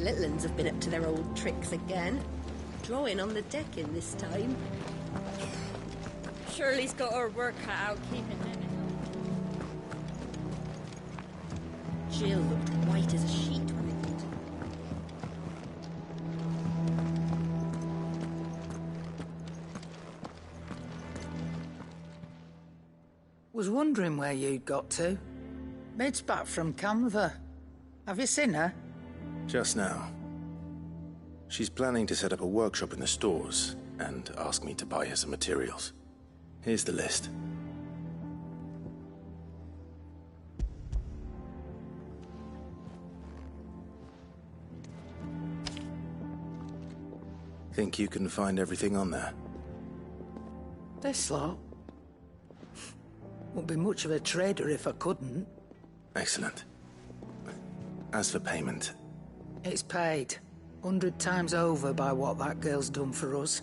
little uns have been up to their old tricks again. Drawing on the decking this time. Shirley's got her work cut out keeping them in. Jill looked white as a sheet when it did. Was wondering where you'd got to. Mid's back from Canva. Have you seen her? Just now. She's planning to set up a workshop in the stores and ask me to buy her some materials. Here's the list. Think you can find everything on there? This lot? Wouldn't be much of a trader if I couldn't. Excellent. As for payment... It's paid. 100 times over by what that girl's done for us.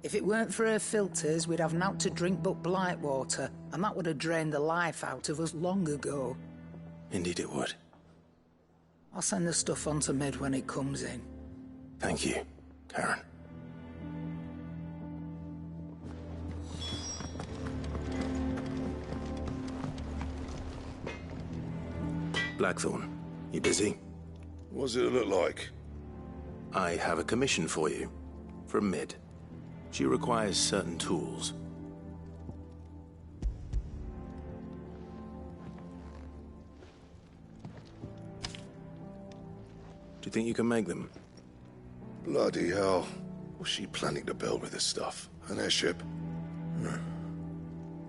If it weren't for her filters, we'd have naught to drink but blight water, and that would have drained the life out of us long ago. Indeed it would. I'll send the stuff on to Mid when it comes in. Thank you, Karen. Blackthorn, you busy? What's it look like? I have a commission for you. From Mid. She requires certain tools. Do you think you can make them? Bloody hell. What's she planning to build with this stuff? An airship?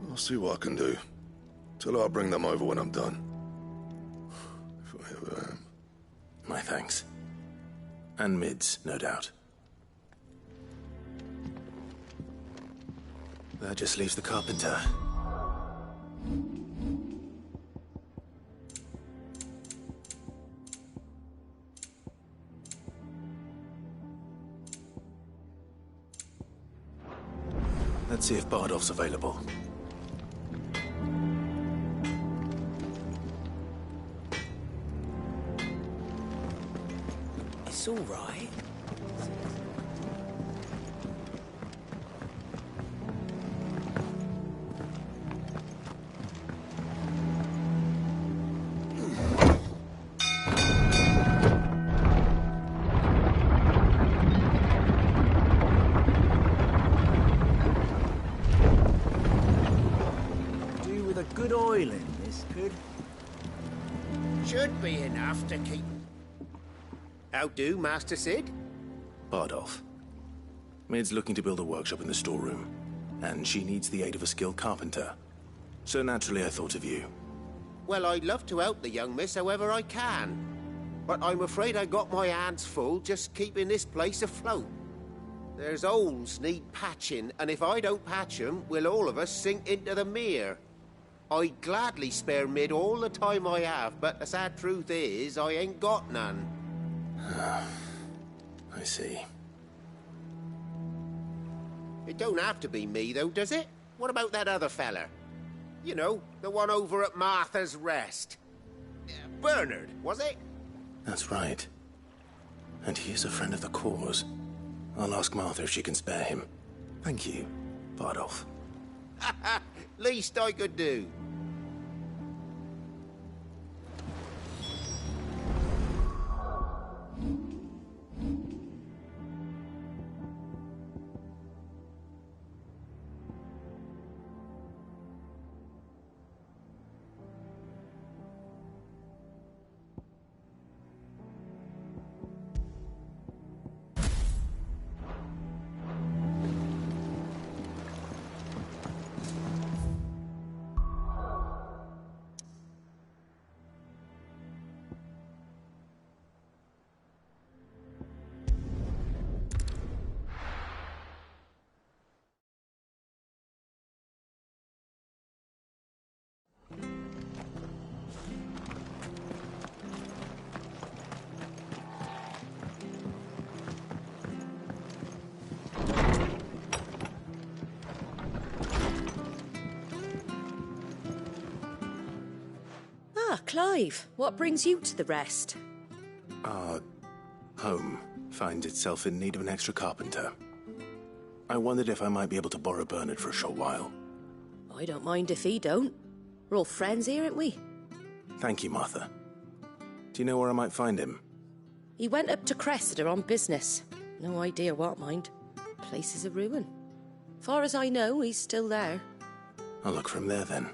I'll see what I can do. Tell her I'll bring them over when I'm done. If I ever am. My thanks. And Mid's, no doubt. That just leaves the carpenter. Let's see if Bardolph's available. It's all right. Good oil in this, could? Should be enough to keep... How do, Master Sid? Bardolph. Mid's looking to build a workshop in the storeroom, and she needs the aid of a skilled carpenter. So naturally I thought of you. Well, I'd love to help the young miss however I can. But I'm afraid I got my hands full just keeping this place afloat. There's holes need patching, and if I don't patch them, we'll all of us sink into the mere. I'd gladly spare Mid all the time I have, but the sad truth is, I ain't got none. I see. It don't have to be me, though, does it? What about that other fella? You know, the one over at Martha's Rest. Bernard, was it? That's right. And he is a friend of the cause. I'll ask Martha if she can spare him. Thank you, Bardolph. Least I could do. Ah, Clive, what brings you to the Rest? Our home finds itself in need of an extra carpenter. I wondered if I might be able to borrow Bernard for a short while. I don't mind if he don't. We're all friends here, aren't we? Thank you, Martha. Do you know where I might find him? He went up to Cressida on business. No idea what, mind. Place is a ruin. Far as I know, he's still there. I'll look for him there, then.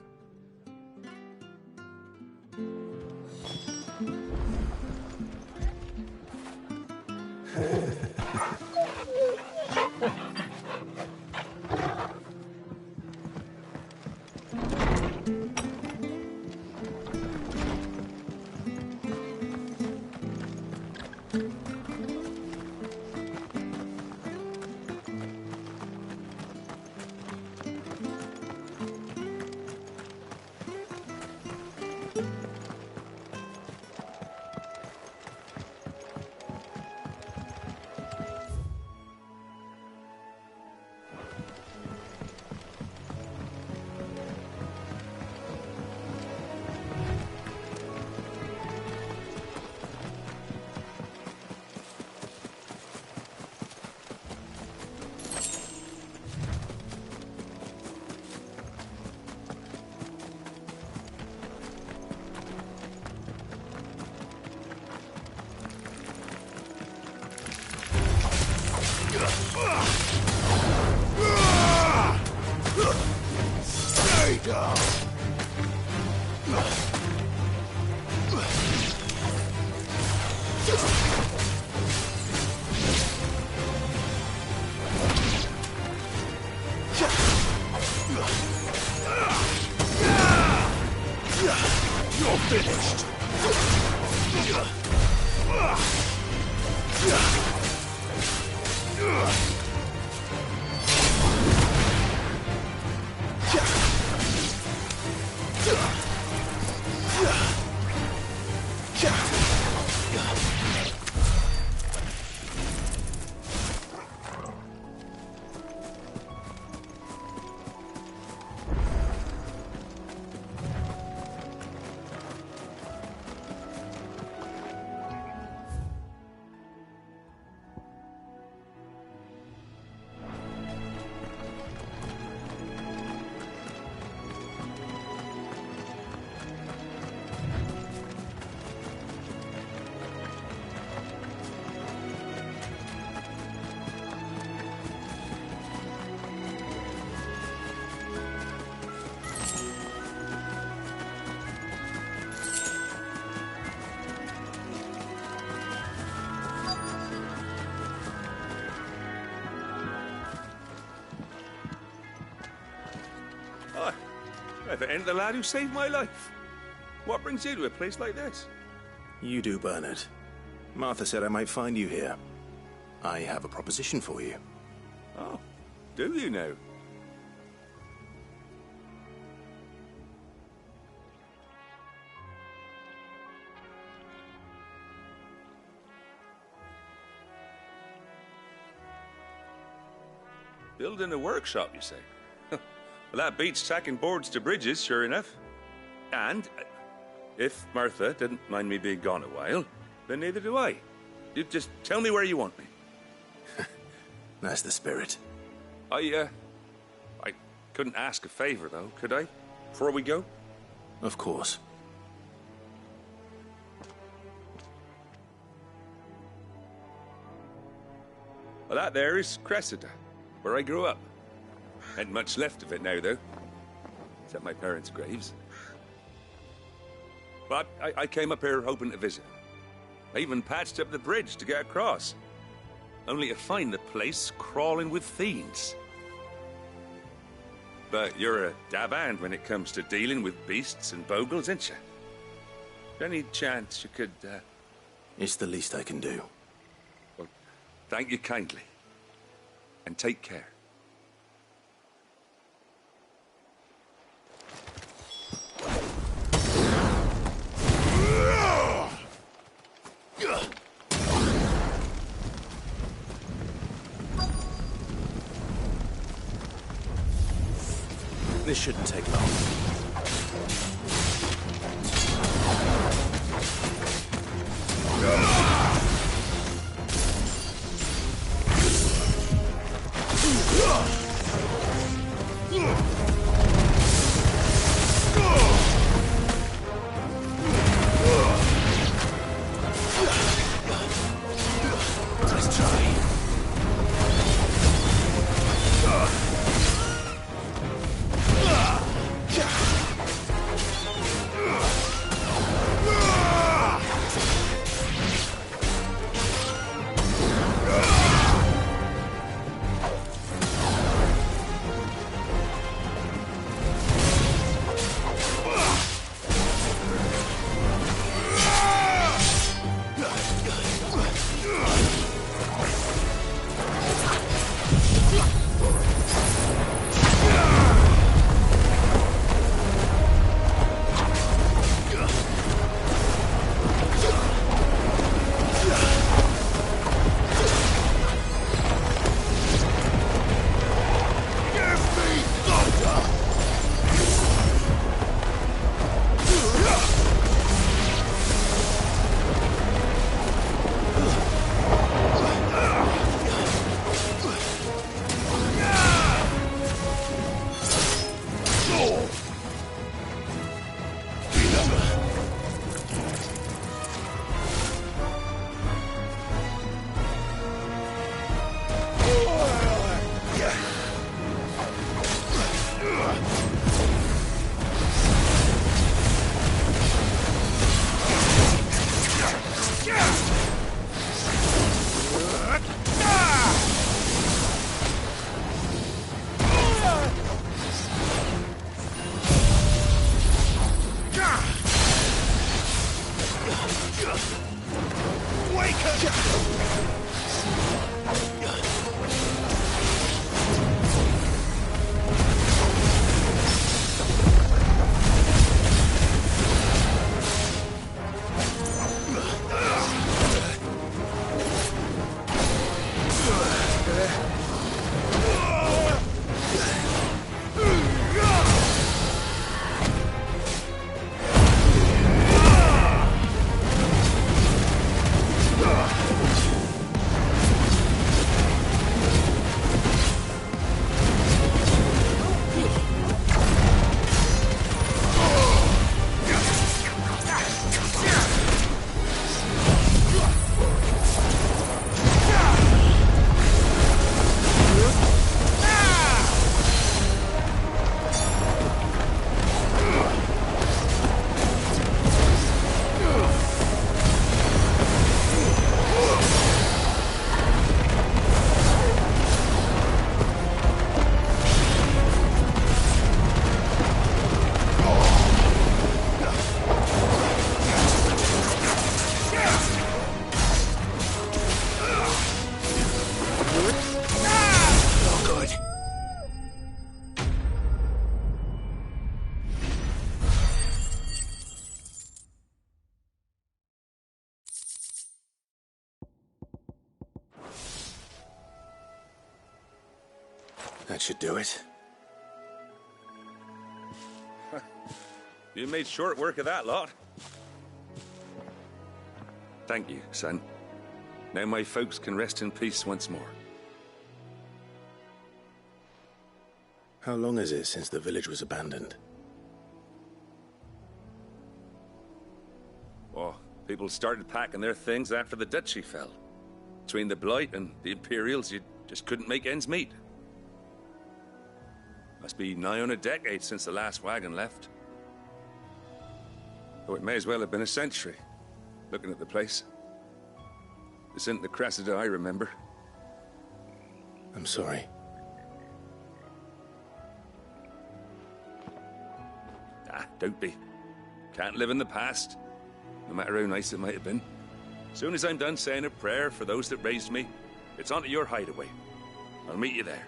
Stay down. You're finished. If it ain't the lad who saved my life. What brings you to a place like this? You do, Bernard. Martha said I might find you here. I have a proposition for you. Oh, do you now? Building a workshop, you say? Well, that beats tacking boards to bridges, sure enough. And if Martha didn't mind me being gone a while, then neither do I. You just tell me where you want me. That's the spirit. I couldn't ask a favor, though, could I? Before we go? Of course. Well, that there is Cressida, where I grew up. Ain't much left of it now, though. Except my parents' graves. But I came up here hoping to visit. I even patched up the bridge to get across. Only to find the place crawling with fiends. But you're a dab hand when it comes to dealing with beasts and bogles, ain't you? Any chance you could, It's the least I can do. Well, thank you kindly. And take care. This shouldn't take long. Nice try. That should do it. You made short work of that lot. Thank you, son. Now my folks can rest in peace once more. How long is it since the village was abandoned? Oh, people started packing their things after the duchy fell. Between the Blight and the Imperials, you just couldn't make ends meet. Must be nigh on a decade since the last wagon left. Though it may as well have been a century, looking at the place. This isn't the Cressida I remember. I'm sorry. Ah, don't be. Can't live in the past, no matter how nice it might have been. Soon as I'm done saying a prayer for those that raised me, it's on to your hideaway. I'll meet you there.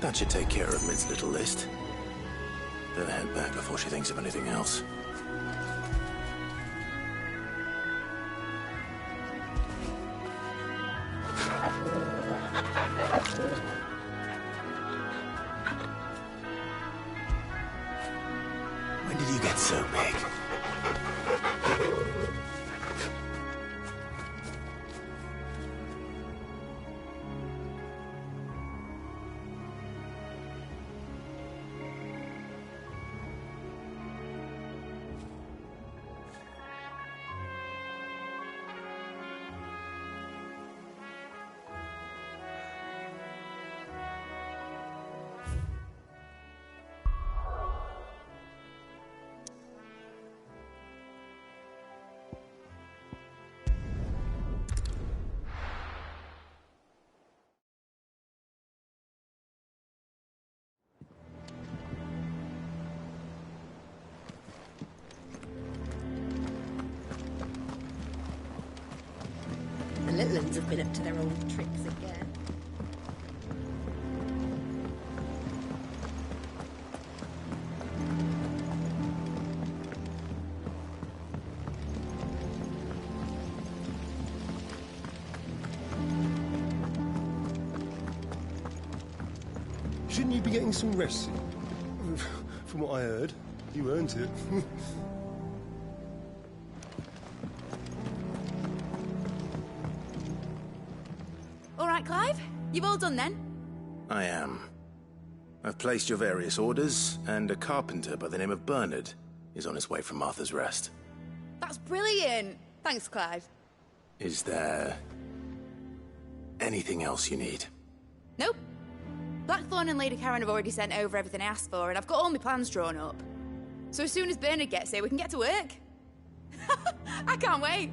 That should take care of Mid's little list. Better head back before she thinks of anything else. When did you get so big? villains have been up to their old tricks again. Shouldn't you be getting some rest? From what I heard, you earned it. All right, Clive? You've all done then? I am. I've placed your various orders, and a carpenter by the name of Bernard is on his way from Martha's Rest. That's brilliant. Thanks, Clive. Is there anything else you need? Nope. Blackthorn and Lady Karen have already sent over everything I asked for, and I've got all my plans drawn up. So as soon as Bernard gets here, we can get to work. I can't wait.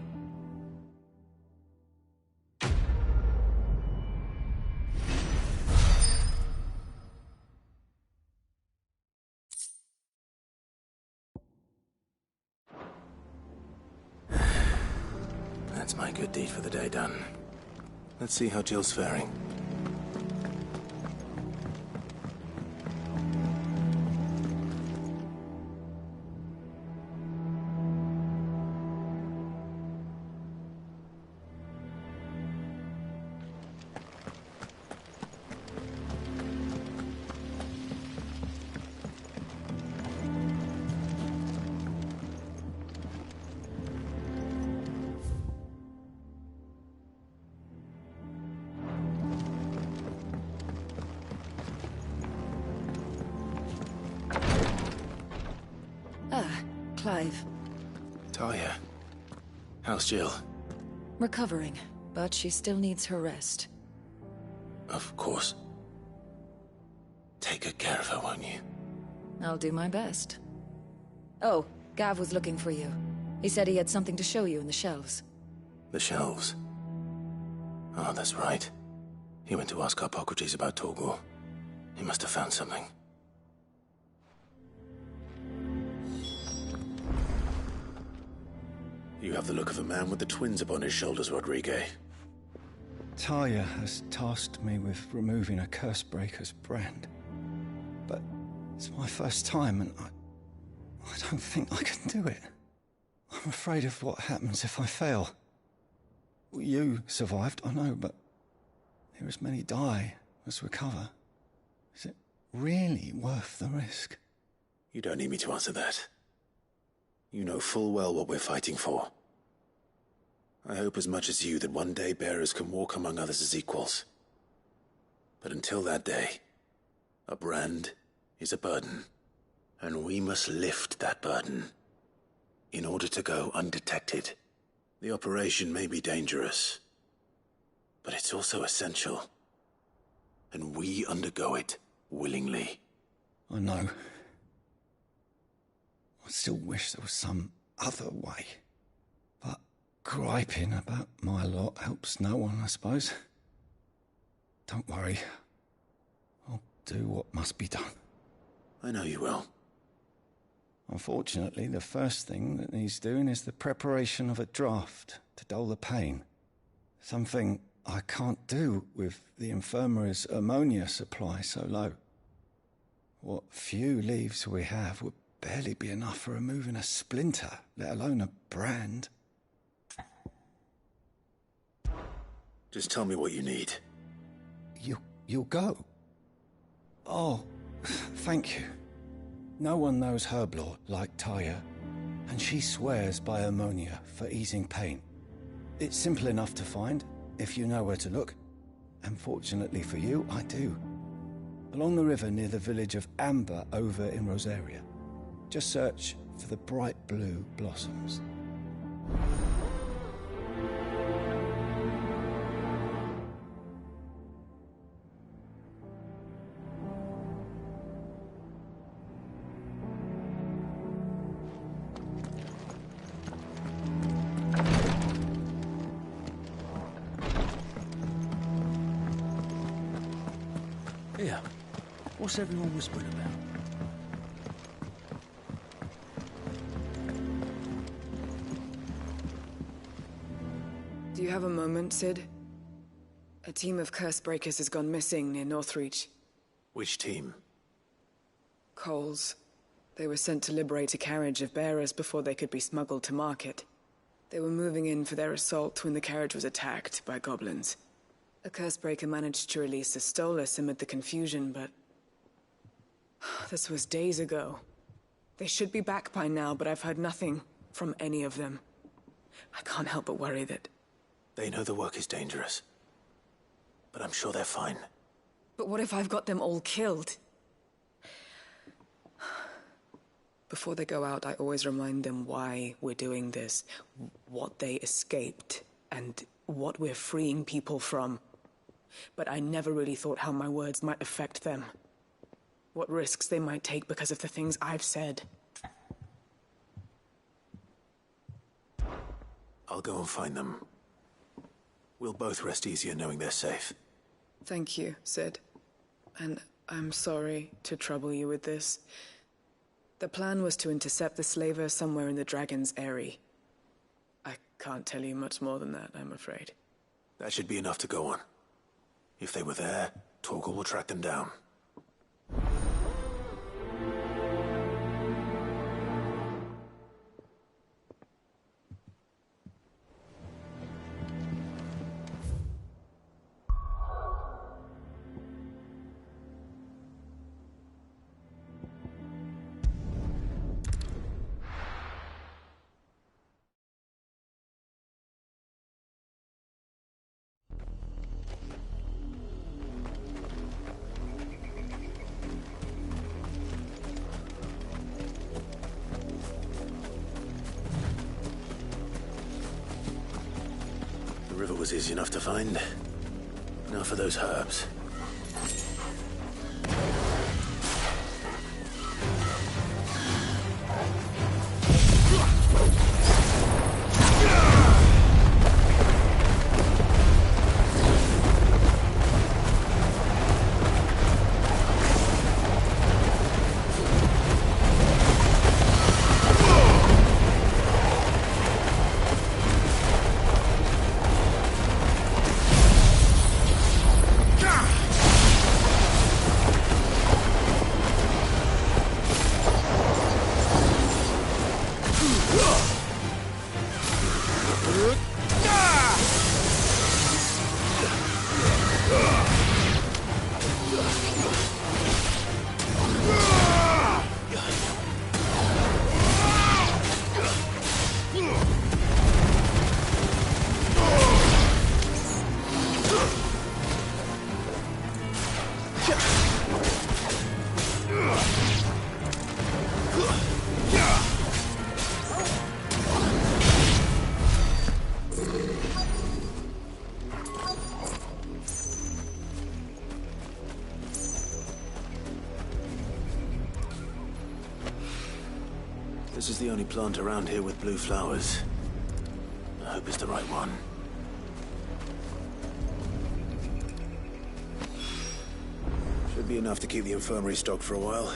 That's my good deed for the day done. Let's see how Jill's faring. Clive. Talia. How's Jill? Recovering, but she still needs her rest. Of course. Take good care of her, won't you? I'll do my best. Oh, Gav was looking for you. He said he had something to show you in the shelves. The shelves? Oh, that's right. He went to ask Harpocrates about Torgor. He must have found something. You have the look of a man with the twins upon his shoulders, Rodrigue. Talia has tasked me with removing a Cursebreaker's brand. But it's my first time, and I don't think I can do it. I'm afraid of what happens if I fail. You survived, I know, but there as many die as recover. Is it really worth the risk? You don't need me to answer that. You know full well what we're fighting for. I hope as much as you that one day bearers can walk among others as equals. But until that day, a brand is a burden, and we must lift that burden in order to go undetected. The operation may be dangerous, but it's also essential, and we undergo it willingly. I know. I still wish there was some other way. But griping about my lot helps no one, I suppose. Don't worry. I'll do what must be done. I know you will. Unfortunately, the first thing that needs doing is the preparation of a draft to dull the pain. Something I can't do with the infirmary's ammonia supply so low. What few leaves we have would barely be enough for removing a splinter, let alone a brand. Just tell me what you need. You'll go? Oh, thank you. No one knows Herblord like Talia, and she swears by ammonia for easing pain. It's simple enough to find, if you know where to look. And fortunately for you, I do. Along the river near the village of Amber over in Rosaria. Just search for the bright blue blossoms. Here, what's everyone whispering about? Do you have a moment, Sid? A team of curse breakers has gone missing near Northreach. Which team? Coles. They were sent to liberate a carriage of bearers before they could be smuggled to market. They were moving in for their assault when the carriage was attacked by goblins. A cursebreaker managed to release a Stolas amid the confusion, but... this was days ago. They should be back by now, but I've heard nothing from any of them. I can't help but worry that... They know the work is dangerous. But I'm sure they're fine. But what if I've got them all killed? Before they go out, I always remind them why we're doing this, what they escaped, and what we're freeing people from. But I never really thought how my words might affect them. What risks they might take because of the things I've said. I'll go and find them. We'll both rest easier knowing they're safe. Thank you, Sid. And I'm sorry to trouble you with this. The plan was to intercept the slaver somewhere in the Dragon's Eyrie. I can't tell you much more than that, I'm afraid. That should be enough to go on. If they were there, Torgal will track them down. The river was easy enough to find. Now for those herbs. This is the only plant around here with blue flowers. I hope it's the right one. Should be enough to keep the infirmary stocked for a while.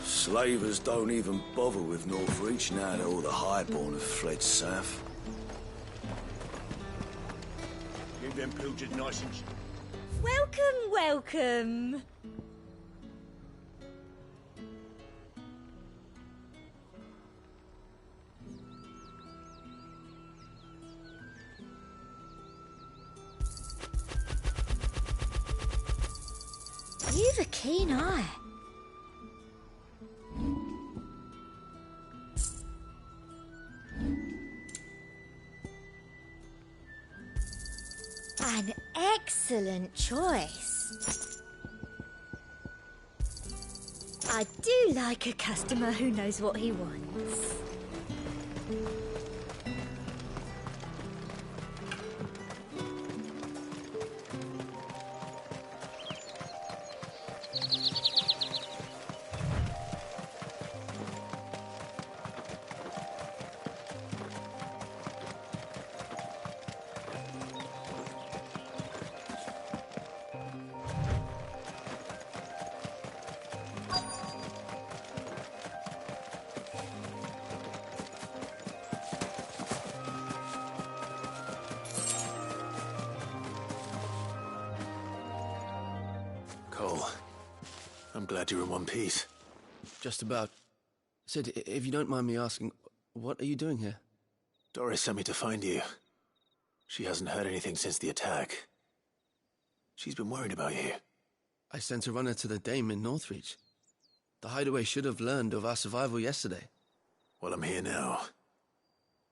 Slavers don't even bother with Northreach now that all the highborn have fled south. Keep them pilchard nice and... Welcome, welcome. You've a keen eye. An excellent choice. I do like a customer who knows what he wants. I'm glad you're in one piece. Just about. Sid, if you don't mind me asking, what are you doing here? Doris sent me to find you. She hasn't heard anything since the attack. She's been worried about you. I sent a runner to the Dame in Northreach. The hideaway should have learned of our survival yesterday. Well, I'm here now.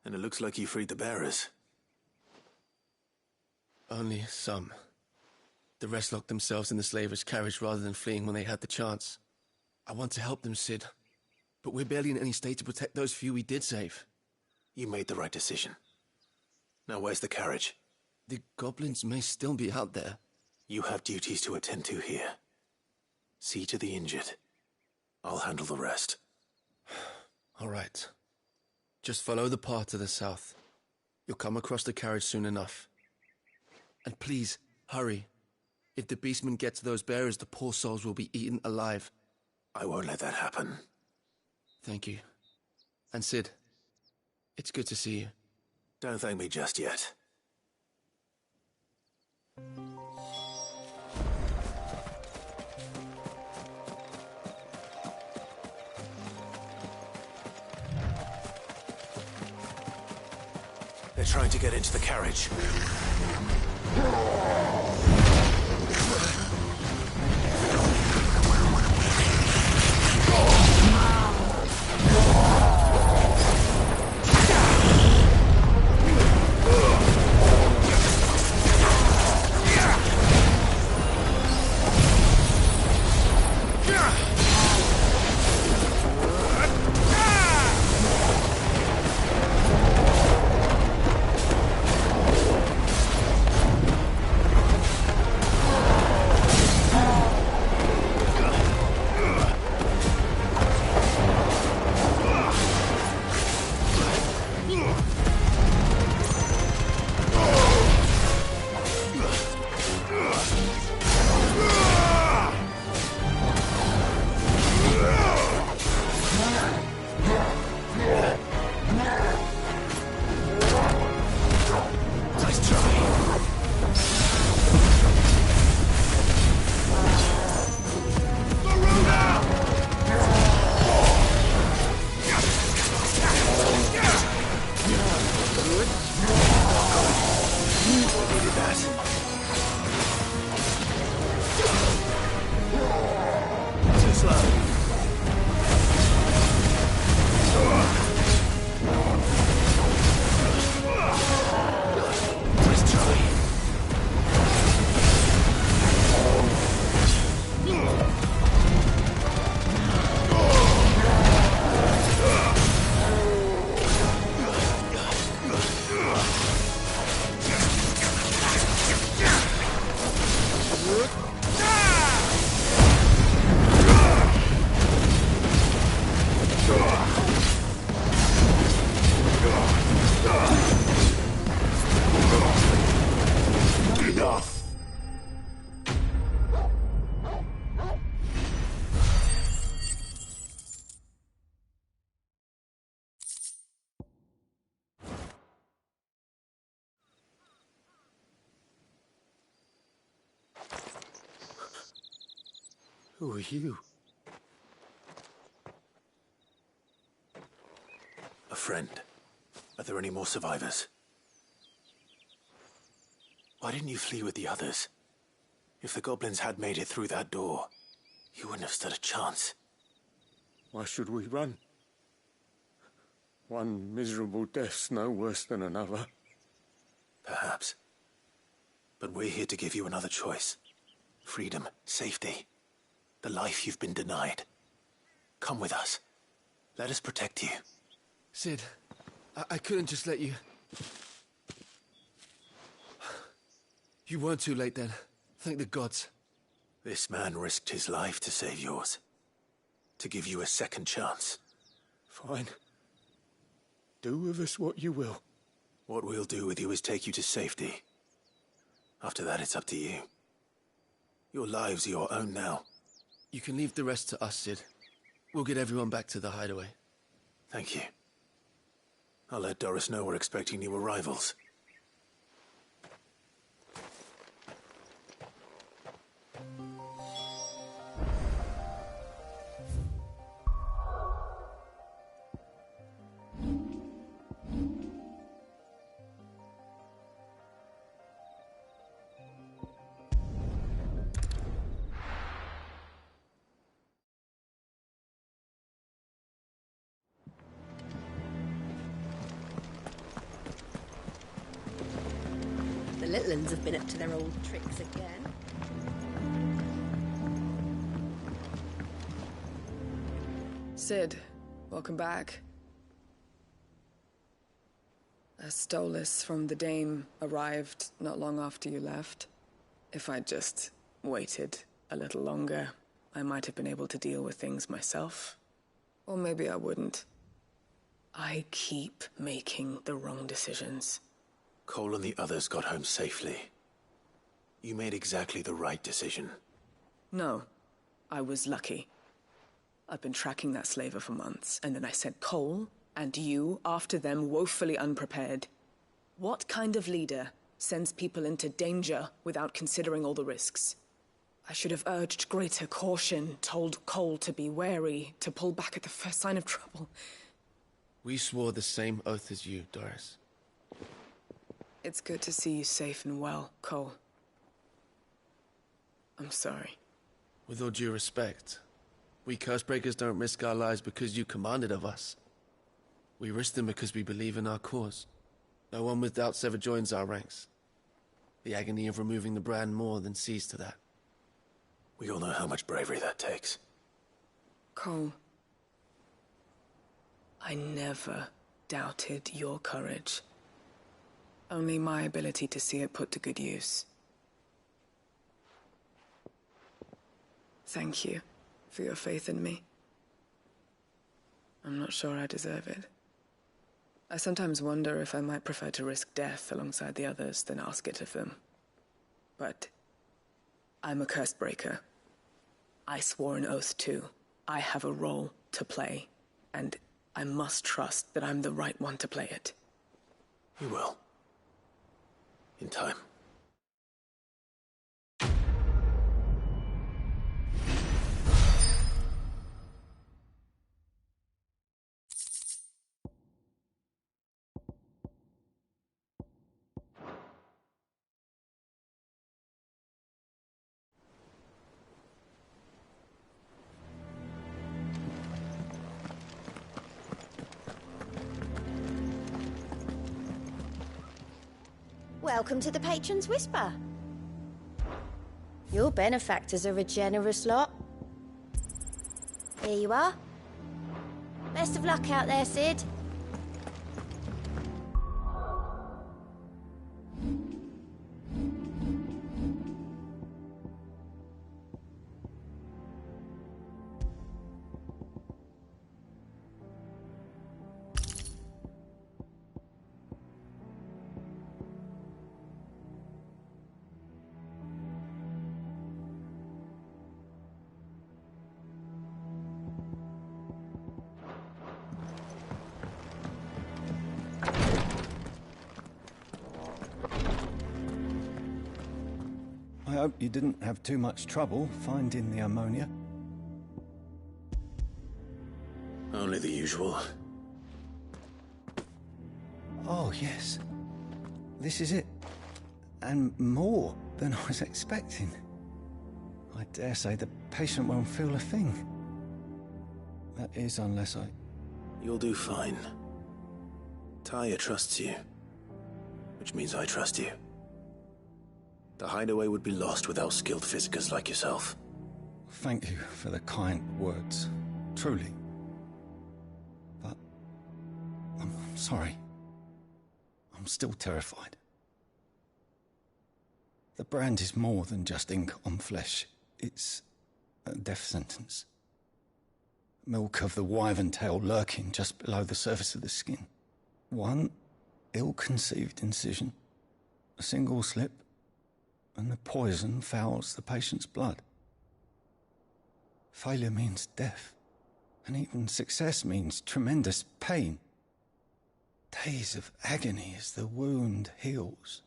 And it looks like you freed the bearers. Only some. The rest locked themselves in the slavers' carriage rather than fleeing when they had the chance. I want to help them, Sid. But we're barely in any state to protect those few we did save. You made the right decision. Now where's the carriage? The goblins may still be out there. You have duties to attend to here. See to the injured. I'll handle the rest. All right. Just follow the path to the south. You'll come across the carriage soon enough. And please, hurry. If the beastmen get to those bearers, the poor souls will be eaten alive. I won't let that happen. Thank you. And Sid, it's good to see you. Don't thank me just yet. They're trying to get into the carriage. Who are you? A friend. Are there any more survivors? Why didn't you flee with the others? If the goblins had made it through that door, you wouldn't have stood a chance. Why should we run? One miserable death's no worse than another. Perhaps. But we're here to give you another choice. Freedom, safety. The life you've been denied. Come with us. Let us protect you. Sid, I couldn't just let you... You weren't too late then. Thank the gods. This man risked his life to save yours. To give you a second chance. Fine. Do with us what you will. What we'll do with you is take you to safety. After that, it's up to you. Your lives are your own now. You can leave the rest to us, Sid. We'll get everyone back to the hideaway. Thank you. I'll let Doris know we're expecting new arrivals. little uns have been up to their old tricks again. Sid, welcome back. A Stolas from the Dame arrived not long after you left. If I'd just waited a little longer, I might have been able to deal with things myself. Or maybe I wouldn't. I keep making the wrong decisions. Cole and the others got home safely. You made exactly the right decision. No, I was lucky. I've been tracking that slaver for months, and then I sent Cole and you after them, woefully unprepared. What kind of leader sends people into danger without considering all the risks? I should have urged greater caution, told Cole to be wary, to pull back at the first sign of trouble. We swore the same oath as you, Doris. It's good to see you safe and well, Cole. I'm sorry. With all due respect, we Cursebreakers don't risk our lives because you commanded of us. We risk them because we believe in our cause. No one with doubts ever joins our ranks. The agony of removing the brand more than sees to that. We all know how much bravery that takes. Cole, I never doubted your courage. Only my ability to see it put to good use. Thank you for your faith in me. I'm not sure I deserve it. I sometimes wonder if I might prefer to risk death alongside the others than ask it of them. But I'm a Cursebreaker. I swore an oath too. I have a role to play, and I must trust that I'm the right one to play it. You will. In time. Welcome to the Patron's Whisper. Your benefactors are a generous lot. Here you are. Best of luck out there, Sid. I hope you didn't have too much trouble finding the ammonia. Only the usual. Oh, yes. This is it. And more than I was expecting. I dare say the patient won't feel a thing. That is, unless I... You'll do fine. Taya trusts you. Which means I trust you. The hideaway would be lost without skilled physicers like yourself. Thank you for the kind words. Truly. But... I'm sorry. I'm still terrified. The brand is more than just ink on flesh. It's a death sentence. Milk of the wyvern tail lurking just below the surface of the skin. One ill-conceived incision, a single slip, and the poison fouls the patient's blood. Failure means death, and even success means tremendous pain. Days of agony as the wound heals.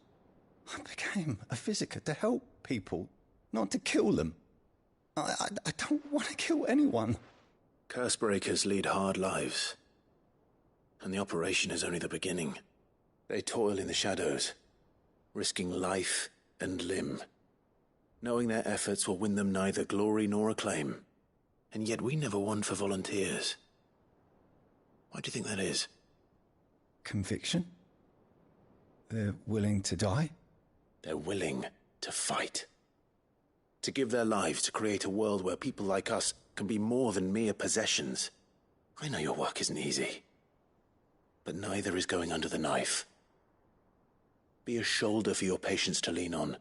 I became a physiker to help people, not to kill them. I don't want to kill anyone. Cursebreakers lead hard lives. And the operation is only the beginning. They toil in the shadows, risking life and limb, knowing their efforts will win them neither glory nor acclaim. And yet we never won for volunteers. Why do you think that is? Conviction? They're willing to die? They're willing to fight. To give their lives to create a world where people like us can be more than mere possessions. I know your work isn't easy, but neither is going under the knife. Be a shoulder for your patients to lean on.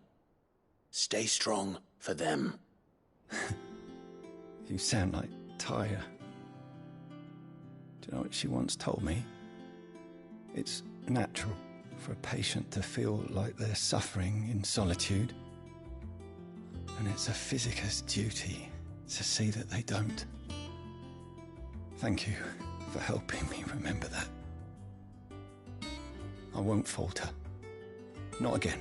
Stay strong for them. You sound like Tyre. Do you know what she once told me? It's natural for a patient to feel like they're suffering in solitude. And it's a physicist's duty to see that they don't. Thank you for helping me remember that. I won't falter. Not again.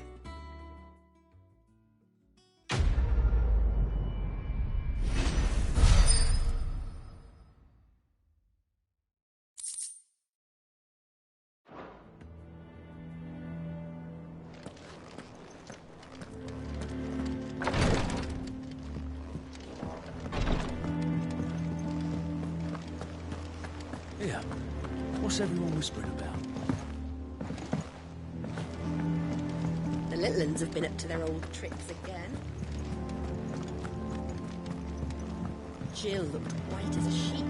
Here, what's everyone whispering about? The little uns have been up to their old tricks again. Jill looked white as a sheet.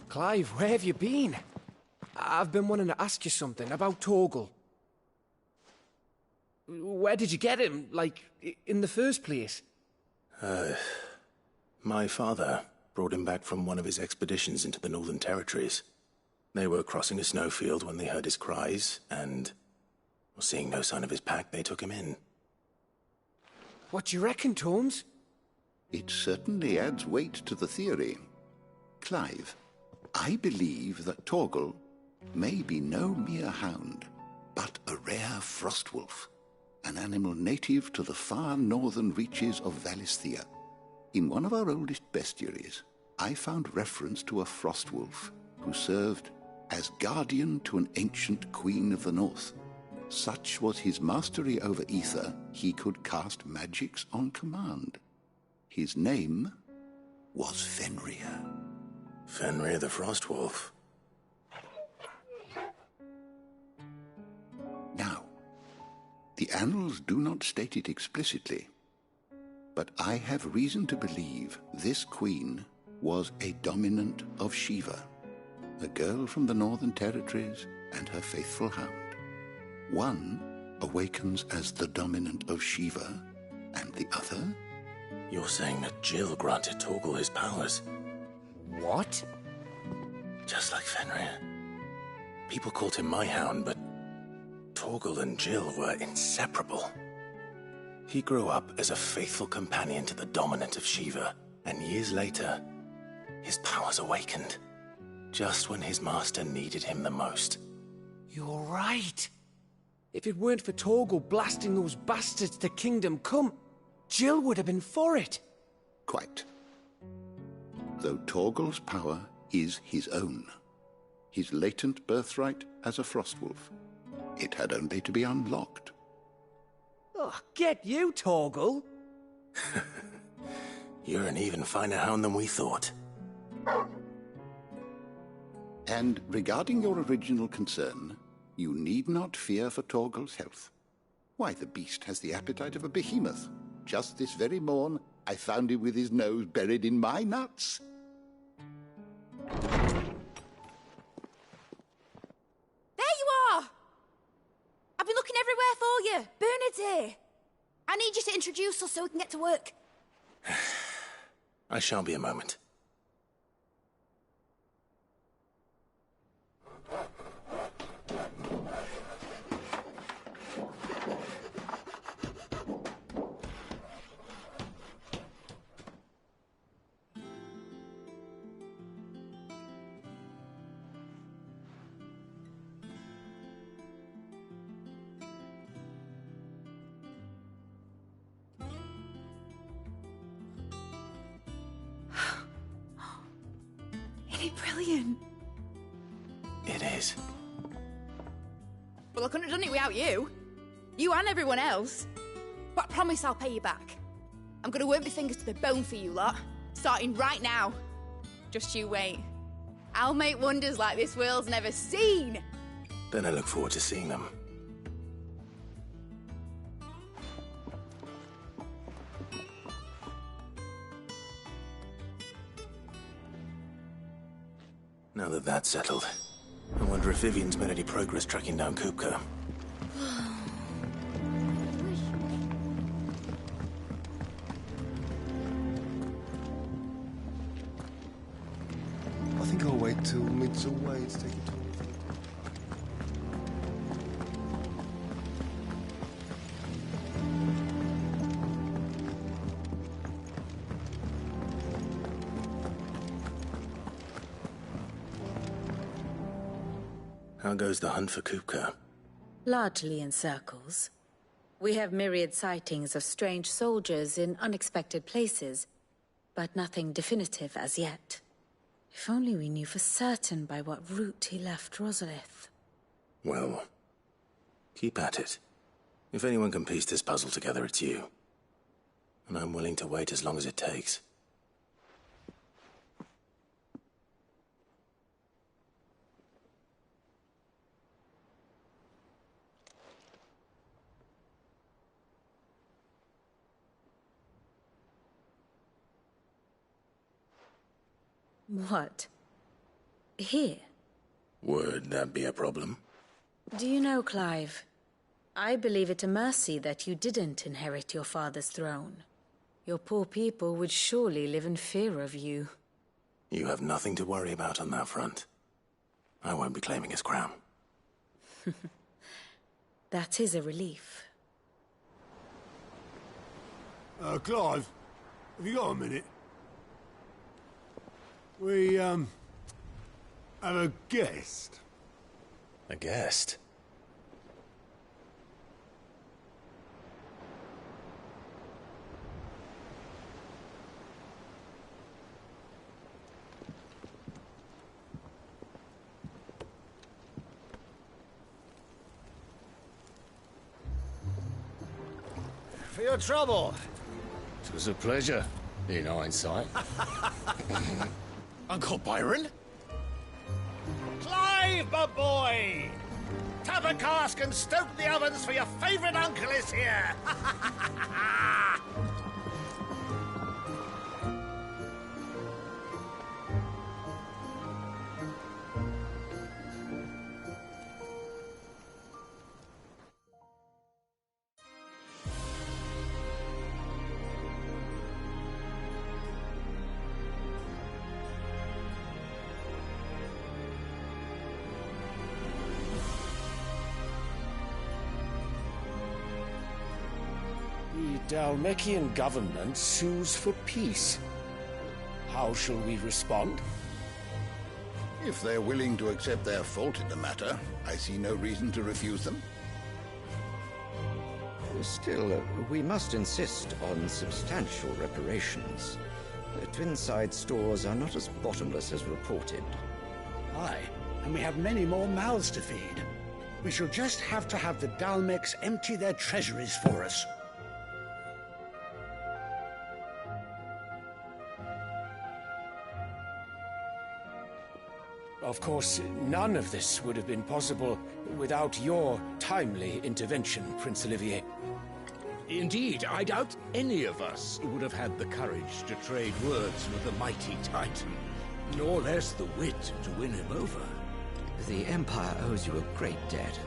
Clive, where have you been? I've been wanting to ask you something about Torgal. Where did you get him, like, in the first place? My father brought him back from one of his expeditions into the Northern Territories. They were crossing a snowfield when they heard his cries, and, seeing no sign of his pack, they took him in. What do you reckon, Tomes? It certainly adds weight to the theory. Clive, I believe that Torgal may be no mere hound, but a rare frostwolf, an animal native to the far northern reaches of Valisthea. In one of our oldest bestiaries, I found reference to a frostwolf who served as guardian to an ancient queen of the north. Such was his mastery over ether, he could cast magics on command. His name was Fenrir. Fenrir the Frostwolf. Now, the annals do not state it explicitly, but I have reason to believe this queen was a dominant of Shiva, a girl from the Northern Territories and her faithful hound. One awakens as the dominant of Shiva, and the other? You're saying that Jill granted Torgal his powers? What? Just like Fenrir. People called him my hound, but Torgal and Jill were inseparable. He grew up as a faithful companion to the dominant of Shiva, and years later, his powers awakened, just when his master needed him the most. You're right. If it weren't for Torgal blasting those bastards to Kingdom Come, Jill would have been for it. Quite. Though Torgal's power is his own, his latent birthright as a frostwolf, it had only to be unlocked. Oh, get you, Torgal! You're an even finer hound than we thought. And regarding your original concern, you need not fear for Torgal's health. Why, the beast has the appetite of a behemoth. Just this very morn, I found him with his nose buried in my nuts. There you are! I've been looking everywhere for you. Bernard's here. I need you to introduce us so we can get to work. I shan't be a moment. Brilliant. It is. Well, I couldn't have done it without you. You and everyone else. But I promise I'll pay you back. I'm going to work my fingers to the bone for you lot. Starting right now. Just you wait. I'll make wonders like this world's never seen. Then I look forward to seeing them. Now that that's settled, I wonder if Vivian's made any progress tracking down Kupka. I think I'll wait till mid's away to take it to. How goes the hunt for Kupka? Largely in circles. We have myriad sightings of strange soldiers in unexpected places, but nothing definitive as yet. If only we knew for certain by what route he left Rosalith. Well, keep at it. If anyone can piece this puzzle together, it's you. And I'm willing to wait as long as it takes. What? Here? Would that be a problem? Do you know, Clive? I believe it a mercy that you didn't inherit your father's throne. Your poor people would surely live in fear of you. You have nothing to worry about on that front. I won't be claiming his crown. That is a relief. Clive, have you got a minute? We, have a guest. A guest? For your trouble. It was a pleasure, in hindsight. Uncle Byron? Clive, my boy! Tap a cask and stoke the ovens for your favourite uncle is here! The Dalmekian government sues for peace. How shall we respond? If they're willing to accept their fault in the matter, I see no reason to refuse them. Still, we must insist on substantial reparations. Twinside stores are not as bottomless as reported. Aye, and we have many more mouths to feed. We shall just have to have the Dalmeks empty their treasuries for us. Of course, none of this would have been possible without your timely intervention, Prince Olivier. Indeed, I doubt any of us would have had the courage to trade words with the mighty Titan, nor less the wit to win him over. The Empire owes you a great debt.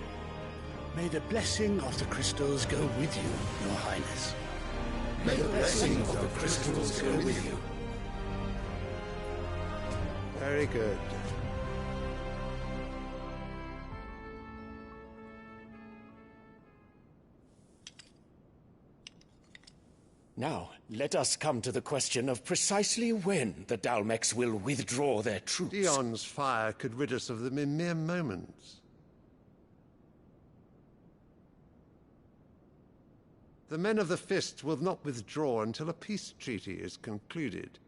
May the blessing of the crystals go with you, Your Highness. May the blessing of the crystals go with you. Very good. Now, let us come to the question of precisely when the Dalmeks will withdraw their troops. Dion's fire could rid us of them in mere moments. The men of the Fist will not withdraw until a peace treaty is concluded.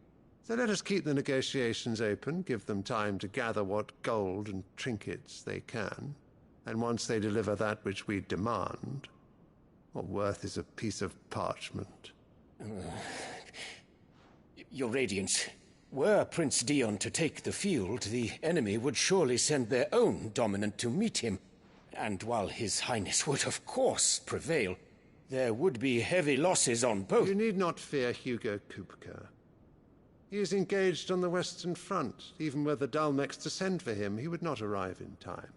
So let us keep the negotiations open, give them time to gather what gold and trinkets they can, and once they deliver that which we demand, what worth is a piece of parchment? Your Radiance, were Prince Dion to take the field, the enemy would surely send their own dominant to meet him. And while His Highness would of course prevail, there would be heavy losses on both. You need not fear Hugo Kupka. He is engaged on the Western Front. Even were the Dalmex to send for him, he would not arrive in time.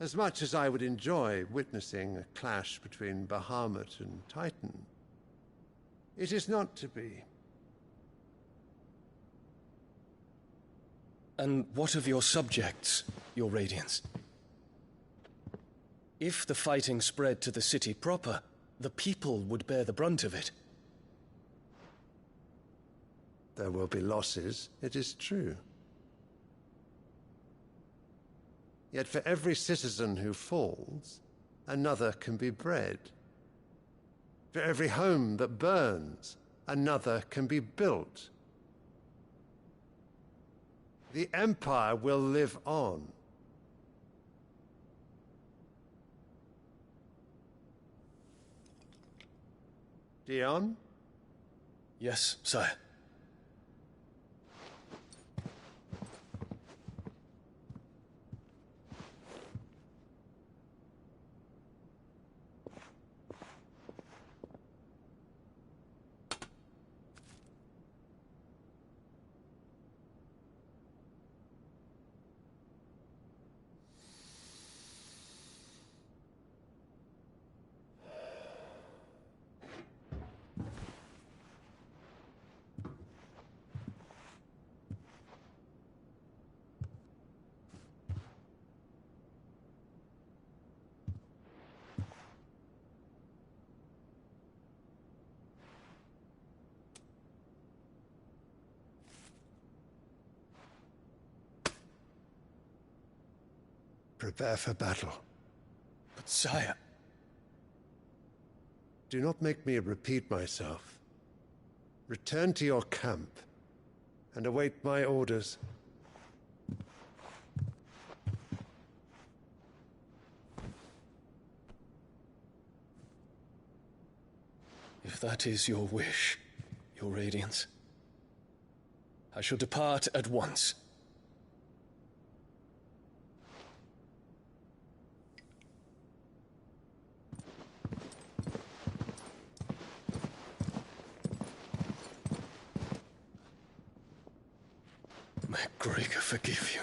As much as I would enjoy witnessing a clash between Bahamut and Titan, it is not to be. And what of your subjects, Your Radiance? If the fighting spread to the city proper, the people would bear the brunt of it. There will be losses, it is true. Yet for every citizen who falls, another can be bred. For every home that burns, another can be built. The Empire will live on. Dion? Yes, sire. Prepare for battle. But sire... Do not make me repeat myself. Return to your camp and await my orders. If that is your wish, Your Radiance, I shall depart at once. May Gregor forgive you.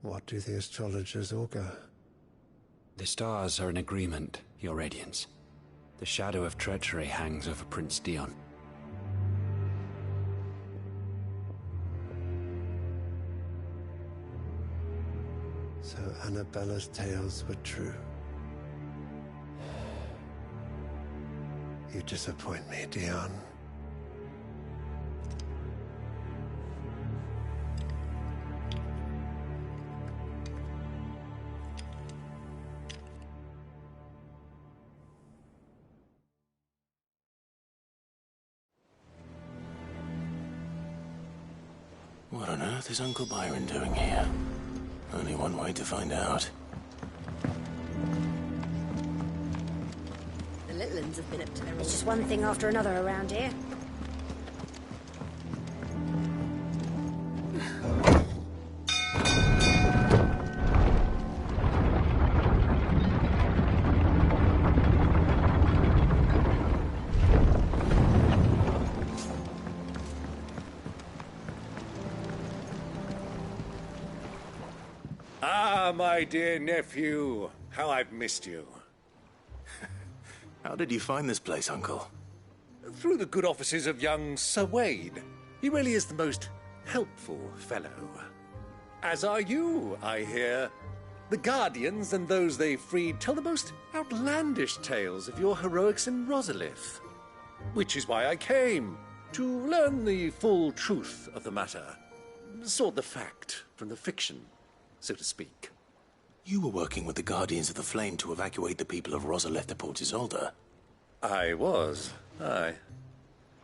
What do the astrologers augur? The stars are in agreement, Your Radiance. The shadow of treachery hangs over Prince Dion. So Annabella's tales were true. You disappoint me, Dion. What on earth is Uncle Byron doing here? Only one way to find out. The little ones have been up to their... It's just one thing after another around here. Ah, my dear nephew. How I've missed you. How did you find this place, Uncle? Through the good offices of young Sir Wade. He really is the most helpful fellow. As are you, I hear. The Guardians and those they freed tell the most outlandish tales of your heroics in Rosalith. Which is why I came, to learn the full truth of the matter. Sort the fact from the fiction, so to speak. You were working with the Guardians of the Flame to evacuate the people of Rosalith to Port Isolde. I was, aye.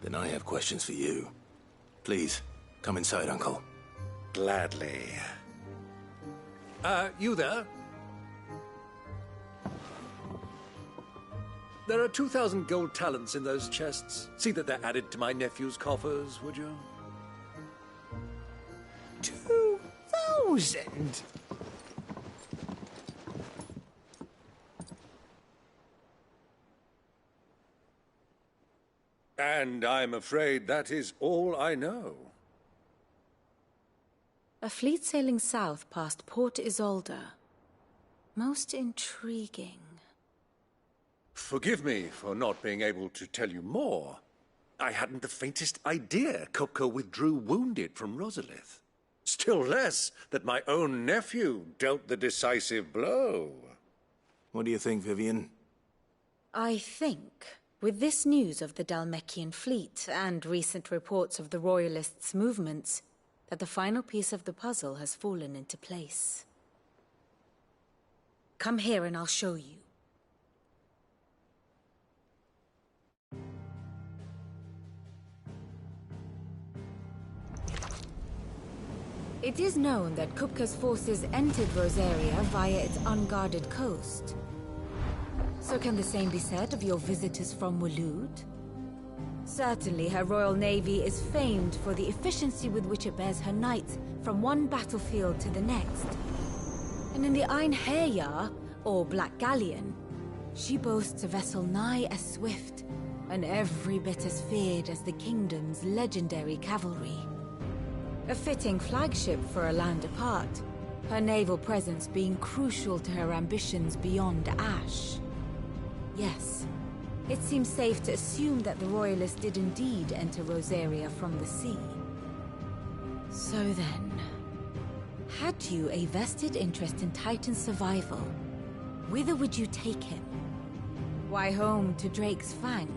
Then I have questions for you. Please, come inside, Uncle. Gladly. You there? There are 2,000 gold talents in those chests. See that they're added to my nephew's coffers, would you? 2,000? And I'm afraid that is all I know. A fleet sailing south past Port Isolde. Most intriguing. Forgive me for not being able to tell you more. I hadn't the faintest idea Kupka withdrew wounded from Rosalith. Still less that my own nephew dealt the decisive blow. What do you think, Vivian? I think, with this news of the Dalmekian fleet and recent reports of the Royalists' movements, that the final piece of the puzzle has fallen into place. Come here and I'll show you. It is known that Kupka's forces entered Rosaria via its unguarded coast. So can the same be said of your visitors from Waloed? Certainly her Royal Navy is famed for the efficiency with which it bears her knights from one battlefield to the next. And in the Einherjar, or Black Galleon, she boasts a vessel nigh as swift and every bit as feared as the kingdom's legendary cavalry. A fitting flagship for a land apart, her naval presence being crucial to her ambitions beyond Ash. Yes, it seems safe to assume that the Royalists did indeed enter Rosaria from the sea. So then, had you a vested interest in Titan's survival, whither would you take him? Why, home to Drake's Fang,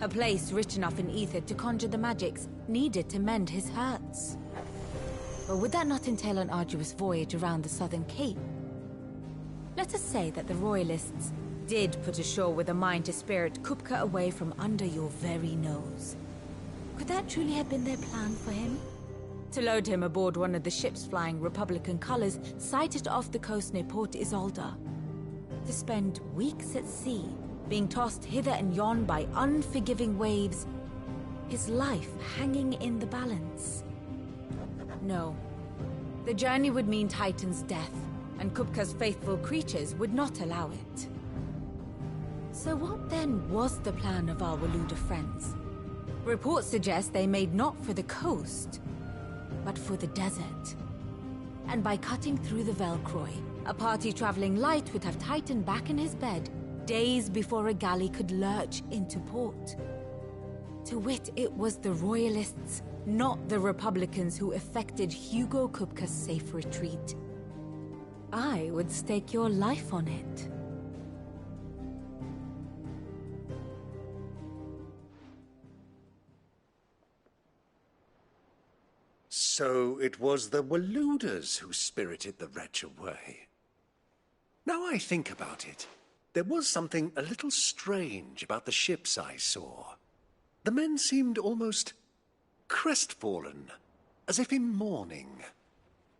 a place rich enough in ether to conjure the magics needed to mend his hurts. But would that not entail an arduous voyage around the southern cape? Let us say that the Royalists did put ashore with a mind to spirit Kupka away from under your very nose. Could that truly have been their plan for him? To load him aboard one of the ships flying Republican colors sighted off the coast near Port Isolde. To spend weeks at sea, being tossed hither and yon by unforgiving waves, his life hanging in the balance. No. The journey would mean Titan's death, and Kupka's faithful creatures would not allow it. So what then was the plan of our Waluda friends? Reports suggest they made not for the coast, but for the desert. And by cutting through the Velcroy, a party traveling light would have Titan back in his bed days before a galley could lurch into port. To wit, it was the Royalists, not the Republicans, who effected Hugo Kupka's safe retreat. I would stake your life on it. So it was the Waludas who spirited the wretch away. Now I think about it, there was something a little strange about the ships I saw. The men seemed almost crestfallen, as if in mourning,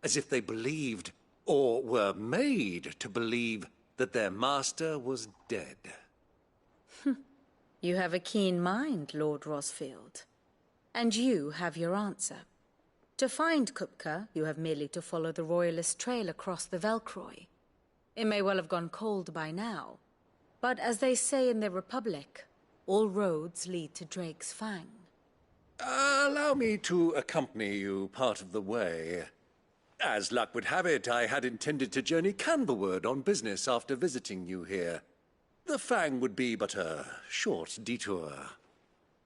as if they believed, or were made to believe, that their master was dead. You have a keen mind, Lord Rosfield. And you have your answer. To find Kupka, you have merely to follow the Royalist trail across the Velcroy. It may well have gone cold by now, but as they say in the Republic, all roads lead to Drake's Fang. Allow me to accompany you part of the way. As luck would have it, I had intended to journey Canberward on business after visiting you here. The Fang would be but a short detour.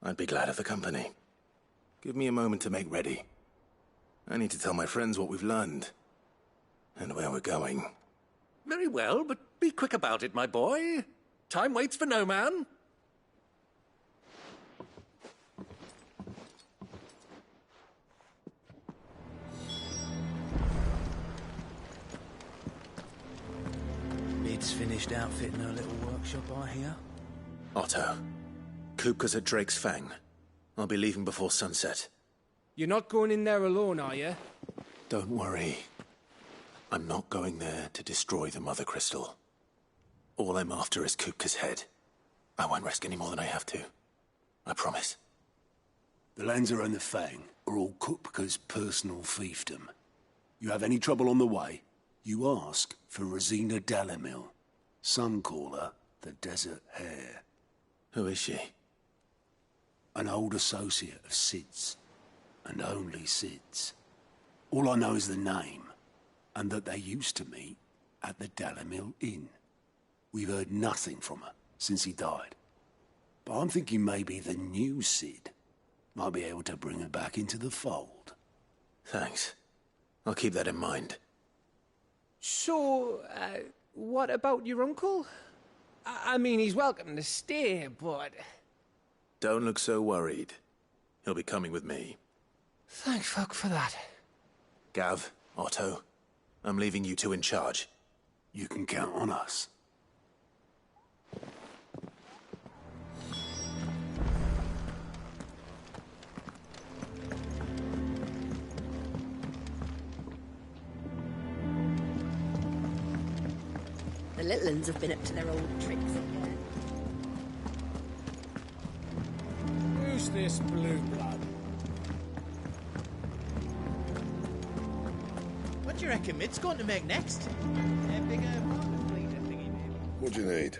I'd be glad of the company. Give me a moment to make ready. I need to tell my friends what we've learned, and where we're going. Very well, but be quick about it, my boy. Time waits for no man. Lid's finished outfitting her little workshop, I hear. Otto, Kupka's at Drake's Fang. I'll be leaving before sunset. You're not going in there alone, are you? Don't worry. I'm not going there to destroy the Mother Crystal. All I'm after is Kupka's head. I won't risk any more than I have to. I promise. The Lancer and the Fang are all Kupka's personal fiefdom. You have any trouble on the way, you ask for Rosina Dalamil. Some call her the Desert Hare. Who is she? An old associate of Sid's, and only Sid's. All I know is the name, and that they used to meet at the Dalamil Inn. We've heard nothing from her since he died. But I'm thinking maybe the new Sid might be able to bring her back into the fold. Thanks. I'll keep that in mind. So, what about your uncle? I mean, he's welcome to stay, but... Don't look so worried. He'll be coming with me. Thank fuck for that. Gav, Otto, I'm leaving you two in charge. You can count on us. The little uns have been up to their old tricks again. Who's this blue blood? What do you reckon Mid's going to make next? A bigger apartment bleeder thingy, maybe? What do you need?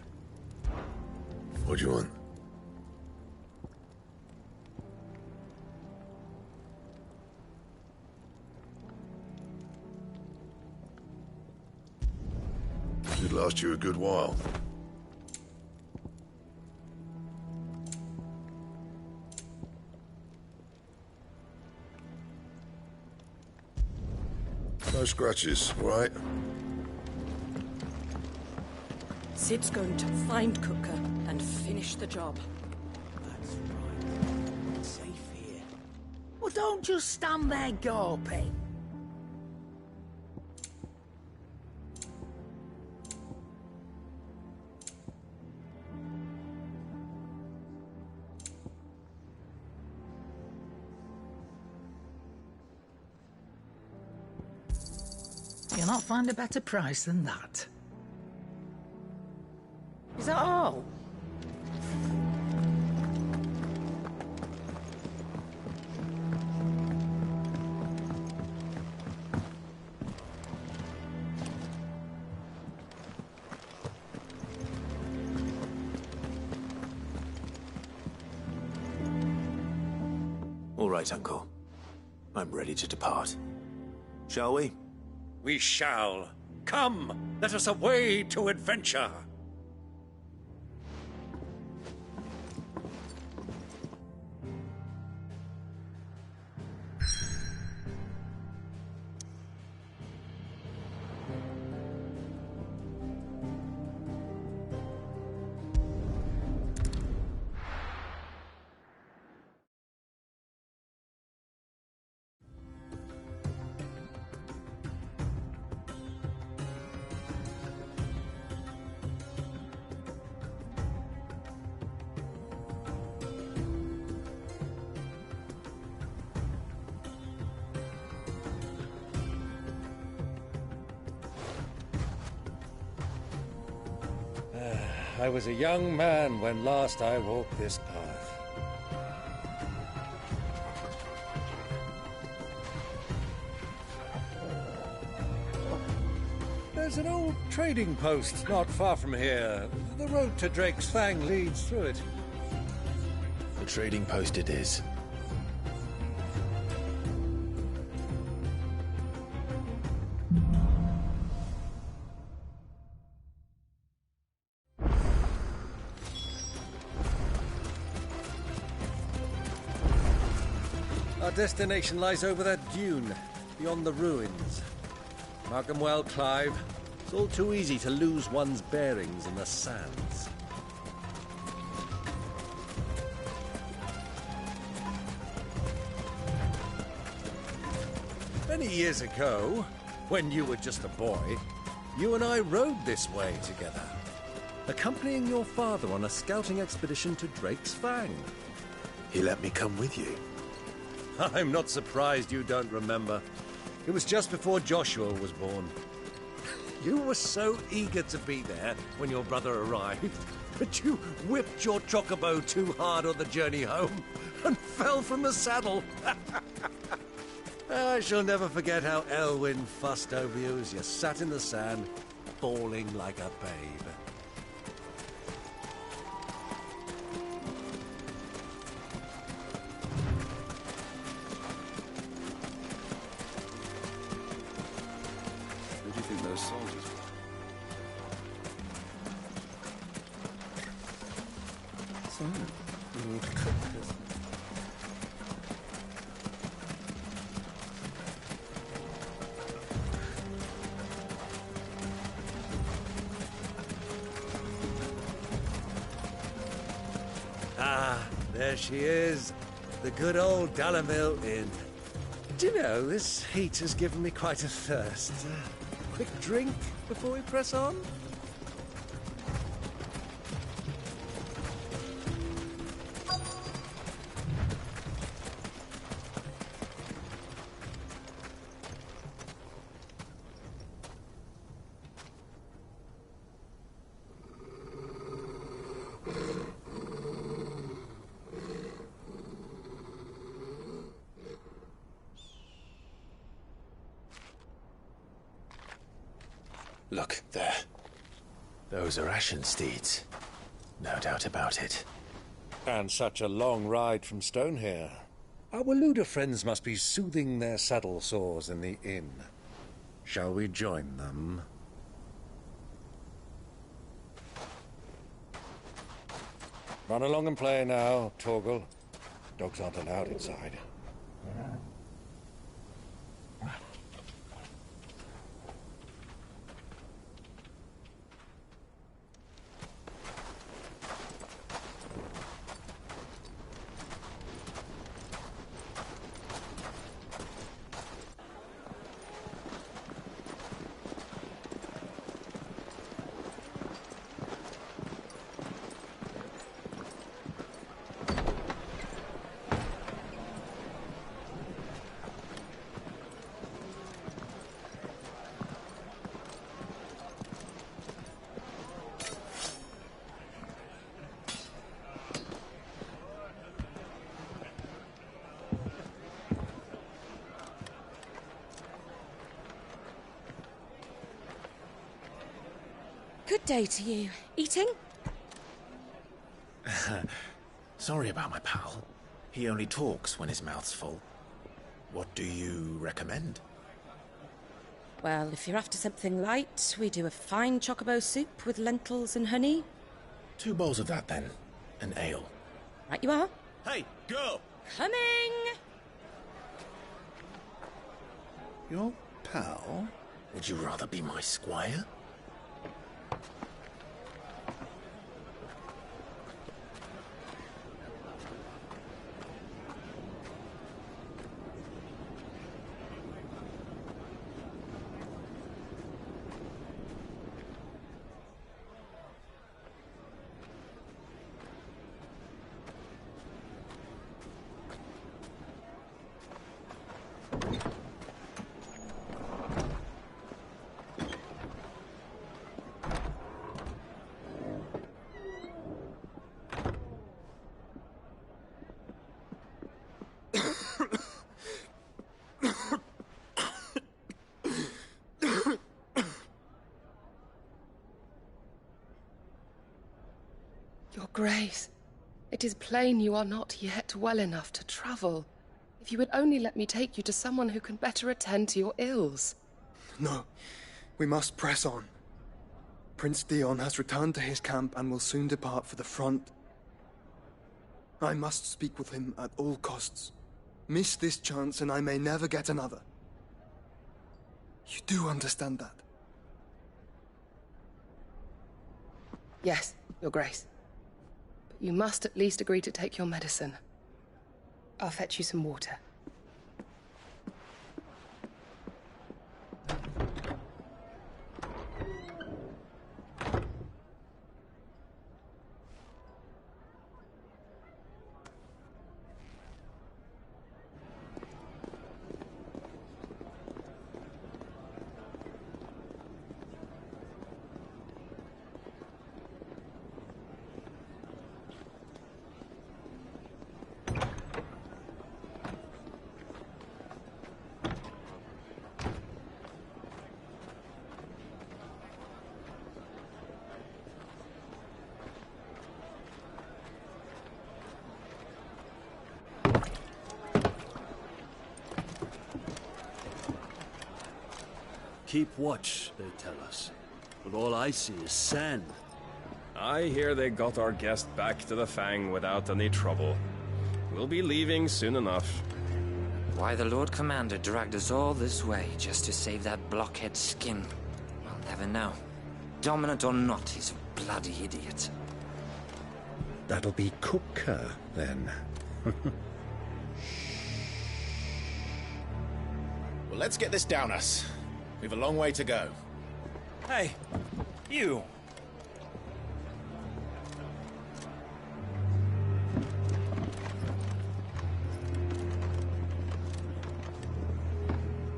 What do you want? Should last you a good while. No scratches, all right? Sid's going to find Kupka and finish the job. That's right. It's safe here. Well, don't just stand there gawping. You'll not find a better price than that. Is that all? All right, Uncle. I'm ready to depart. Shall we? We shall. Come, let us away to adventure. I was a young man when last I walked this path. There's an old trading post not far from here. The road to Drake's Fang leads through it. The trading post it is. Our destination lies over that dune, beyond the ruins. Mark 'em well, Clive. It's all too easy to lose one's bearings in the sands. Many years ago, when you were just a boy, you and I rode this way together, accompanying your father on a scouting expedition to Drake's Fang. He let me come with you. I'm not surprised you don't remember. It was just before Joshua was born. You were so eager to be there when your brother arrived, but you whipped your chocobo too hard on the journey home and fell from the saddle. I shall never forget how Elwyn fussed over you as you sat in the sand, bawling like a babe. Who do you think those soldiers were? So, we need to cook this. Ah, there she is. The good old Dalamil Inn. Do you know, this heat has given me quite a thirst. Quick drink before we press on? Look, there. Those are Ashen steeds. No doubt about it. And such a long ride from Stonehere. Our Luda friends must be soothing their saddle sores in the inn. Shall we join them? Run along and play now, Torgal. Dogs aren't allowed inside. Good day to you. Eating? Sorry about my pal. He only talks when his mouth's full. What do you recommend? Well, if you're after something light, we do a fine chocobo soup with lentils and honey. 2 bowls of that, then. An ale. Right you are. Hey, girl! Coming! Your pal? Would you rather be my squire? Your Grace, it is plain you are not yet well enough to travel. If you would only let me take you to someone who can better attend to your ills. No, we must press on. Prince Dion has returned to his camp and will soon depart for the front. I must speak with him at all costs. Miss this chance and I may never get another. You do understand that? Yes, Your Grace. But you must at least agree to take your medicine. I'll fetch you some water. keep watch, they tell us. But all I see is sand. I hear they got our guest back to the Fang without any trouble. We'll be leaving soon enough. Why the Lord Commander dragged us all this way just to save that blockhead skin, I'll never know. Dominant or not, he's a bloody idiot. That'll be Cooker, then. Well, let's get this down us. We've a long way to go. Hey, you!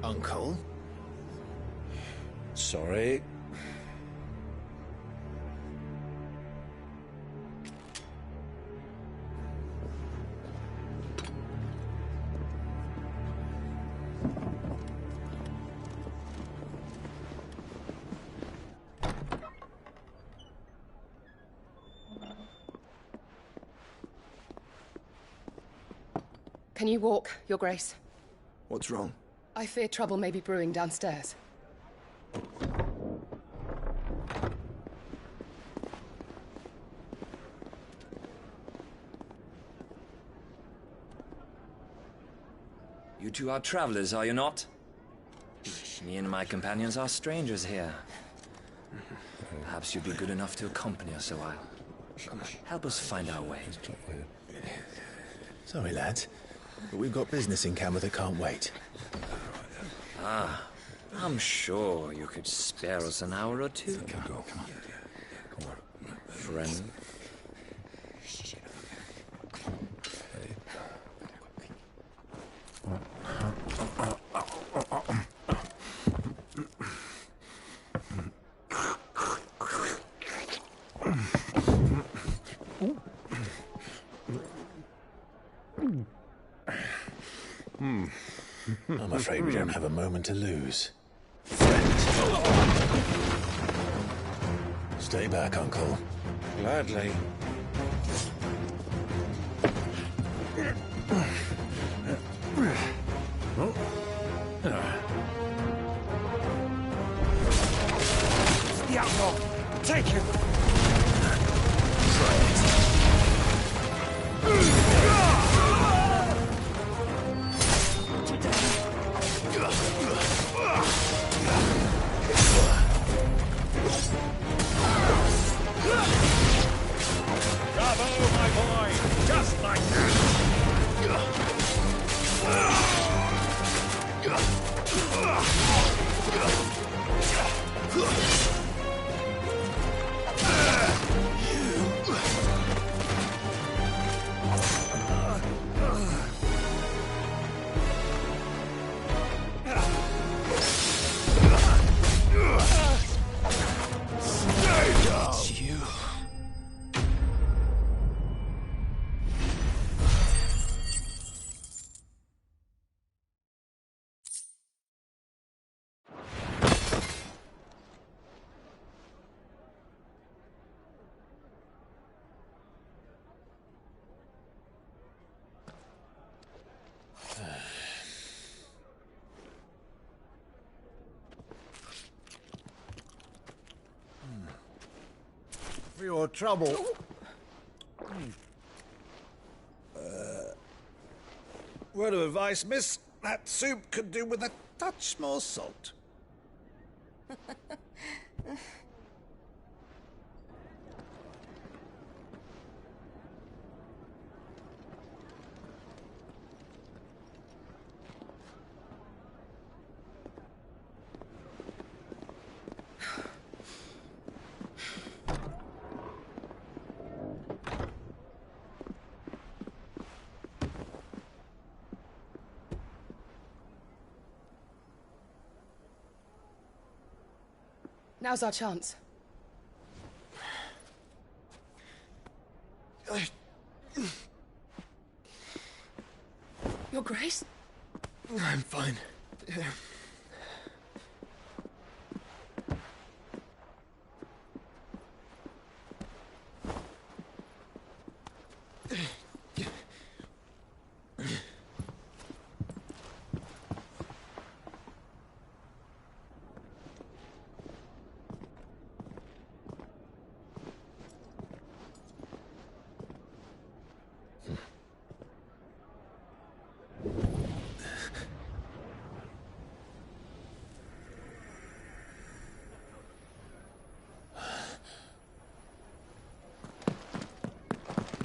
Uncle? Sorry. Can you walk, Your Grace? What's wrong? I fear trouble may be brewing downstairs. You two are travelers, are you not? Me and my companions are strangers here. Perhaps you'd be good enough to accompany us a while. Help us find our way. Sorry, lads, but we've got business in camera that can't wait. Ah, I'm sure you could spare us an hour or two. Come on. Friend. I'm afraid we don't have a moment to lose. Stay back, Uncle. Gladly. The outlaw! Take him! Bravo, my boy! Just like It's you. For your trouble. Word of advice, miss. That soup could do with a touch more salt. Now's our chance. Your Grace? I'm fine.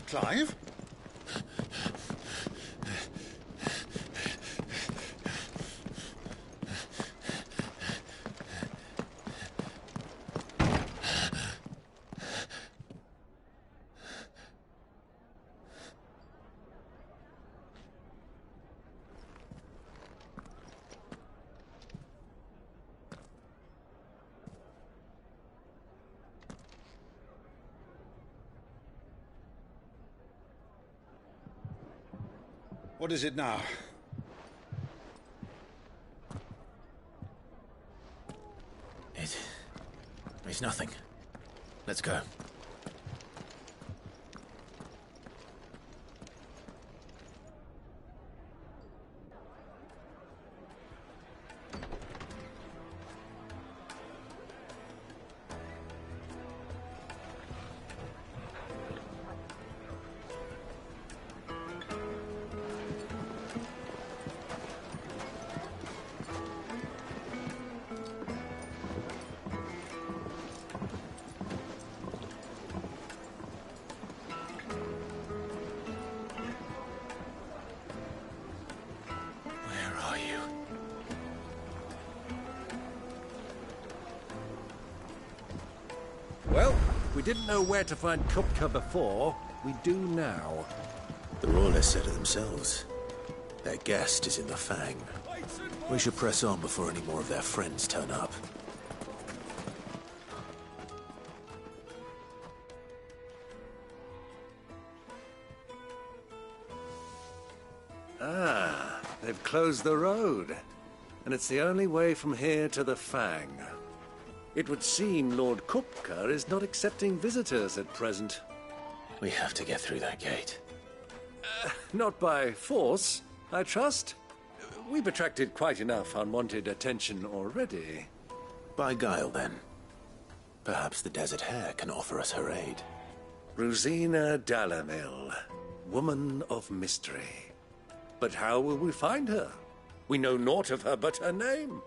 Clive? What is it now? It's nothing. Let's go. Well, we didn't know where to find Kupka before. We do now. The Royalists said it themselves. Their guest is in the Fang. We should press on before any more of their friends turn up. Ah, they've closed the road. And it's the only way from here to the Fang. It would seem Lord Kupka is not accepting visitors at present. We have to get through that gate. Not by force, I trust. We've attracted quite enough unwanted attention already. By guile, then. Perhaps the Desert Hare can offer us her aid. Rosina Dalamil, woman of mystery. But how will we find her? We know naught of her but her name.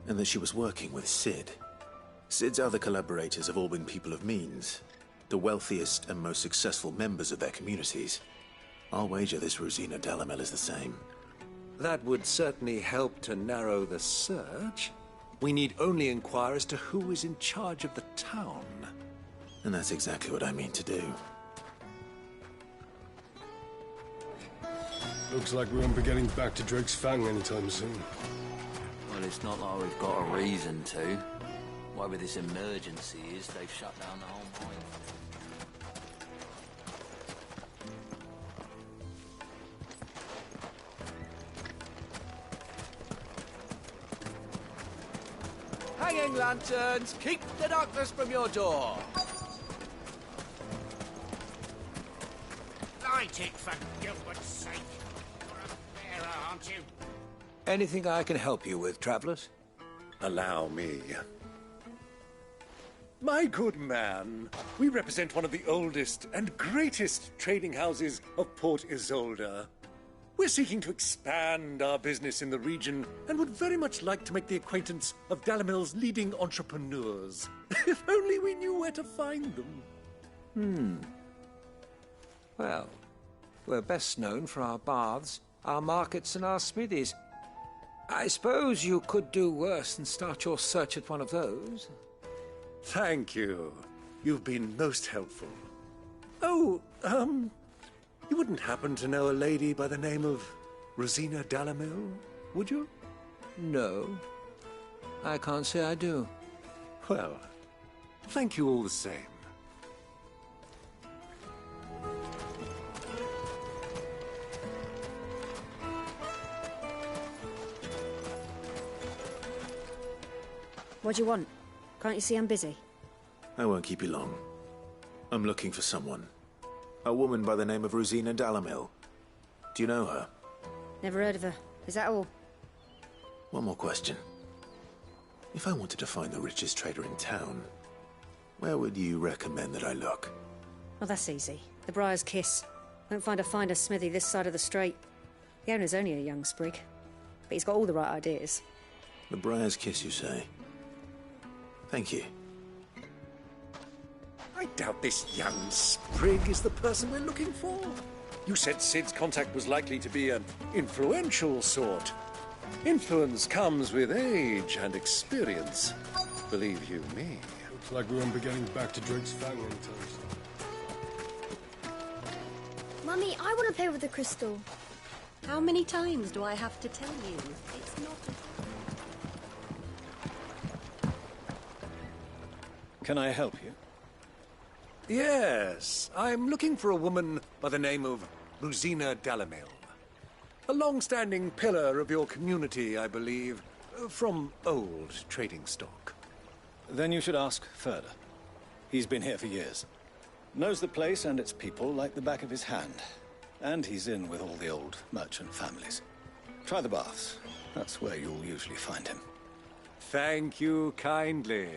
And that she was working with Sid. Sid's other collaborators have all been people of means, the wealthiest and most successful members of their communities. I'll wager this Rosina Dalamel is the same. That would certainly help to narrow the search. We need only inquire as to who is in charge of the town. And that's exactly what I mean to do. Looks like we won't be getting back to Drake's Fang anytime soon. Well, it's not like we've got a reason to. Whatever this emergency is, they've shut down the whole mine. Hanging lanterns, keep the darkness from your door. Light it, for Gilbert's sake. You're a bearer, aren't you? Anything I can help you with, travelers? Allow me. My good man, we represent one of the oldest and greatest trading houses of Port Isolde. We're seeking to expand our business in the region and would very much like to make the acquaintance of Dalamil's leading entrepreneurs. If only we knew where to find them. Well, we're best known for our baths, our markets, and our smithies. I suppose you could do worse than start your search at one of those. Thank you. You've been most helpful. Oh, you wouldn't happen to know a lady by the name of Rosina Dalamil, would you? No. I can't say I do. Well, thank you all the same. What do you want? Can't you see I'm busy? I won't keep you long. I'm looking for someone. A woman by the name of Rosina Dalamil. Do you know her? Never heard of her. Is that all? One more question. If I wanted to find the richest trader in town, where would you recommend that I look? Well, that's easy. The Briar's Kiss. Won't find a finer smithy this side of the strait. The owner's only a young sprig, but he's got all the right ideas. The Briar's Kiss, you say? Thank you. I doubt this young sprig is the person we're looking for. You said Sid's contact was likely to be an influential sort. Influence comes with age and experience. Believe you me. Looks like we won't be getting back to Drake's Fang on toast. Mummy, I want to play with the crystal. How many times do I have to tell you? It's not a... Can I help you? Yes, I'm looking for a woman by the name of Rosina Dalamil. A long-standing pillar of your community, I believe, from old trading stock. Then you should ask Furder. He's been here for years. Knows the place and its people like the back of his hand. And he's in with all the old merchant families. Try the baths. That's where you'll usually find him. Thank you kindly.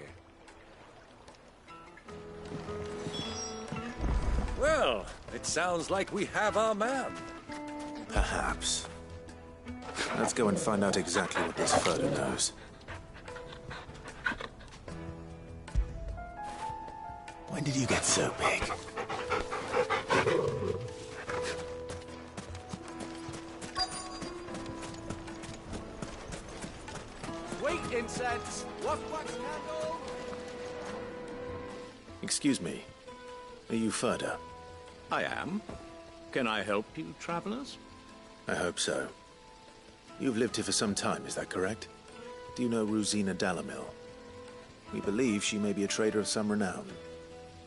Well, it sounds like we have our man. Perhaps. Let's go and find out exactly what this Furder knows. When did you get so big? Sweet incense! Wax candle! Excuse me. Are you Furder? I am. Can I help you, travelers? I hope so. You've lived here for some time, is that correct? Do you know Rosina Dalamil? We believe she may be a trader of some renown.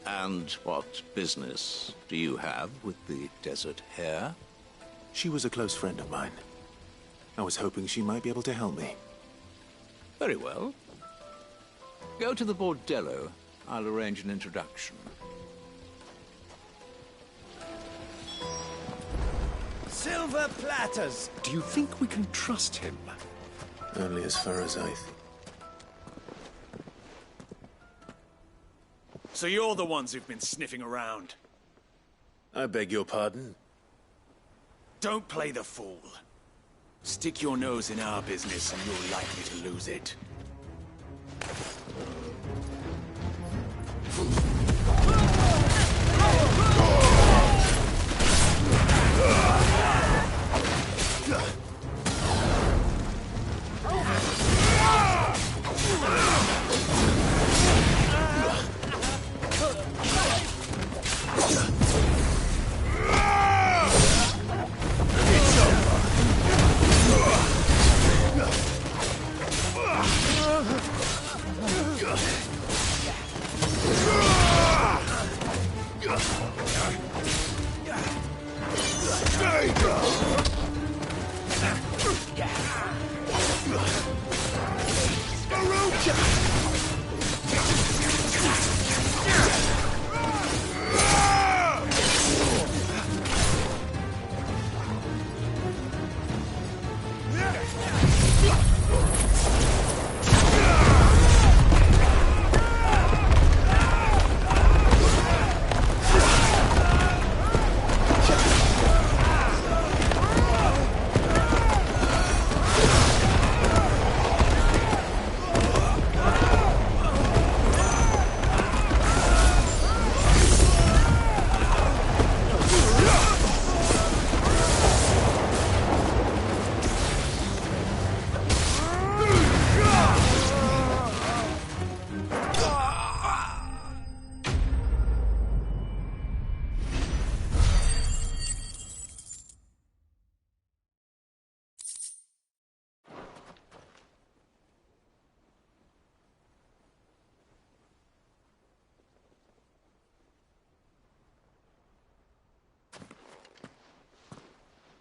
And what business do you have with the desert hare? She was a close friend of mine. I was hoping she might be able to help me. Very well. Go to the bordello. I'll arrange an introduction. Silver platters! Do you think we can trust him? Only as far as I... So you're the ones who've been sniffing around? I beg your pardon? Don't play the fool. Stick your nose in our business and you're likely to lose it.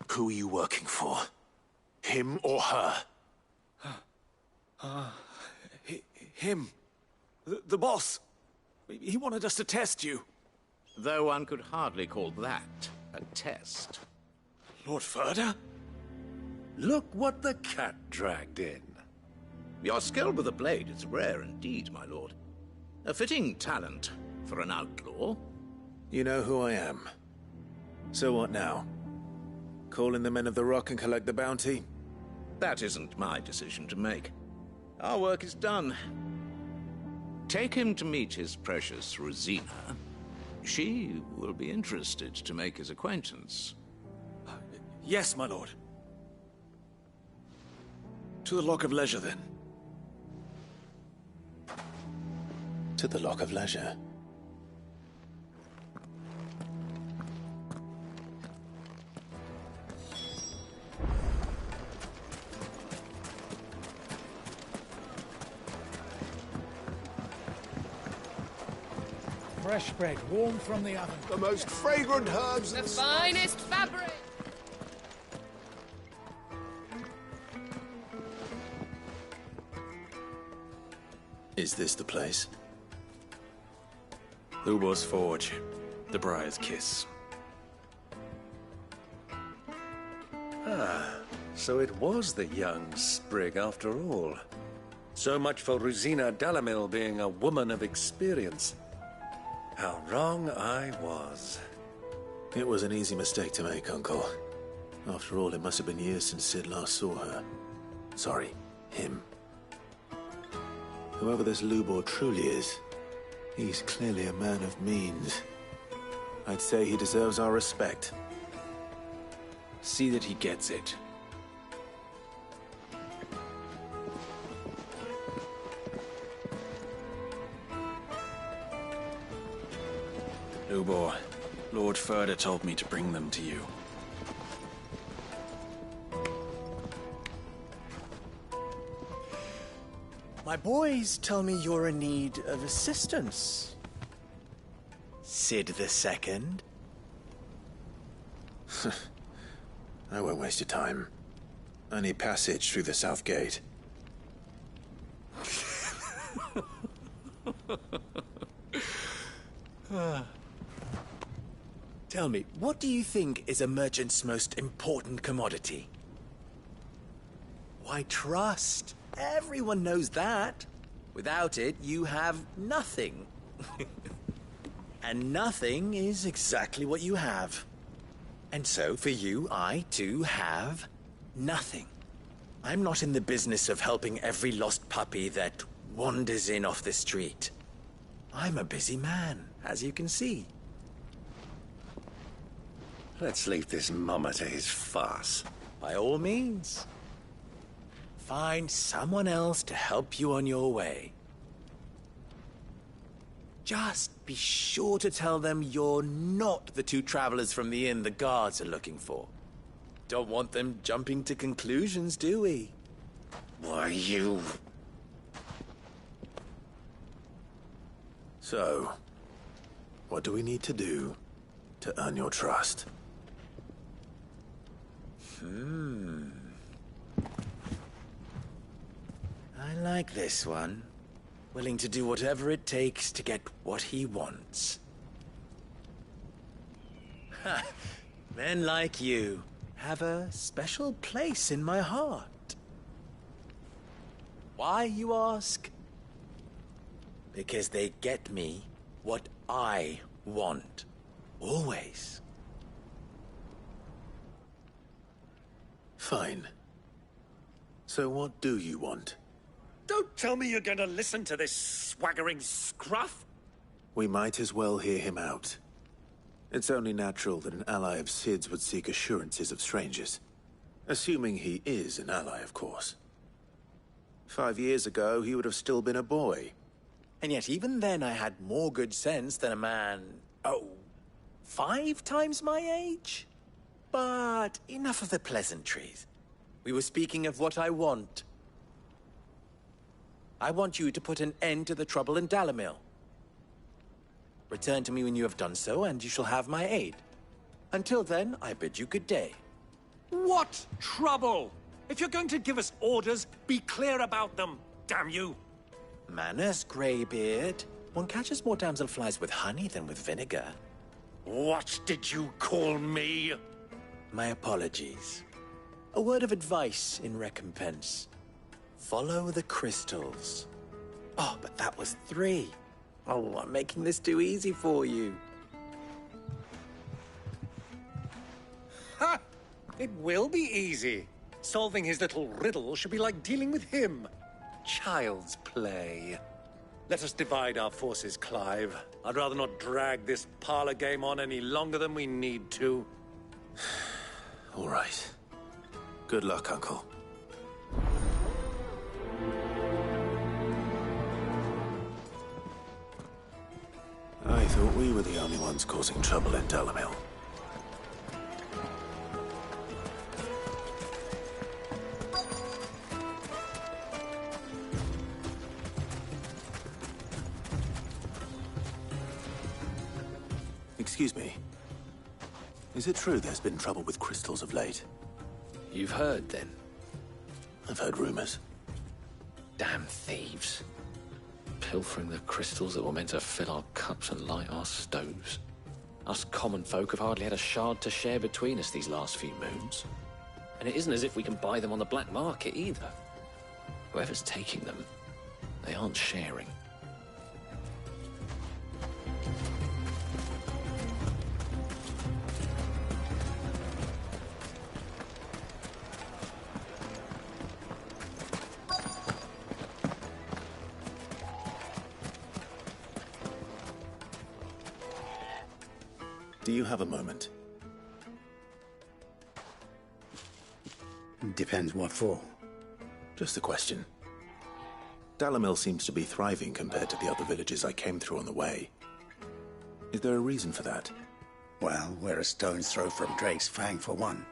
Who are you working for? Him or her? Him. The boss. He wanted us to test you. Though one could hardly call that a test. Lord Furder? Look what the cat dragged in. Your skill with the blade is rare indeed, my lord. A fitting talent for an outlaw. You know who I am. So what now? Call in the men of the Rock and collect the bounty? That isn't my decision to make. Our work is done. Take him to meet his precious Rosina. She will be interested to make his acquaintance. Yes, my lord. To the Lock of Leisure, then. To the Lock of Leisure. Fresh bread, warm from the oven. The most fragrant herbs The finest fabric! Is this the place? Lubor's Forge. The Briar's Kiss. Ah, so it was the young sprig after all. So much for Rosina Dalamil being a woman of experience. How wrong I was. It was an easy mistake to make, Uncle. After all, it must have been years since Sid last saw her. Sorry, him. Whoever this Lubor truly is, he's clearly a man of means. I'd say he deserves our respect. See that he gets it. Lubor, Lord Furder told me to bring them to you. My boys tell me you're in need of assistance. Sid II? I won't waste your time. I need passage through the south gate. Tell me, what do you think is a merchant's most important commodity? Why, trust. Everyone knows that. Without it, you have nothing. And nothing is exactly what you have. And so, for you, I, too, have nothing. I'm not in the business of helping every lost puppy that wanders in off the street. I'm a busy man, as you can see. Let's leave this mummer to his farce. By all means. Find someone else to help you on your way. Just be sure to tell them you're not the two travelers from the inn the guards are looking for. Don't want them jumping to conclusions, do we? Why, you... So, what do we need to do to earn your trust? I like this one. Willing to do whatever it takes to get what he wants. Ha! Men like you have a special place in my heart. Why, you ask? Because they get me what I want. Always. Fine. So what do you want? Don't tell me you're going to listen to this swaggering scruff! We might as well hear him out. It's only natural that an ally of Sid's would seek assurances of strangers. Assuming he is an ally, of course. 5 years ago, he would have still been a boy. And yet even then I had more good sense than a man, 5 times my age? But enough of the pleasantries. We were speaking of what I want. I want you to put an end to the trouble in Dalamil. Return to me when you have done so, and you shall have my aid. Until then, I bid you good day. What trouble? If you're going to give us orders, be clear about them, damn you! Manners, Greybeard. One catches more damselflies with honey than with vinegar. What did you call me? My apologies. A word of advice in recompense. Follow the crystals. Oh, but that was 3. Oh, I'm making this too easy for you. Ha! It will be easy. Solving his little riddle should be like dealing with him. Child's play. Let us divide our forces, Clive. I'd rather not drag this parlor game on any longer than we need to. All right. Good luck, Uncle. I thought we were the only ones causing trouble in Dalamil. Excuse me. Is it true there's been trouble with crystals of late? You've heard, then? I've heard rumors. Damn thieves. Pilfering the crystals that were meant to fill our cups and light our stoves. Us common folk have hardly had a shard to share between us these last few moons. And it isn't as if we can buy them on the black market either. Whoever's taking them, they aren't sharing. Do you have a moment? Depends what for. Just a question. Dalamil seems to be thriving compared to the other villages I came through on the way. Is there a reason for that? Well, we're a stone's throw from Drake's Fang, for one.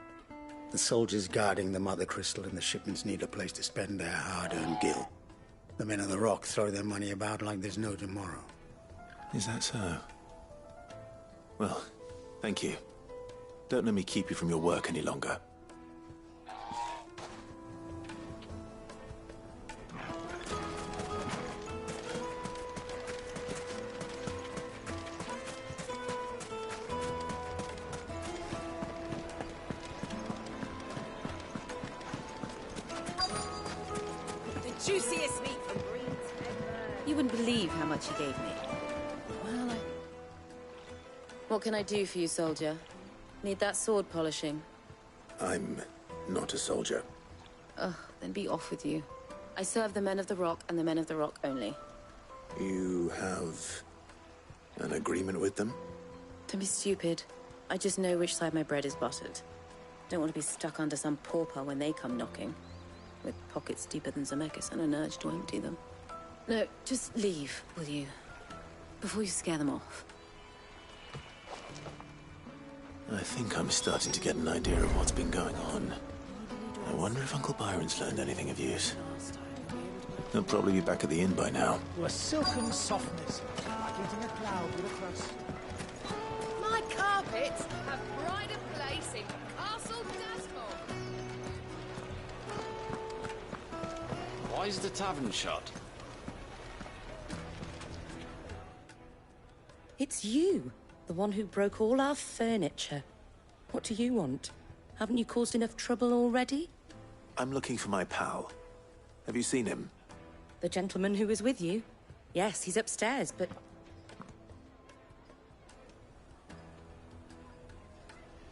The soldiers guarding the Mother Crystal and the shipments need a place to spend their hard-earned gil. The men of the Rock throw their money about like there's no tomorrow. Is that so? Well, thank you. Don't let me keep you from your work any longer. The juiciest meat from Green's. You wouldn't believe how much he gave me. Well, what can I do for you, soldier? Need that sword polishing? I'm not a soldier. Ugh, then be off with you. I serve the men of the Rock and the men of the Rock only. You have an agreement with them? Don't be stupid. I just know which side my bread is buttered. Don't want to be stuck under some pauper when they come knocking. With pockets deeper than Zemeckis and an urge to empty them. No, just leave, will you? Before you scare them off. I think I'm starting to get an idea of what's been going on. I wonder if Uncle Byron's learned anything of use. He'll probably be back at the inn by now. To a silken softness, like eating a cloud with a crust. My carpets have pride of place in Castle Dasmore. Why is the tavern shut? It's you, the one who broke all our furniture. What do you want? Haven't you caused enough trouble already? I'm looking for my pal. Have you seen him? The gentleman who was with you? Yes, he's upstairs, but...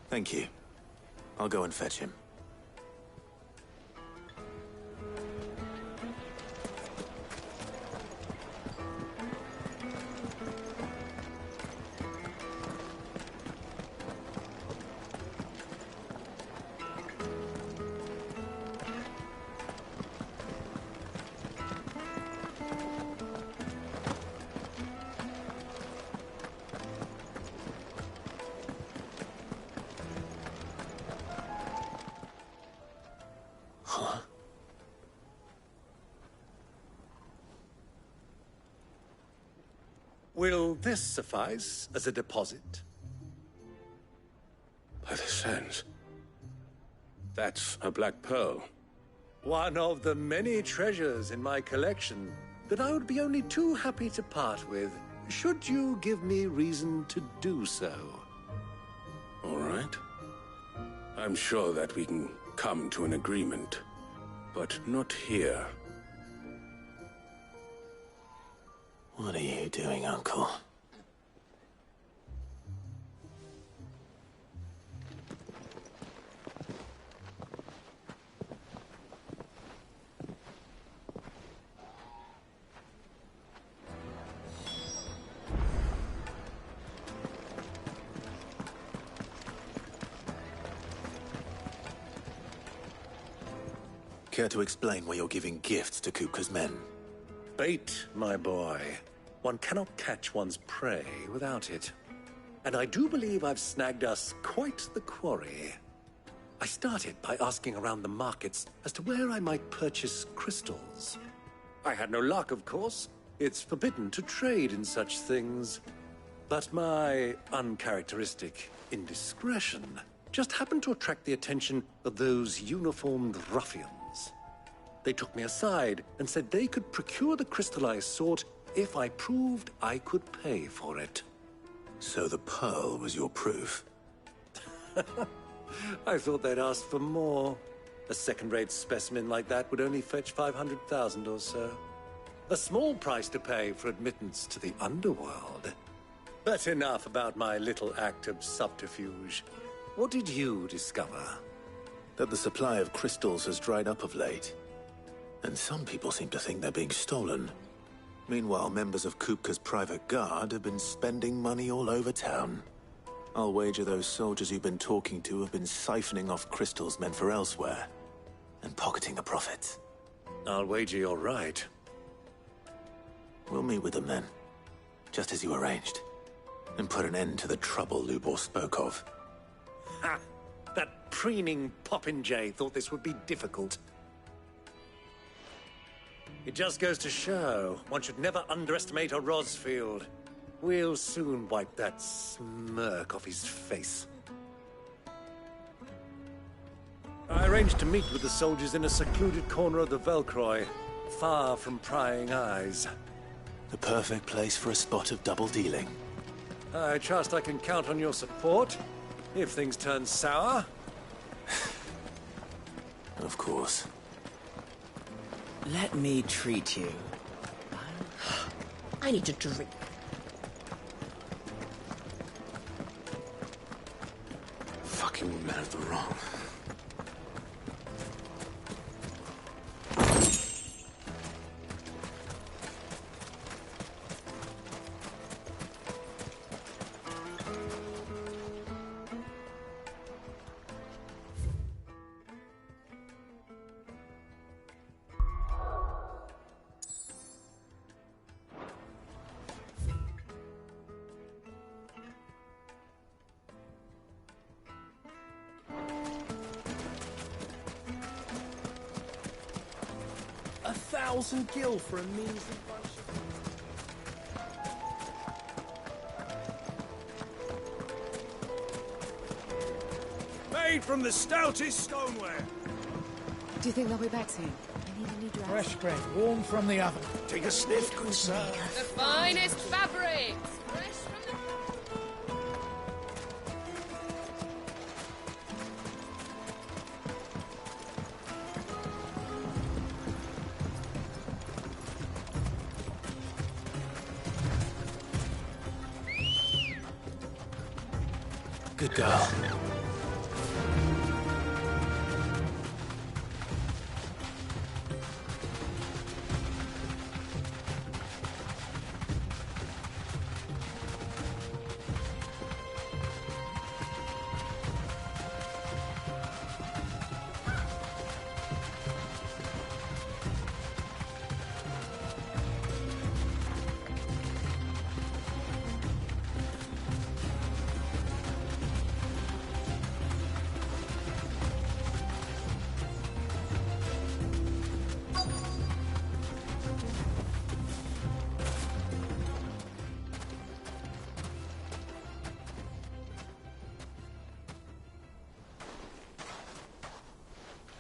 Thank you. I'll go and fetch him. Will this suffice as a deposit? By the sands. That's a black pearl. One of the many treasures in my collection that I would be only too happy to part with, should you give me reason to do so. All right. I'm sure that we can come to an agreement, but not here. What are you doing, Uncle? Care to explain why you're giving gifts to Kupka's men? Bait, my boy. One cannot catch one's prey without it. And I do believe I've snagged us quite the quarry. I started by asking around the markets as to where I might purchase crystals. I had no luck, of course. It's forbidden to trade in such things. But my uncharacteristic indiscretion just happened to attract the attention of those uniformed ruffians. They took me aside and said they could procure the crystal I sought if I proved I could pay for it. So the pearl was your proof? I thought they'd asked for more. A second-rate specimen like that would only fetch 500,000 or so. A small price to pay for admittance to the underworld. But enough about my little act of subterfuge. What did you discover? That the supply of crystals has dried up of late. And some people seem to think they're being stolen. Meanwhile, members of Kupka's private guard have been spending money all over town. I'll wager those soldiers you've been talking to have been siphoning off crystals meant for elsewhere, and pocketing the profits. I'll wager you're right. We'll meet with them then, just as you arranged, and put an end to the trouble Lubor spoke of. Ha! That preening popinjay thought this would be difficult. It just goes to show one should never underestimate a Rosfield. We'll soon wipe that smirk off his face. I arranged to meet with the soldiers in a secluded corner of the Velcroy, far from prying eyes. The perfect place for a spot of double dealing. I trust I can count on your support, if things turn sour. Of course. Let me treat you. I need to drink. Fucking men of the wrong. $1,000 for a measly bunch of... Made from the stoutest stoneware. Do you think they'll be back soon? I need a new dress. fresh bread, warm from the oven. Take a sniff, good sir. The finest fabrics! Fresh from the... Good girl.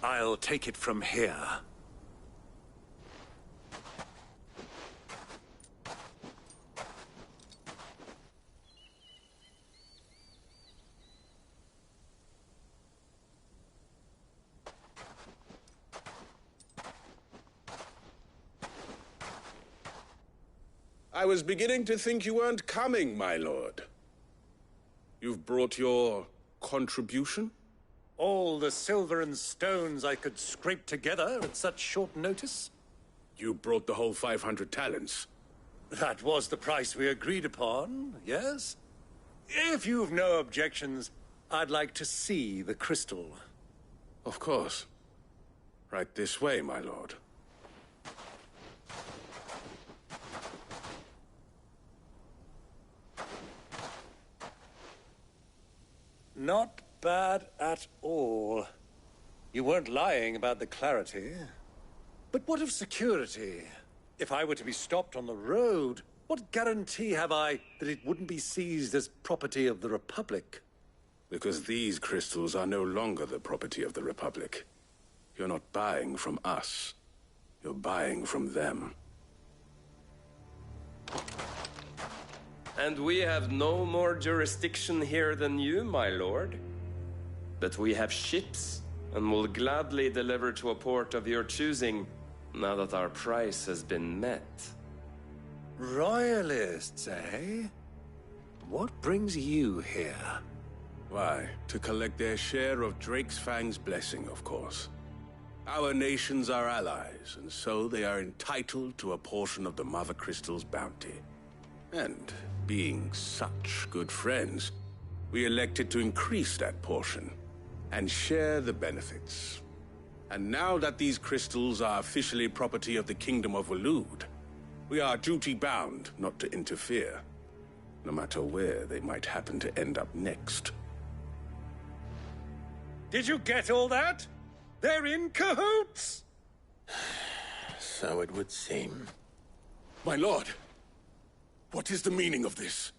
I'll take it from here. I was beginning to think you weren't coming, my lord. You've brought your contribution? All the silver and stones I could scrape together at such short notice? You brought the whole 500 talents. That was the price we agreed upon, yes? If you've no objections, I'd like to see the crystal. Of course. Right this way, my lord. Not bad at all. You weren't lying about the clarity. But what of security? If I were to be stopped on the road, what guarantee have I that it wouldn't be seized as property of the Republic? Because these crystals are no longer the property of the Republic. You're not buying from us. You're buying from them. And we have no more jurisdiction here than you, my lord. But we have ships, and will gladly deliver to a port of your choosing, now that our price has been met. Royalists, eh? What brings you here? Why, to collect their share of Drake's Fang's blessing, of course. Our nations are allies, and so they are entitled to a portion of the Mother Crystal's bounty. And, being such good friends, we elected to increase that portion, and share the benefits. And now that these crystals are officially property of the Kingdom of Waloed, we are duty-bound not to interfere, no matter where they might happen to end up next. Did you get all that? They're in cahoots! So it would seem. My lord, what is the meaning of this?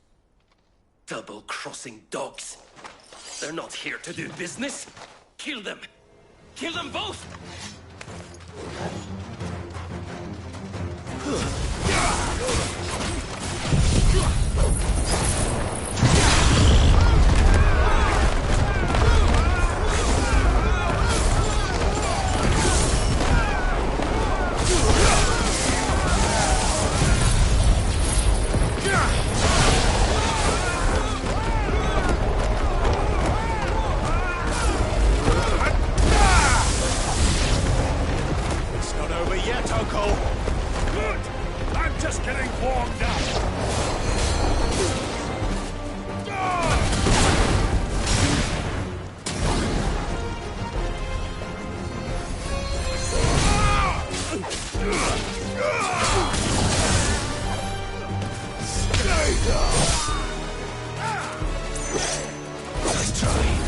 Double-crossing dogs. They're not here to do business. Kill them! Kill them both! It's not over yet, Uncle. Good. I'm just getting warmed up. Stay down. Let's try.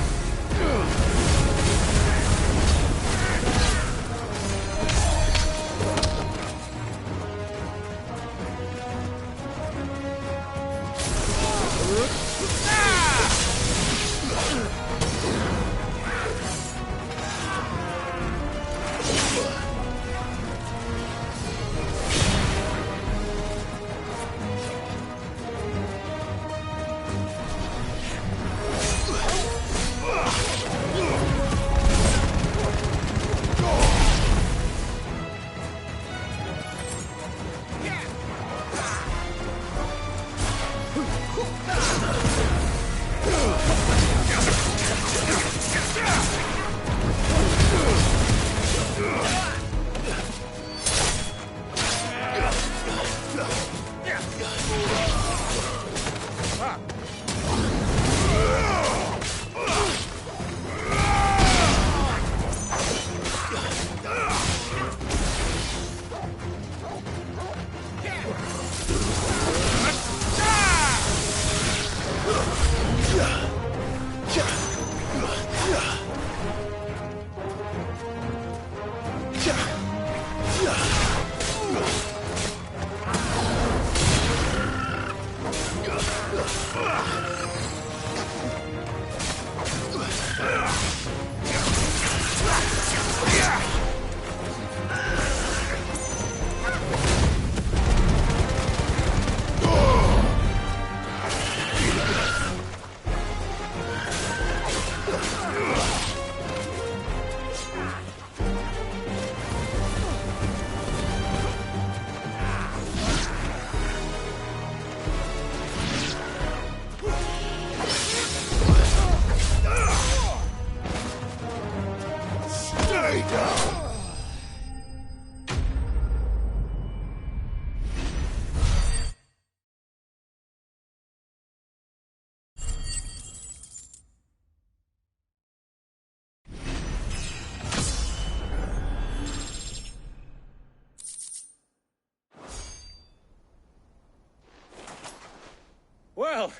Well,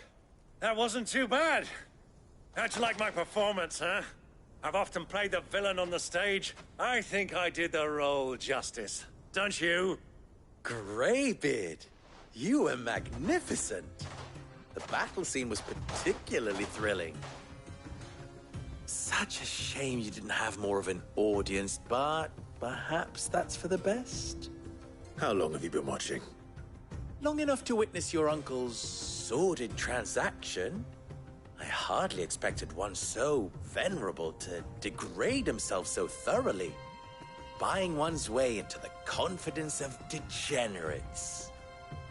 that wasn't too bad. How'd you like my performance, huh? I've often played the villain on the stage. I think I did the role justice. Don't you? Greybeard, you were magnificent. The battle scene was particularly thrilling. Such a shame you didn't have more of an audience, but perhaps that's for the best. How long have you been watching? Long enough to witness your uncle's sordid transaction. I hardly expected one so venerable to degrade himself so thoroughly, buying one's way into the confidence of degenerates.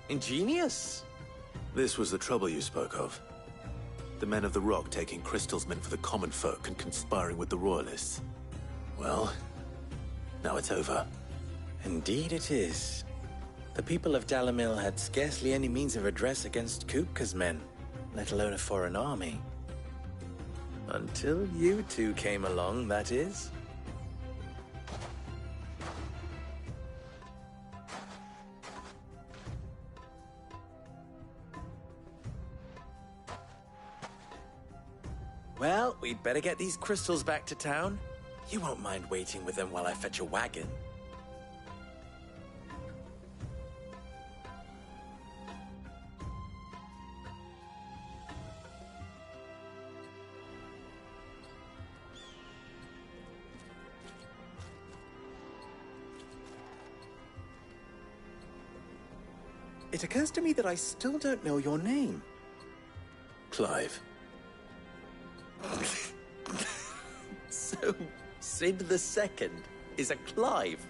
Ingenious. This was the trouble you spoke of. The men of the Rock taking crystals meant for the common folk and conspiring with the Royalists. Well, now it's over. Indeed it is. The people of Dalamil had scarcely any means of redress against Kupka's men, let alone a foreign army. Until you two came along, that is. Well, we'd better get these crystals back to town. You won't mind waiting with them while I fetch a wagon. It occurs to me that I still don't know your name. Clive. So, Sid the Second is a Clive?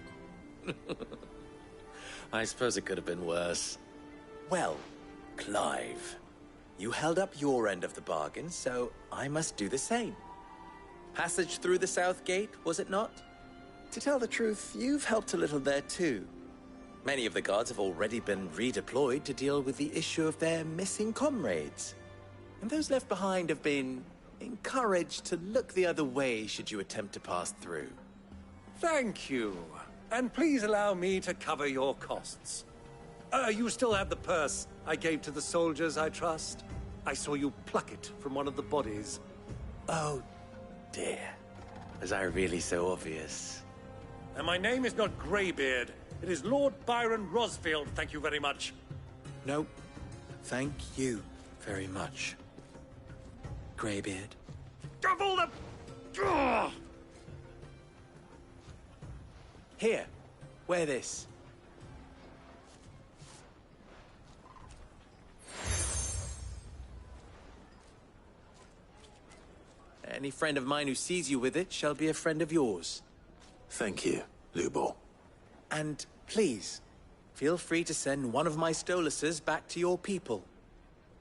I suppose it could have been worse. Well, Clive, you held up your end of the bargain, so I must do the same. Passage through the South Gate, was it not? To tell the truth, you've helped a little there too. Many of the guards have already been redeployed to deal with the issue of their missing comrades. And those left behind have been encouraged to look the other way should you attempt to pass through. Thank you. And please allow me to cover your costs. You still have the purse I gave to the soldiers, I trust? I saw you pluck it from one of the bodies. Oh, dear. Was I really so obvious? And my name is not Greybeard. It is Lord Byron Rosfield, thank you very much. No, thank you very much, Greybeard. Double the... Ugh! Here, wear this. Any friend of mine who sees you with it shall be a friend of yours. Thank you, Lubor. And please, feel free to send one of my Stoluses back to your people.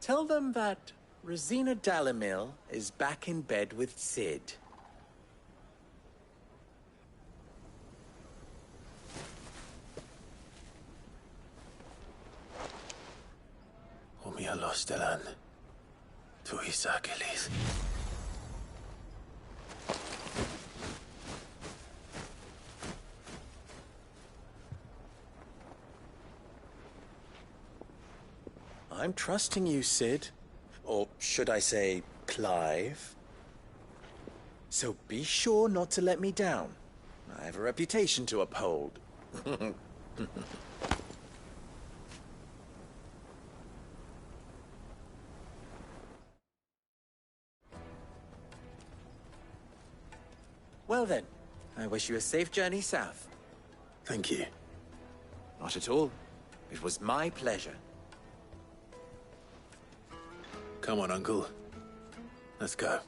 Tell them that Rosina Dalamil is back in bed with Sid. Omia los Delan. Tu Isakelis. I'm trusting you, Sid. Or should I say, Clive? So be sure not to let me down. I have a reputation to uphold. Well then, I wish you a safe journey south. Thank you. Not at all. It was my pleasure. Come on, Uncle. Let's go.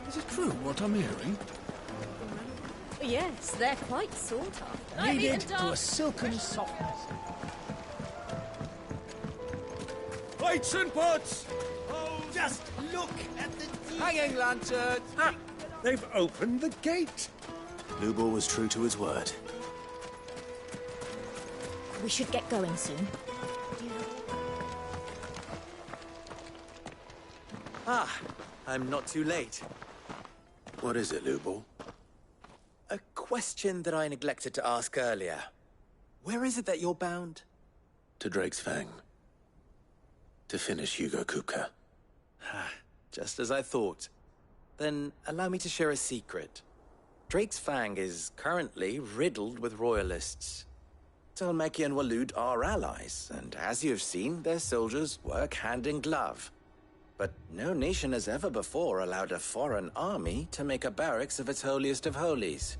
Is it true what I'm hearing? Yes, they're quite sought after. Kneaded to a silken softness. Plates and pots! Oh, just look at the Hanging lantern! Ah, they've opened the gate! Lubor was true to his word. We should get going soon. Ah, I'm not too late. What is it, Lubor? A question that I neglected to ask earlier. Where is it that you're bound? To Drake's Fang. To finish Hugo Kupka. Just as I thought. Then allow me to share a secret. Drake's Fang is currently riddled with royalists. Talmeki and Walud are allies, and as you've seen, their soldiers work hand in glove. But no nation has ever before allowed a foreign army to make a barracks of its holiest of holies.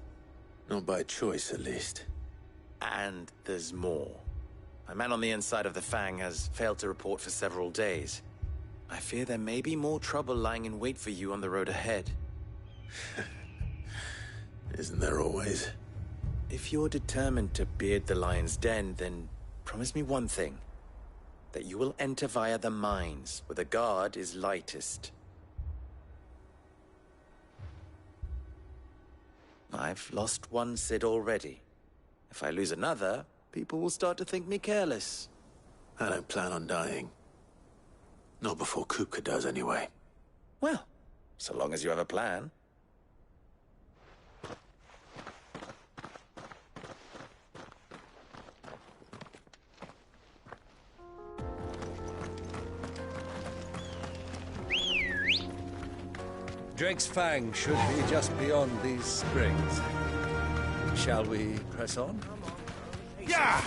Not by choice, at least. And there's more. A man on the inside of the Fang has failed to report for several days. I fear there may be more trouble lying in wait for you on the road ahead. Isn't there always? If you're determined to beard the lion's den, then promise me one thing. That you will enter via the mines, where the guard is lightest. I've lost one Cid already. If I lose another, people will start to think me careless. I don't plan on dying. Not before Kupka does, anyway. Well, so long as you have a plan. Drake's Fang should be just beyond these springs. Shall we press on? Yeah!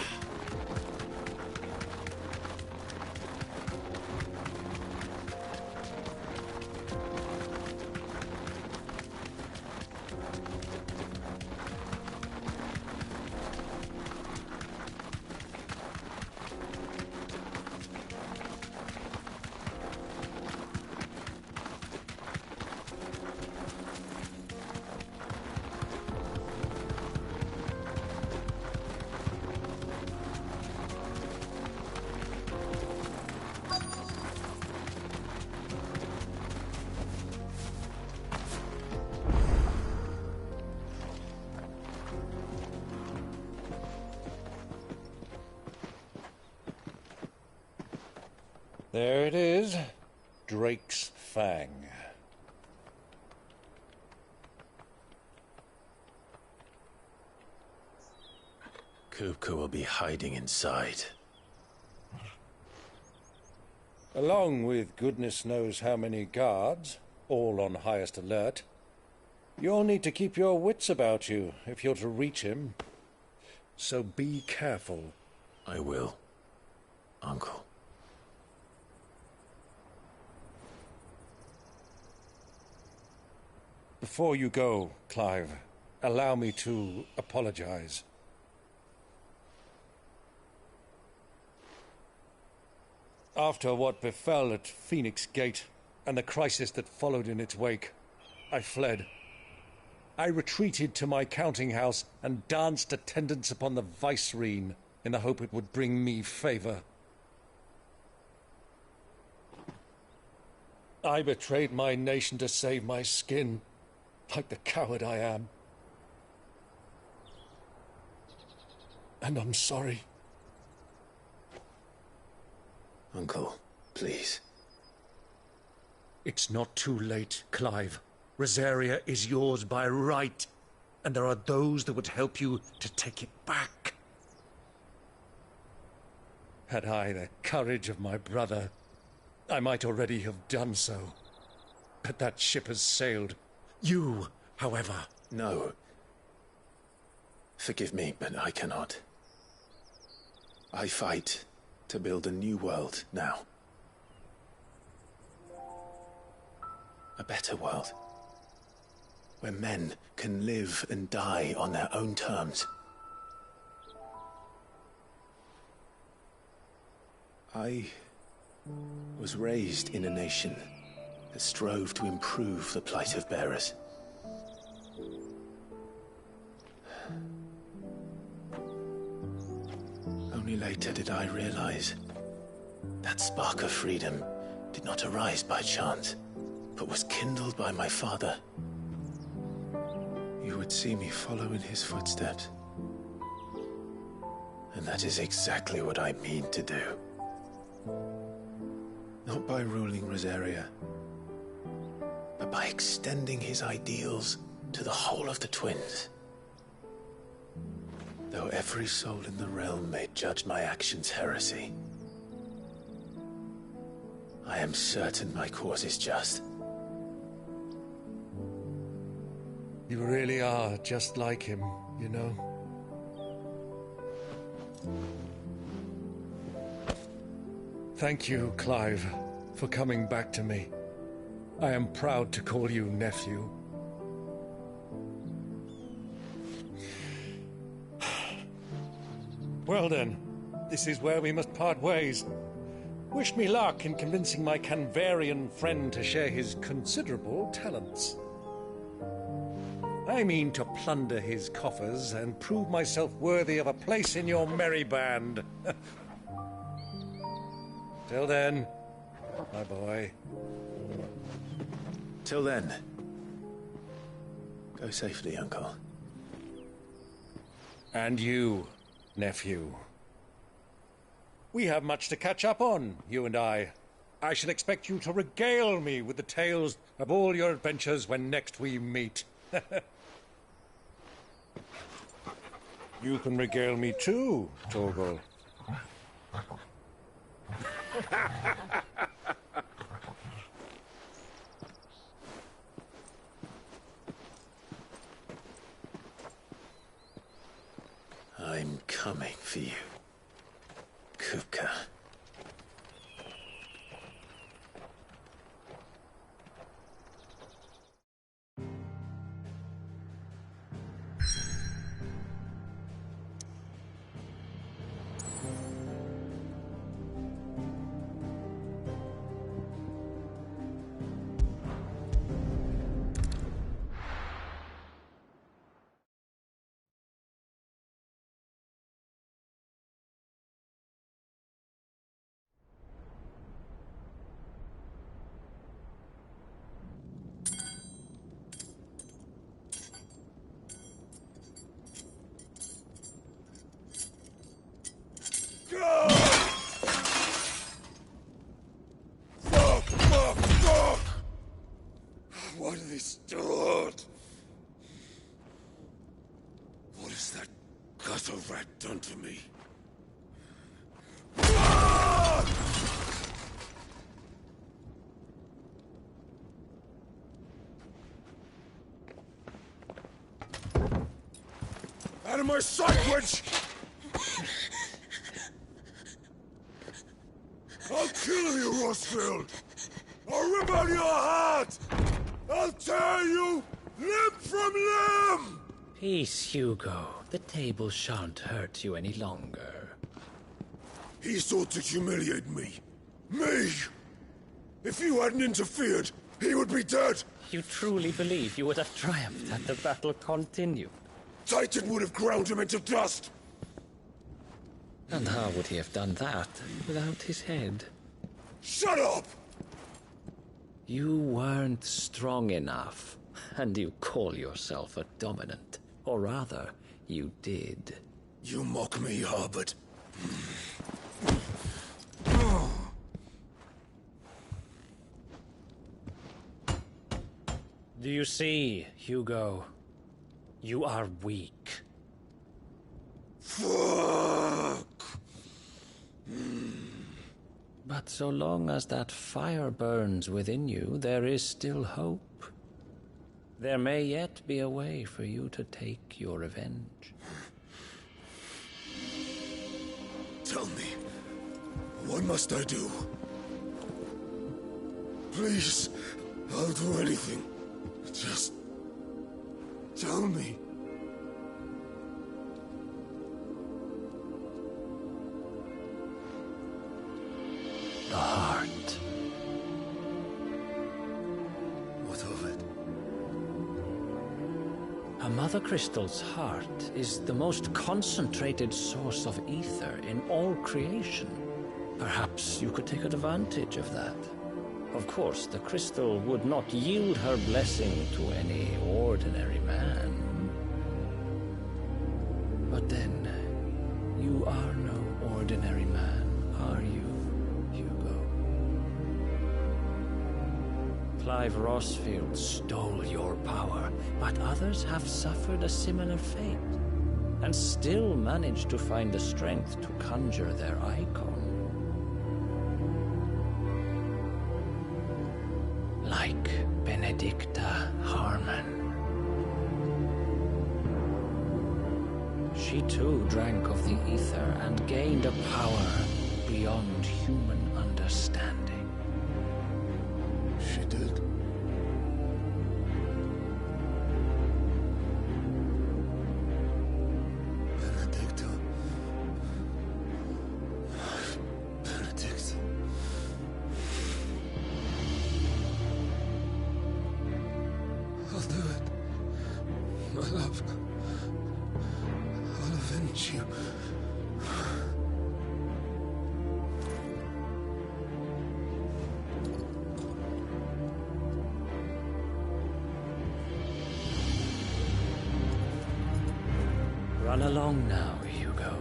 There it is. Drake's Fang. Kupka will be hiding inside. Along with goodness knows how many guards, all on highest alert. You'll need to keep your wits about you if you're to reach him. So be careful. I will, Uncle. Before you go, Clive, allow me to apologize. After what befell at Phoenix Gate and the crisis that followed in its wake, I fled. I retreated to my counting house and danced attendance upon the vicereine in the hope it would bring me favor. I betrayed my nation to save my skin, like the coward I am. And I'm sorry. Uncle, please. It's not too late, Clive. Rosaria is yours by right, and there are those that would help you to take it back. Had I the courage of my brother, I might already have done so. But that ship has sailed. You, however... No. Forgive me, but I cannot. I fight to build a new world now. A better world. Where men can live and die on their own terms. I was raised in a nation that strove to improve the plight of bearers. Only later did I realize that spark of freedom did not arise by chance, but was kindled by my father. You would see me follow in his footsteps. And that is exactly what I mean to do. Not by ruling Rosaria, by extending his ideals to the whole of the twins. Though every soul in the realm may judge my actions heresy, I am certain my cause is just. You really are just like him, you know? Thank you, Clive, for coming back to me. I am proud to call you nephew. Well then, this is where we must part ways. Wish me luck in convincing my Canvarian friend to share his considerable talents. I mean to plunder his coffers and prove myself worthy of a place in your merry band. Till then, my boy. Till then, go safely, Uncle. And you, nephew. We have much to catch up on, you and I. I shall expect you to regale me with the tales of all your adventures when next we meet. You can regale me too, Torgal. I'm coming for you, Kupka. Fuck! What have they start? What has that gutter rat done to me? Out of my sight, witch! I'll kill you, Rosfield! I'll rip out your heart! I'll tear you limb from limb! Peace, Hugo. The table shan't hurt you any longer. He sought to humiliate me. Me! If you hadn't interfered, he would be dead! You truly believe you would have triumphed had the battle continued? Titan would have ground him into dust! And how would he have done that without his head? Shut up! You weren't strong enough, and you call yourself a dominant. Or rather, you did. You mock me, Harbert. Do you see, Hugo? You are weak. Fuck! But so long as that fire burns within you, there is still hope. There may yet be a way for you to take your revenge. Tell me, what must I do? Please, I'll do anything. Just tell me. The heart. What of it? A Mother Crystal's heart is the most concentrated source of ether in all creation. Perhaps you could take advantage of that. Of course, the crystal would not yield her blessing to any ordinary man. But then, you are no ordinary man, are you, Hugo? Clive Rossfield stole your power, but others have suffered a similar fate, and still managed to find the strength to conjure their icon. Like Benedicta Harmon. She too drank of the ether and gained a power beyond human understanding. She did. Benedicta. Benedict. I'll do it. My love. I'll avenge you. Run along now, Hugo.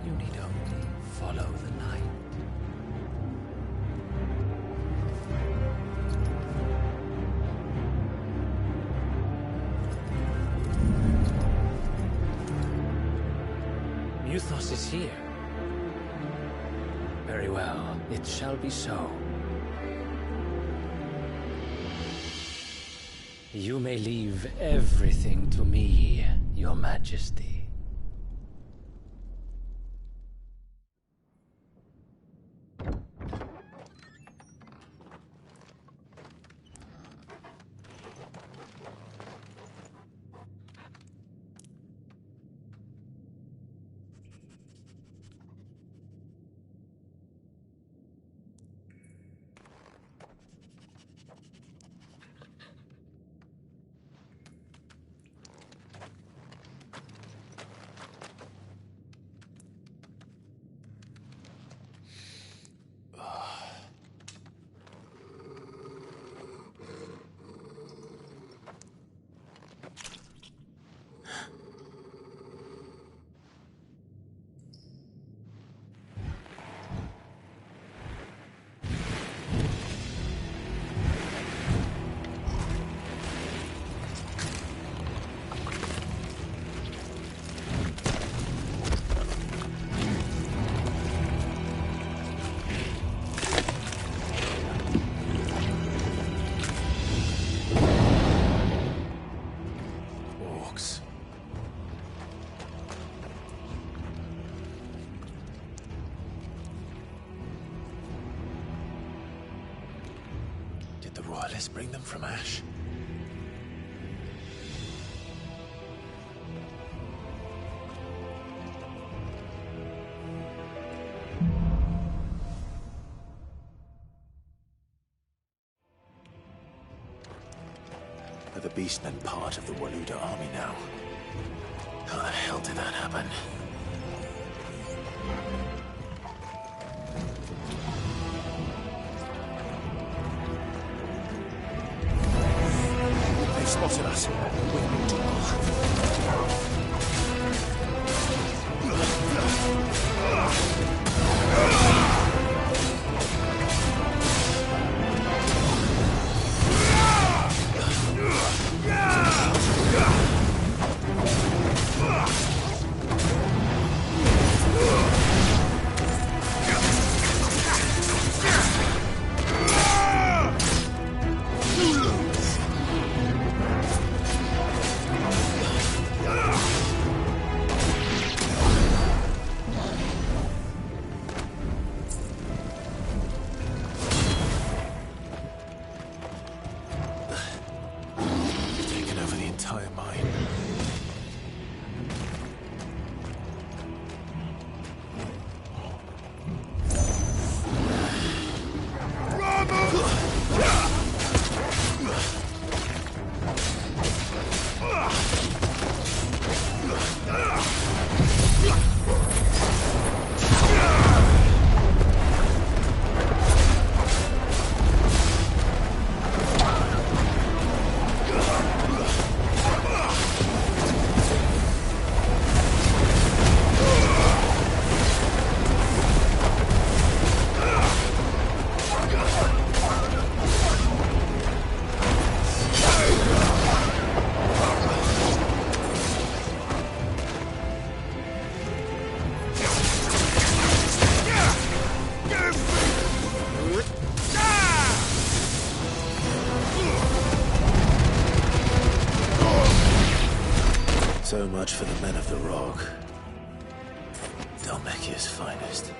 You need only follow the light. Muthos is here. Very well, it shall be so. You may leave everything to me, Your Majesty. Royalists bring them from Ash? Are the Beastmen part of the Waluda army now? How the hell did that happen? They've spotted us. We've been too much for the men of the Rock. Dalmekia's finest.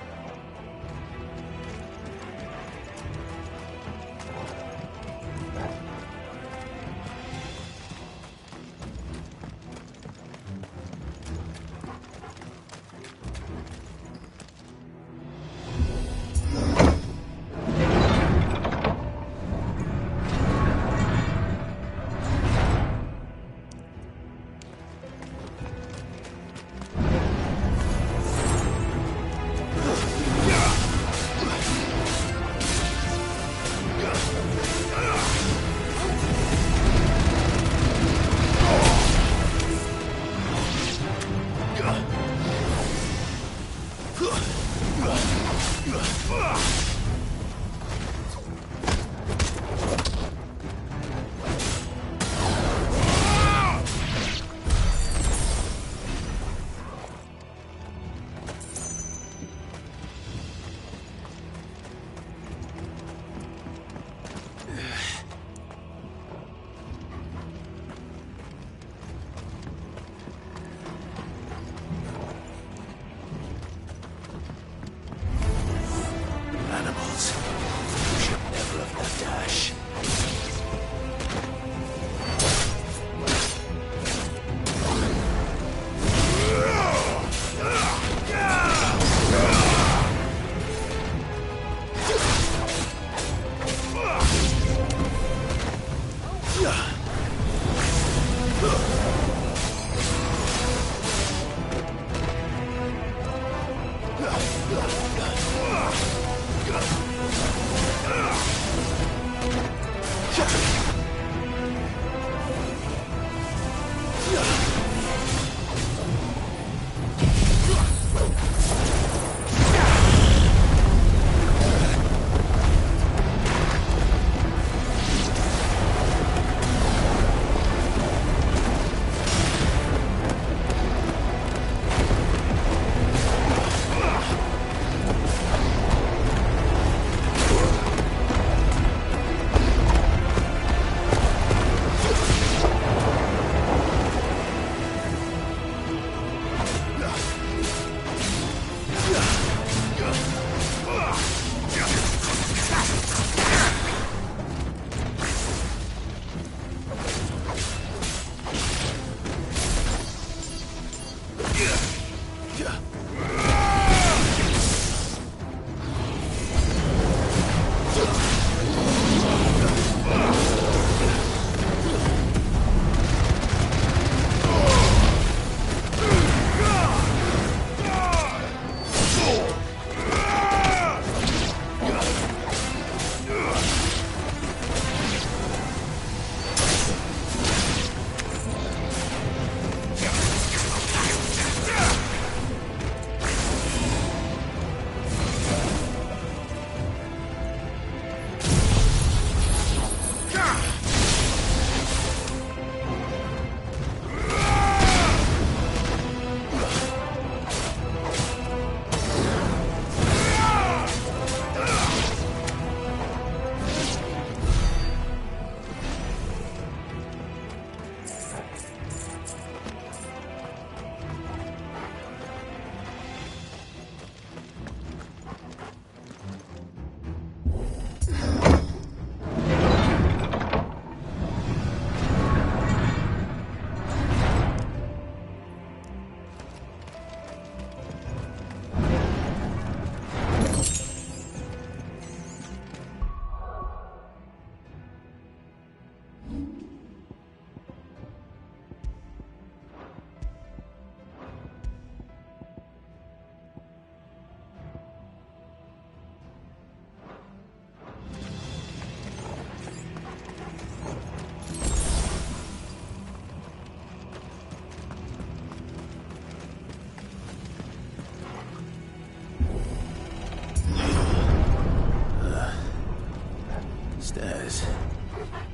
Stairs.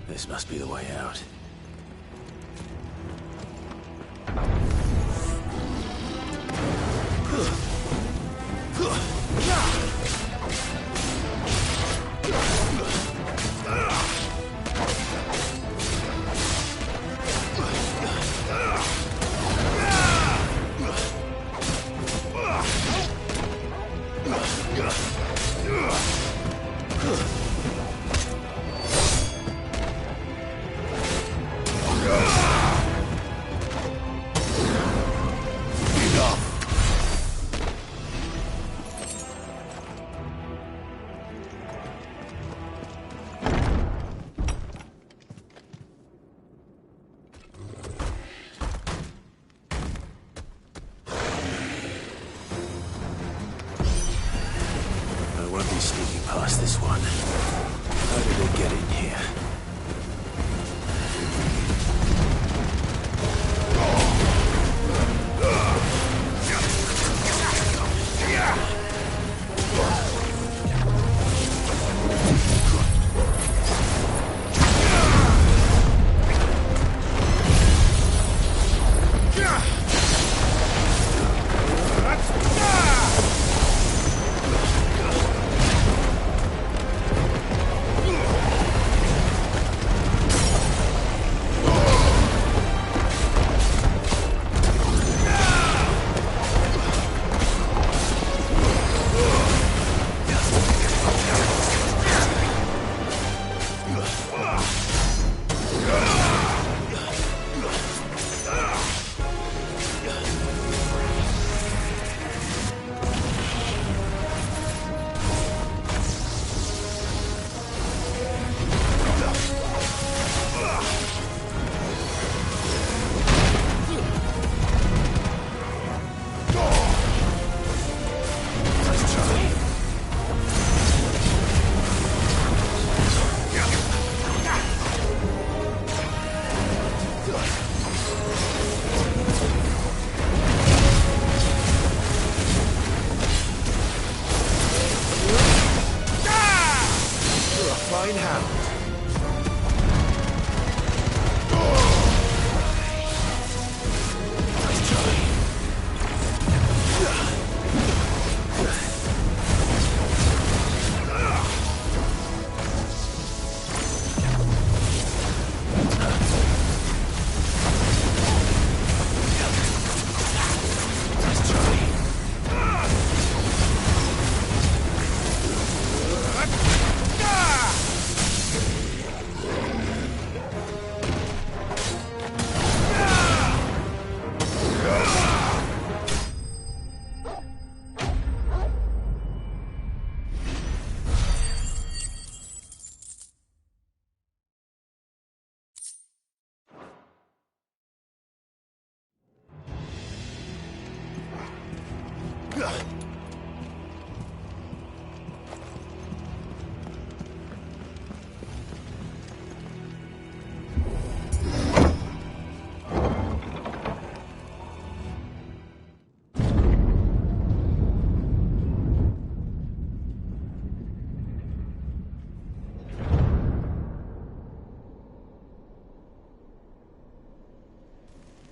This must be the way out. past this one. How did it get in here?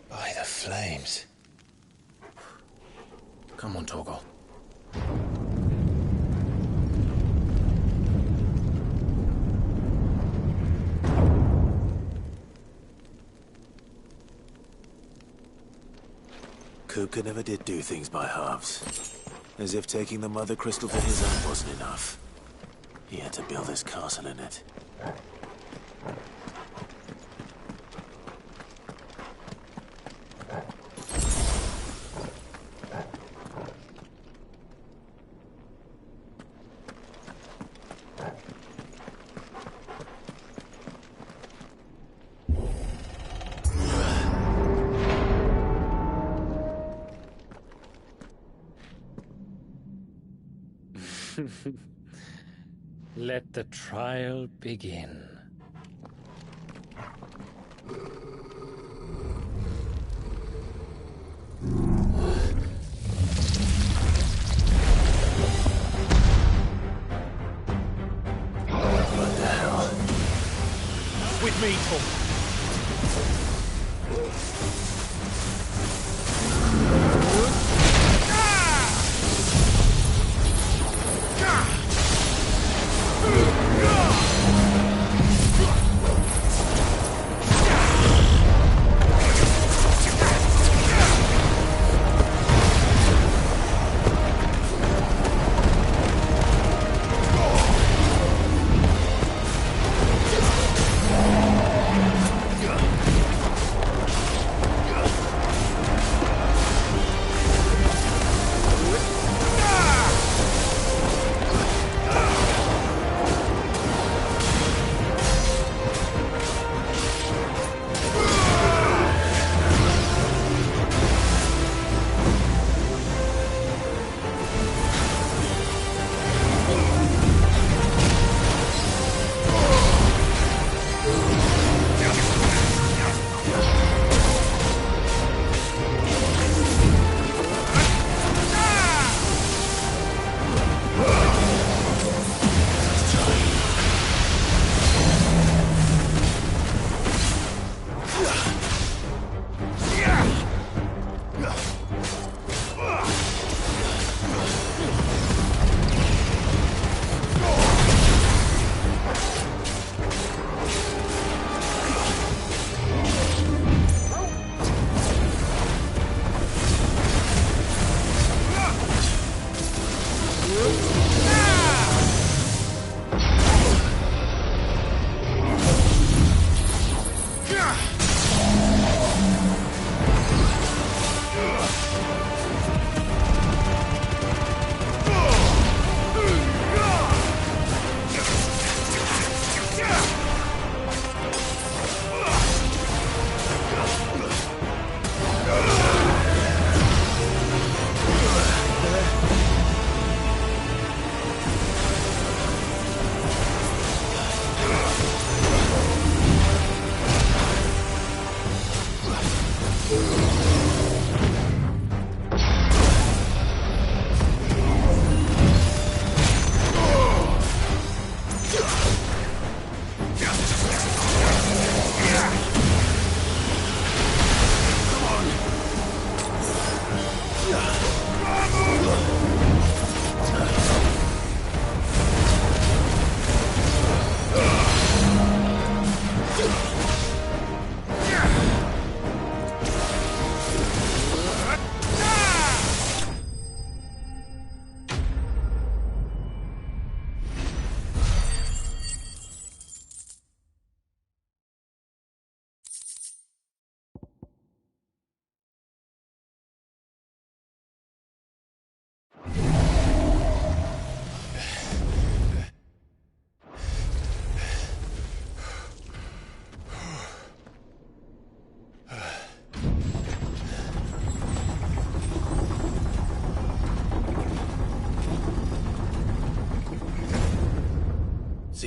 By the flames. Come on, Torgal. Kupka never did do things by halves. As if taking the Mother Crystal to his own wasn't enough. He had to build his castle in it. Let the trial begin. What the hell? With me, Tom.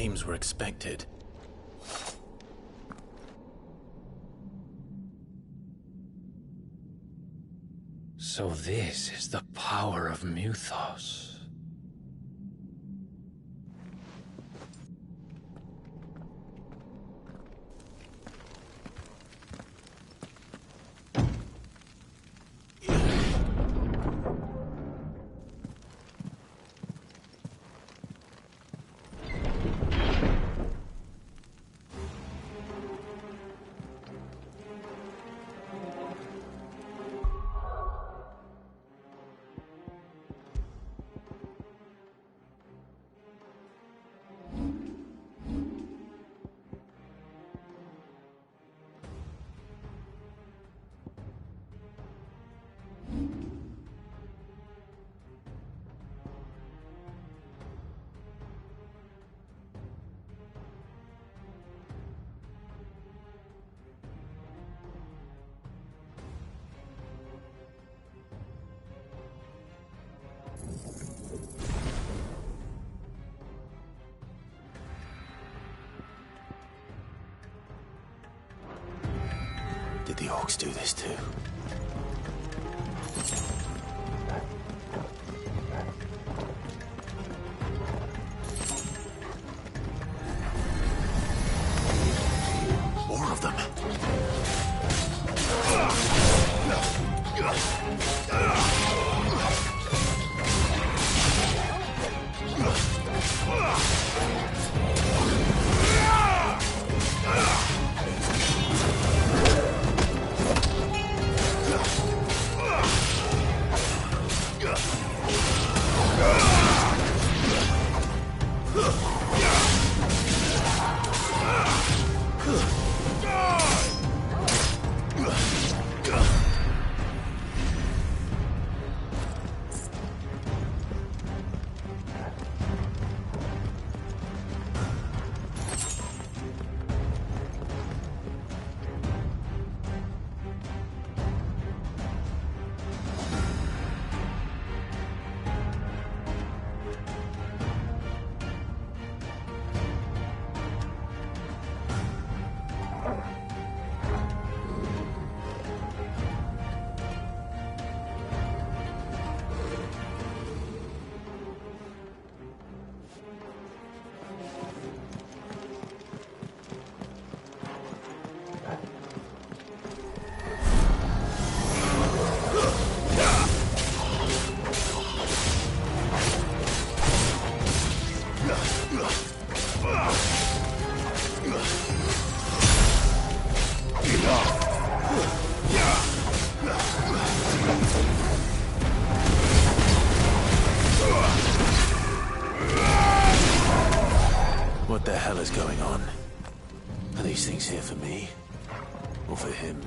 dreams were expected. So this is the power of Muthos. Did the orcs do this too? More of them. What the hell is going on? Are these things here for me? Or for him?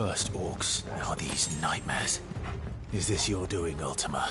First orcs, now these nightmares. Is this your doing, Ultima?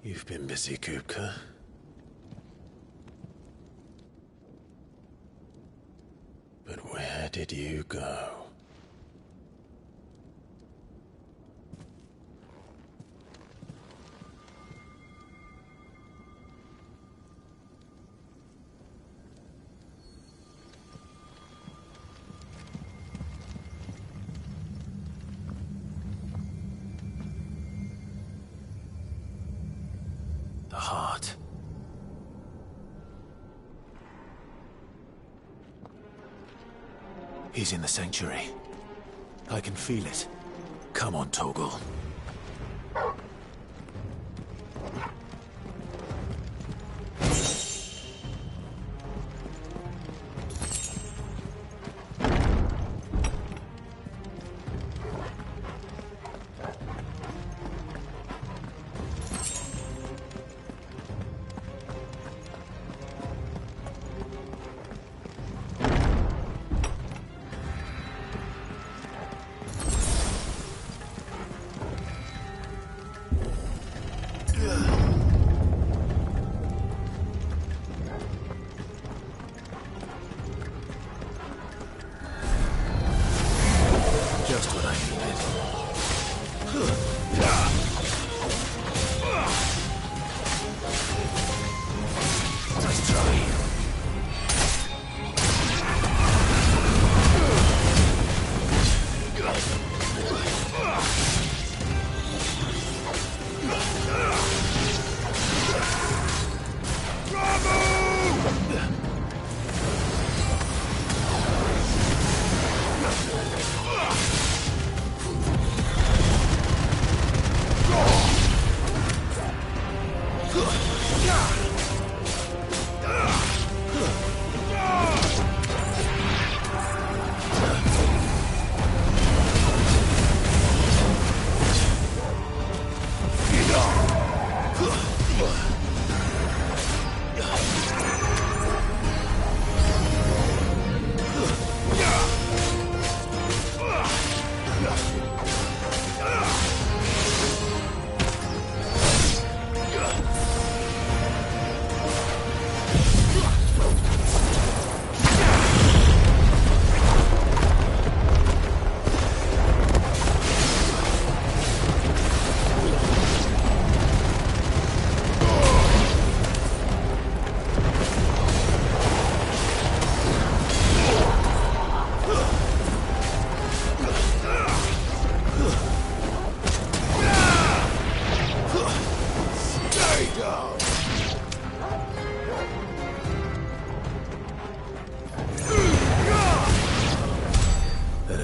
You've been busy, Kupka. But where did you go? The heart. He's in the sanctuary. I can feel it. Come on, Torgal.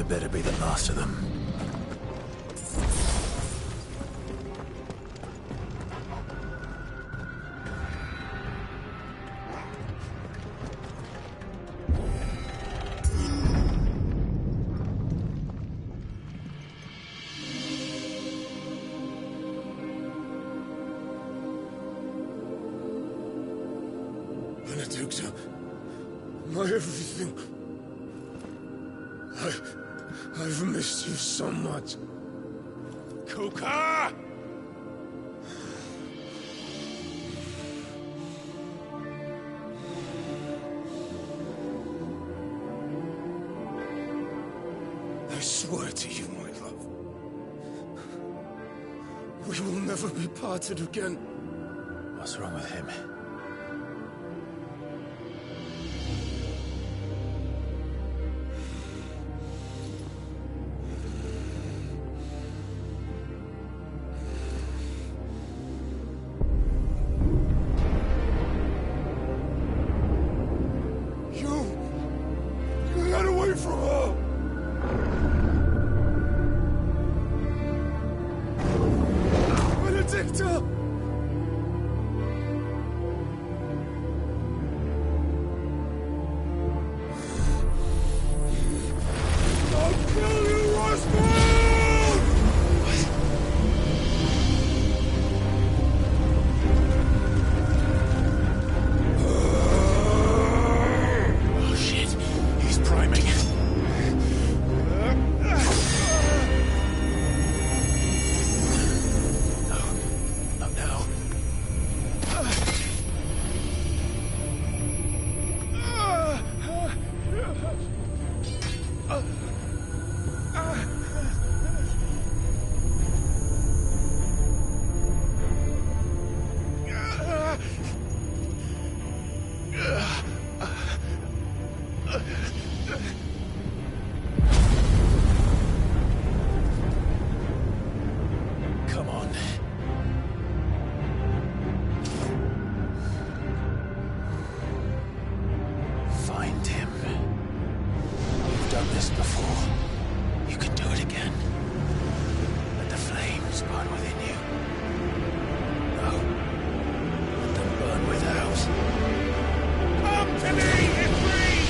better be the last of them. Benedicta, my everything. I've missed you so much. Kuka! I swear to you, my love, we will never be parted again. What's wrong with him? You got away from her! Benedicta! I'll kill you, Roscoe! Oh shit, he's priming. Not now. Come on. Find him. You've done this before. You can do it again. Let the flames burn within you. No. Let them burn without. Come to me, Ifrit!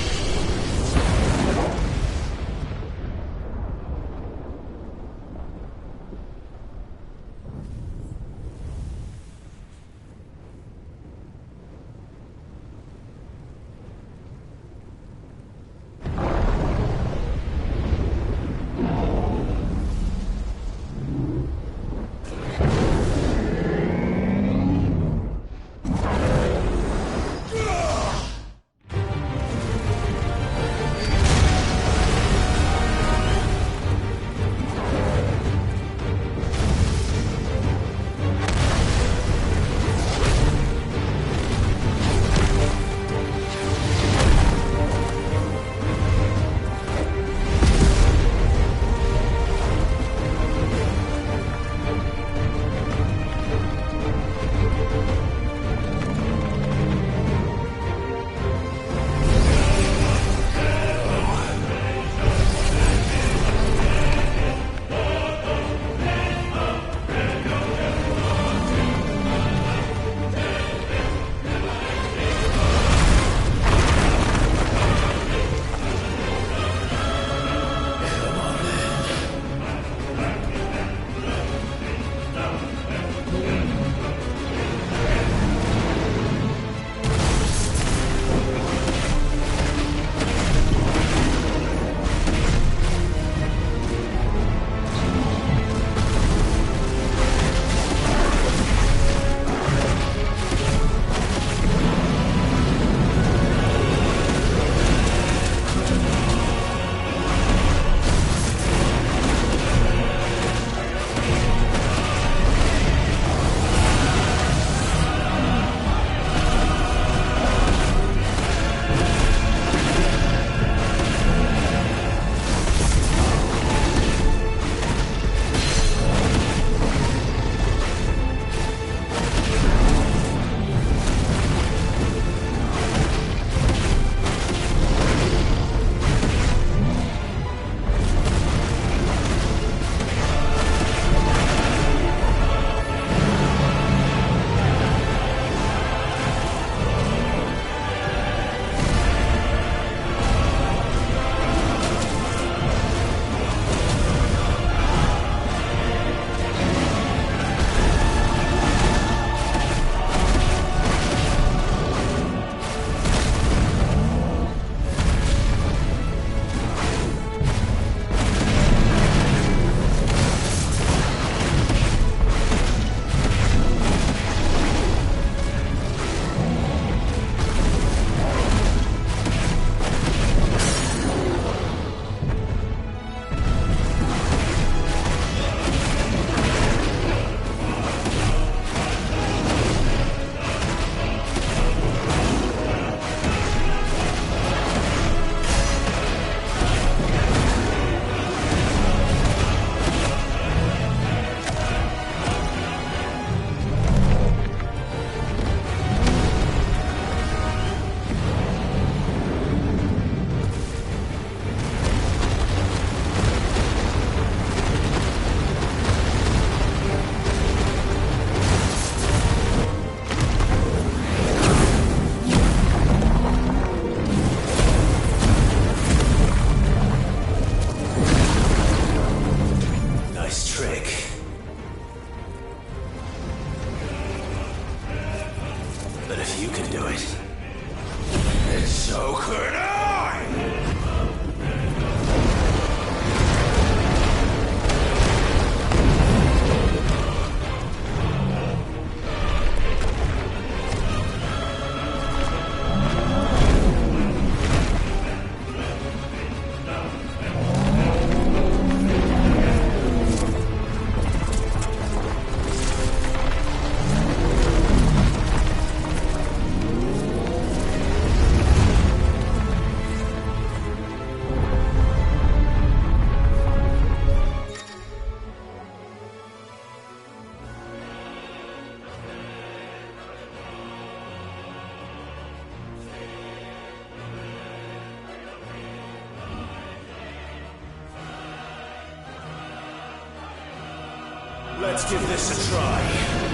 Let's give this a try.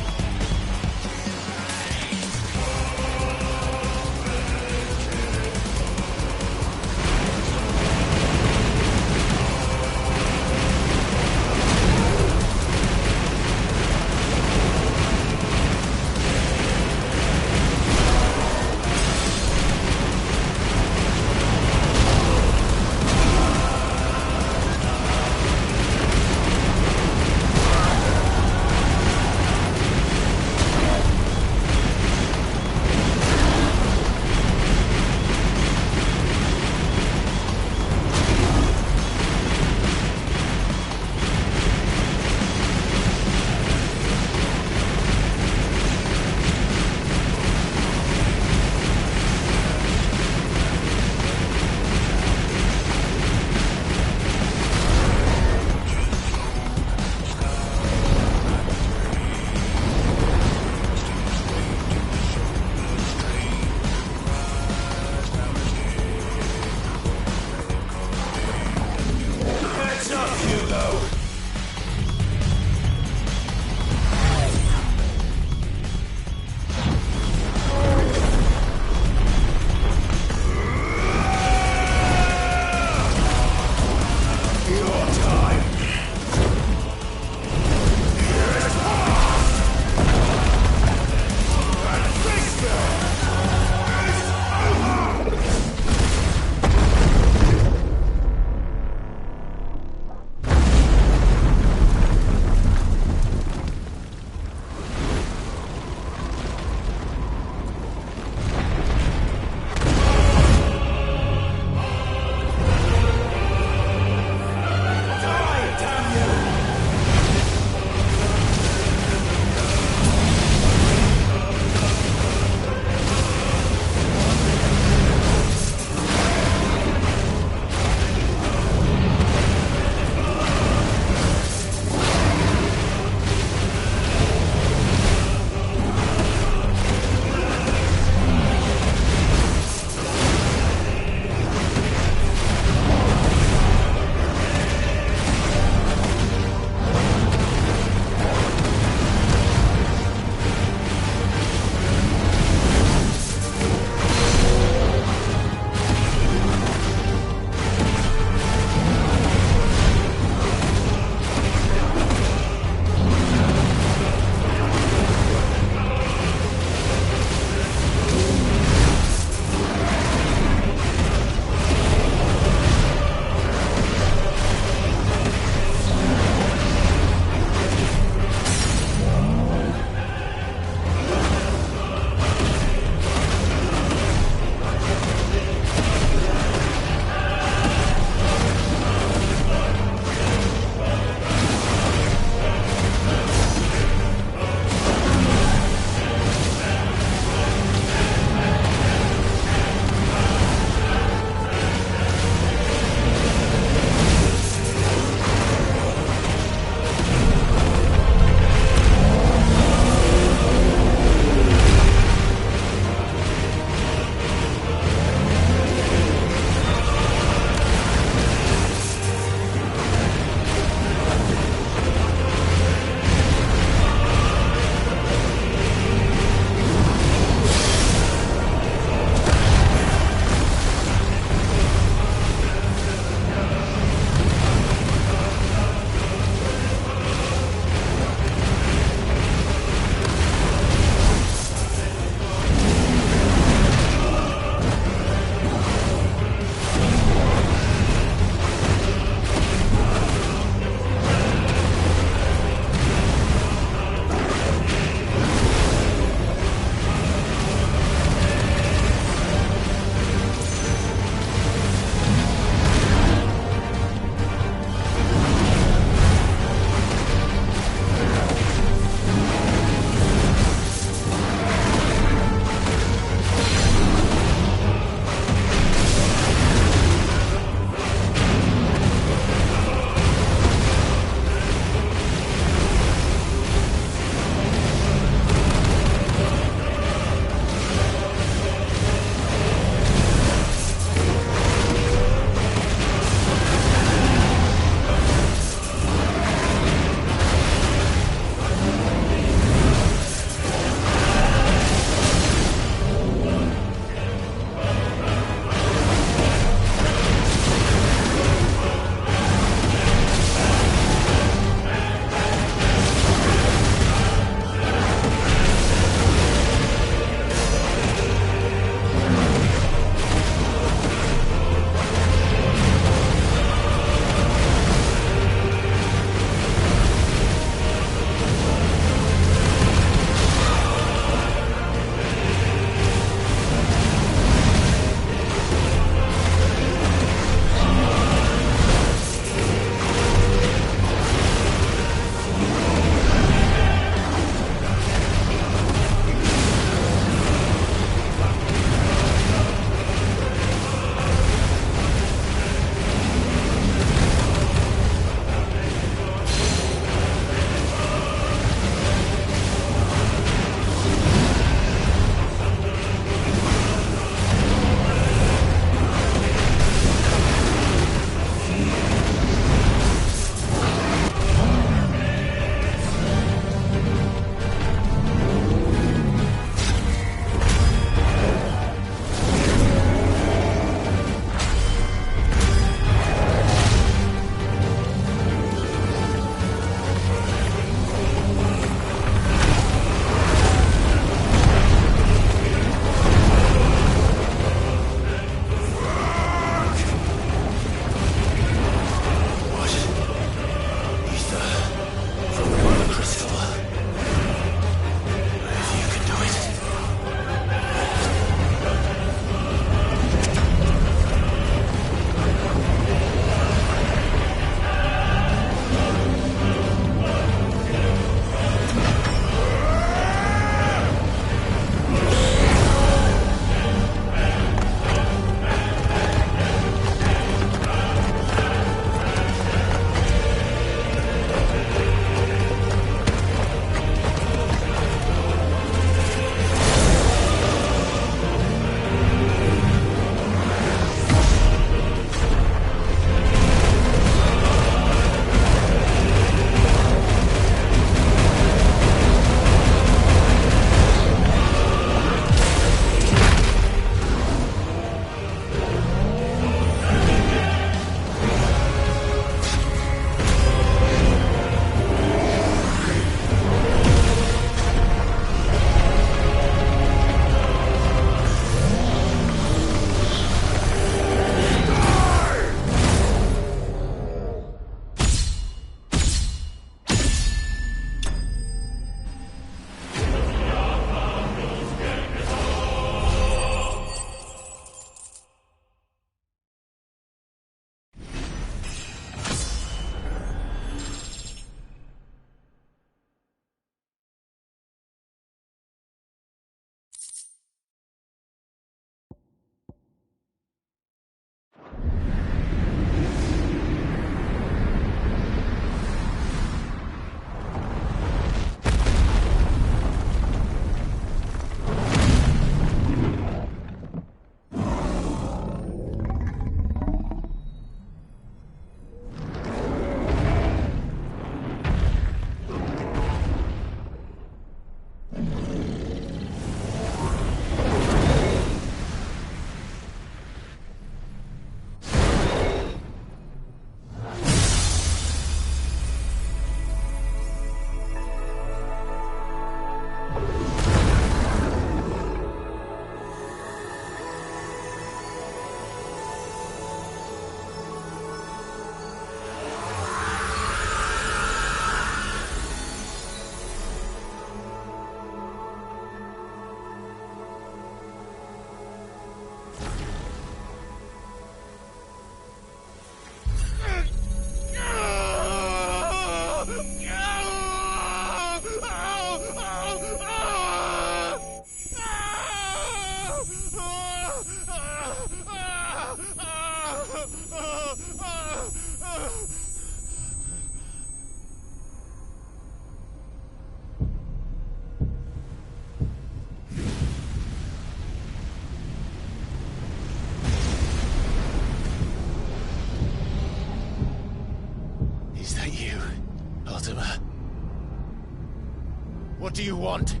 What do you want?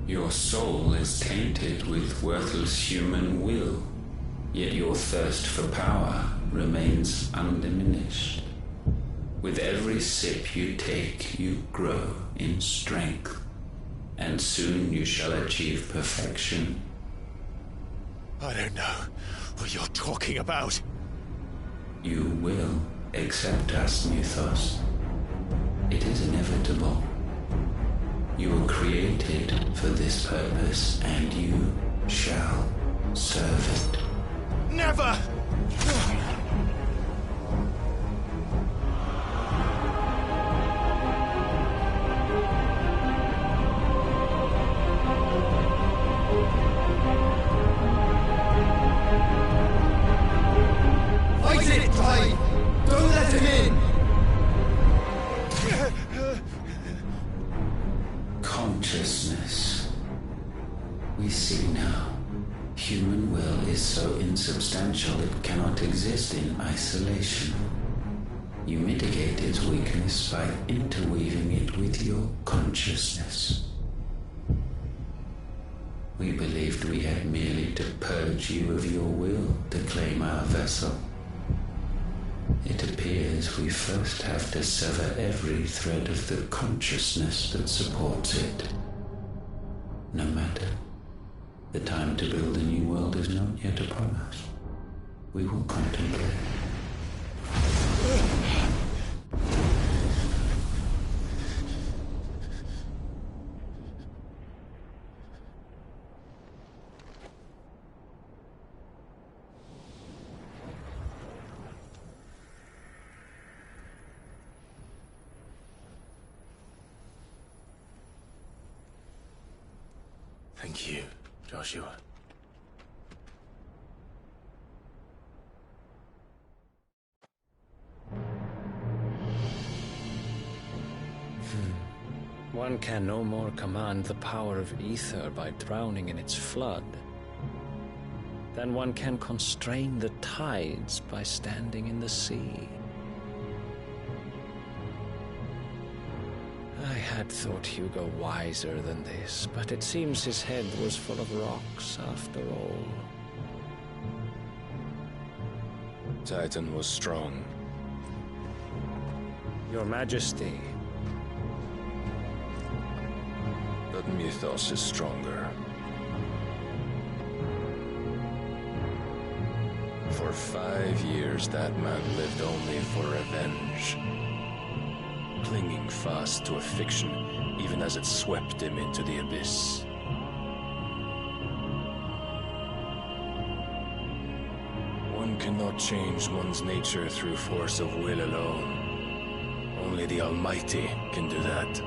Your soul is tainted with worthless human will, yet your thirst for power remains undiminished. With every sip you take, you grow in strength, and soon you shall achieve perfection. I don't know what you're talking about. You will accept us, Mythos. It is inevitable. You were created for this purpose, and you shall serve it. Never! Fight it, Tide! Don't let him in! Consciousness. We see now. Human will is so insubstantial it cannot exist in isolation. You mitigate its weakness by interweaving it with your consciousness. We believed we had merely to purge you of your will to claim our vessel. It appears we first have to sever every thread of the consciousness that supports it. No matter. The time to build a new world is not yet upon us. We will contemplate. Thank you, Joshua. One can no more command the power of ether by drowning in its flood than one can constrain the tides by standing in the sea. I had thought Hugo wiser than this, but it seems his head was full of rocks after all. Titan was strong. Your Majesty. But Mythos is stronger. For 5 years, that man lived only for revenge. Clinging fast to a fiction, even as it swept him into the abyss. One cannot change one's nature through force of will alone. Only the Almighty can do that.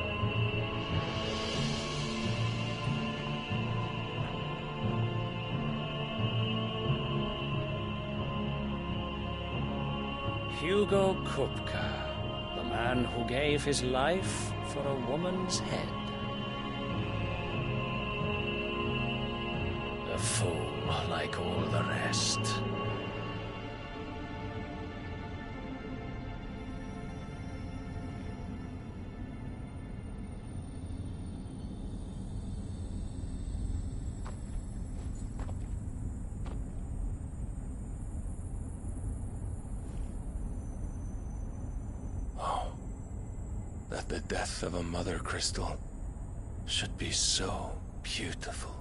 Hugo Kupka, the man who gave his life for a woman's head. A fool like all the rest. That the death of a mother crystal should be so beautiful.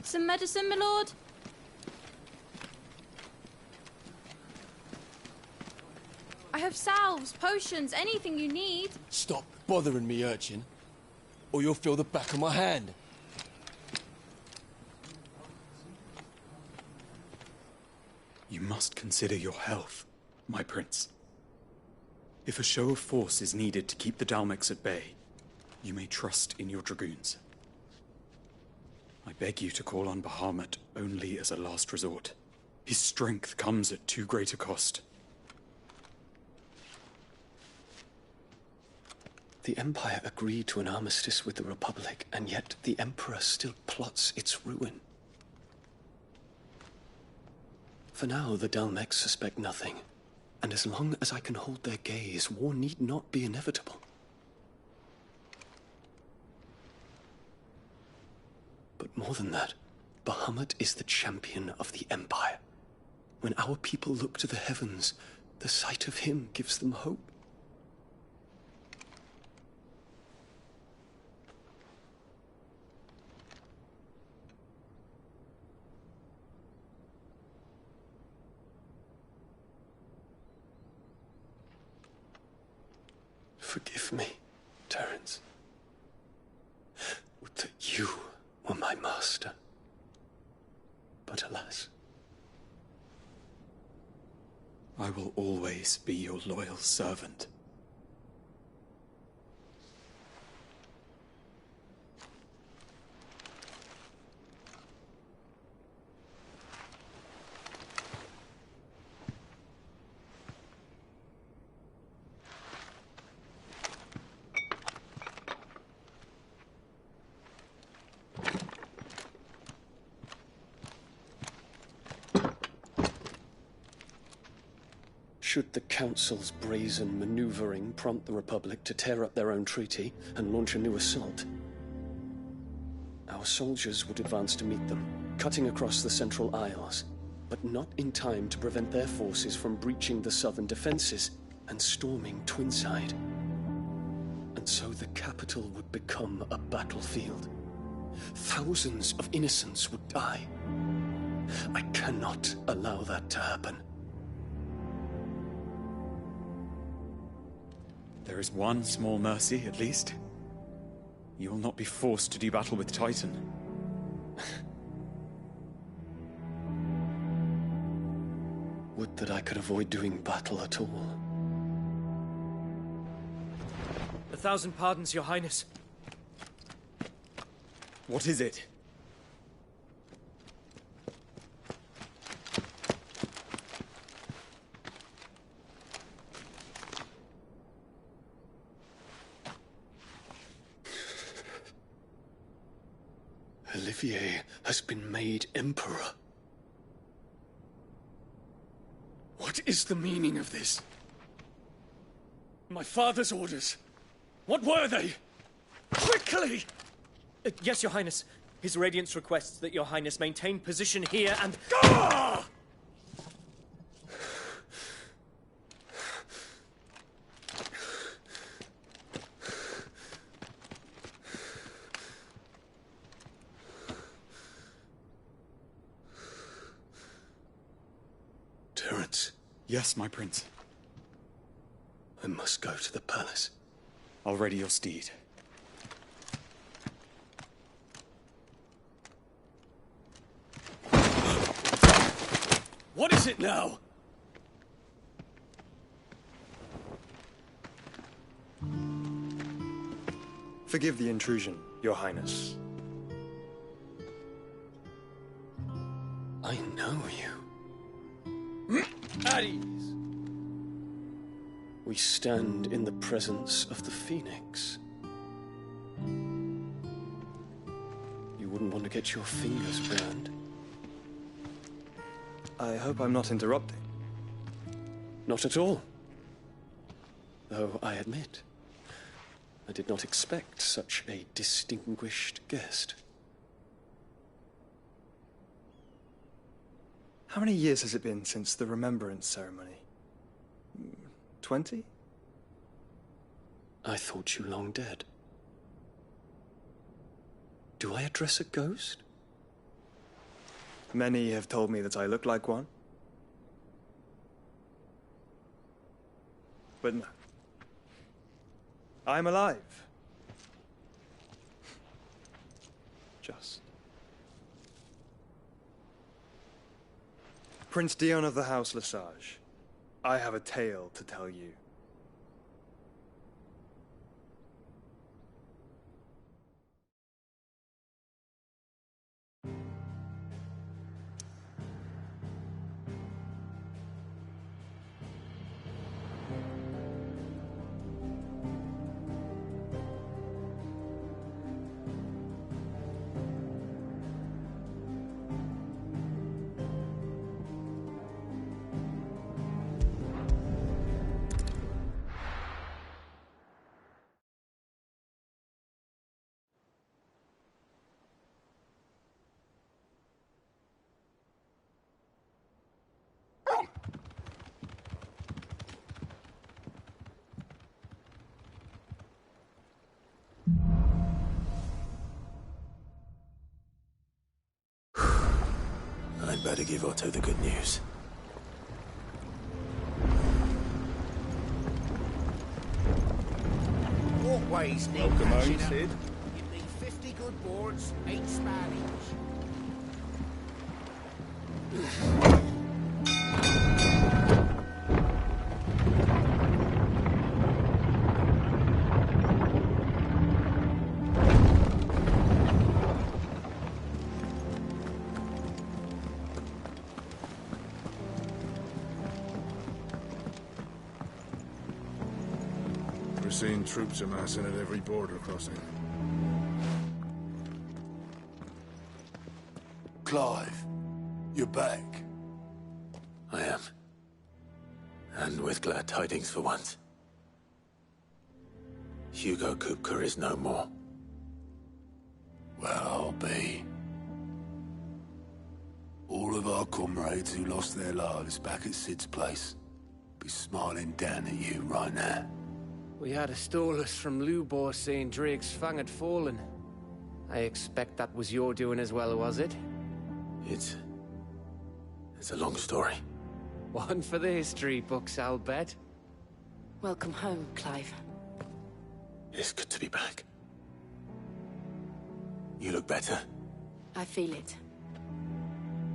Some medicine, my lord? I have salves, potions, anything you need. Stop bothering me, urchin, or you'll feel the back of my hand. You must consider your health, my prince. If a show of force is needed to keep the Dalmex at bay, you may trust in your dragoons. I beg you to call on Bahamut only as a last resort. His strength comes at too great a cost. The Empire agreed to an armistice with the Republic, and yet the Emperor still plots its ruin. For now, the Dalmecs suspect nothing, and as long as I can hold their gaze, war need not be inevitable. But more than that, Bahamut is the champion of the Empire. When our people look to the heavens, the sight of him gives them hope. Forgive me, Terence. Would that you were my master. But alas. I will always be your loyal servant. Should the Council's brazen maneuvering prompt the Republic to tear up their own treaty and launch a new assault, our soldiers would advance to meet them, cutting across the Central Isles, but not in time to prevent their forces from breaching the southern defenses and storming Twinside. And so the capital would become a battlefield. Thousands of innocents would die. I cannot allow that to happen. There is one small mercy, at least. You will not be forced to do battle with Titan. Would that I could avoid doing battle at all. 1,000 pardons, Your Highness. What is it? Olivier has been made Emperor. What is the meaning of this? My father's orders. What were they? Quickly! Yes, Your Highness. His Radiance requests that Your Highness maintain position here and... Ah! Terence. Yes, my prince. I must go to the palace. I'll ready your steed. What is it now? Forgive the intrusion, Your Highness. I know you. At ease. We stand in the presence of the Phoenix. You wouldn't want to get your fingers burned. I hope I'm not interrupting. Not at all. Though I admit, I did not expect such a distinguished guest. How many years has it been since the Remembrance ceremony? 20? I thought you long dead. Do I address a ghost? Many have told me that I look like one. But no. I'm alive. Just. Prince Dion of the House Lesage, I have a tale to tell you. better give Otto the good news. What ways need Welcome home, catching up? Sid. You need 50 good boards, 8 Spanish. We're seeing troops amassing at every border crossing. Clive, you're back. I am. And with glad tidings for once. Hugo Kupka is no more. Well, I'll be. All of our comrades who lost their lives back at Sid's place be smiling down at you right now. We had a stolus from Lubor saying Drake's Fang had fallen. I expect that was your doing as well, was it? It's a long story. One for the history books, I'll bet. Welcome home, Clive. It's good to be back. You look better. I feel it.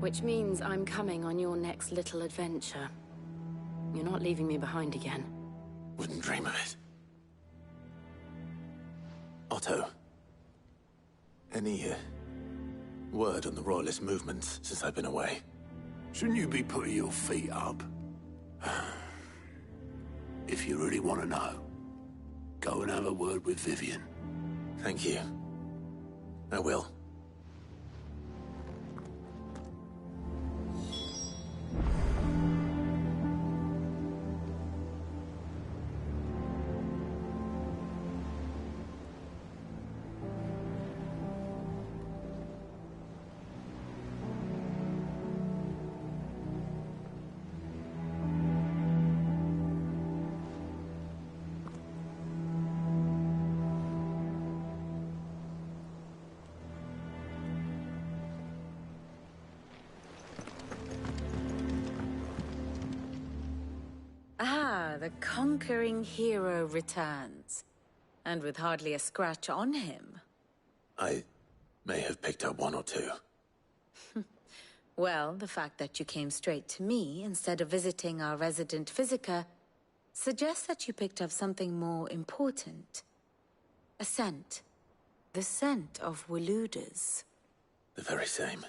Which means I'm coming on your next little adventure. You're not leaving me behind again. Wouldn't dream of it. Otto. Any word on the Royalist movements since I've been away? Shouldn't you be putting your feet up? If you really want to know, go and have a word with Vivian. Thank you. I will. The conquering hero returns. And with hardly a scratch on him. I may have picked up one or two. Well, the fact that you came straight to me instead of visiting our resident Physica suggests that you picked up something more important. A scent. The scent of Waludas. The very same.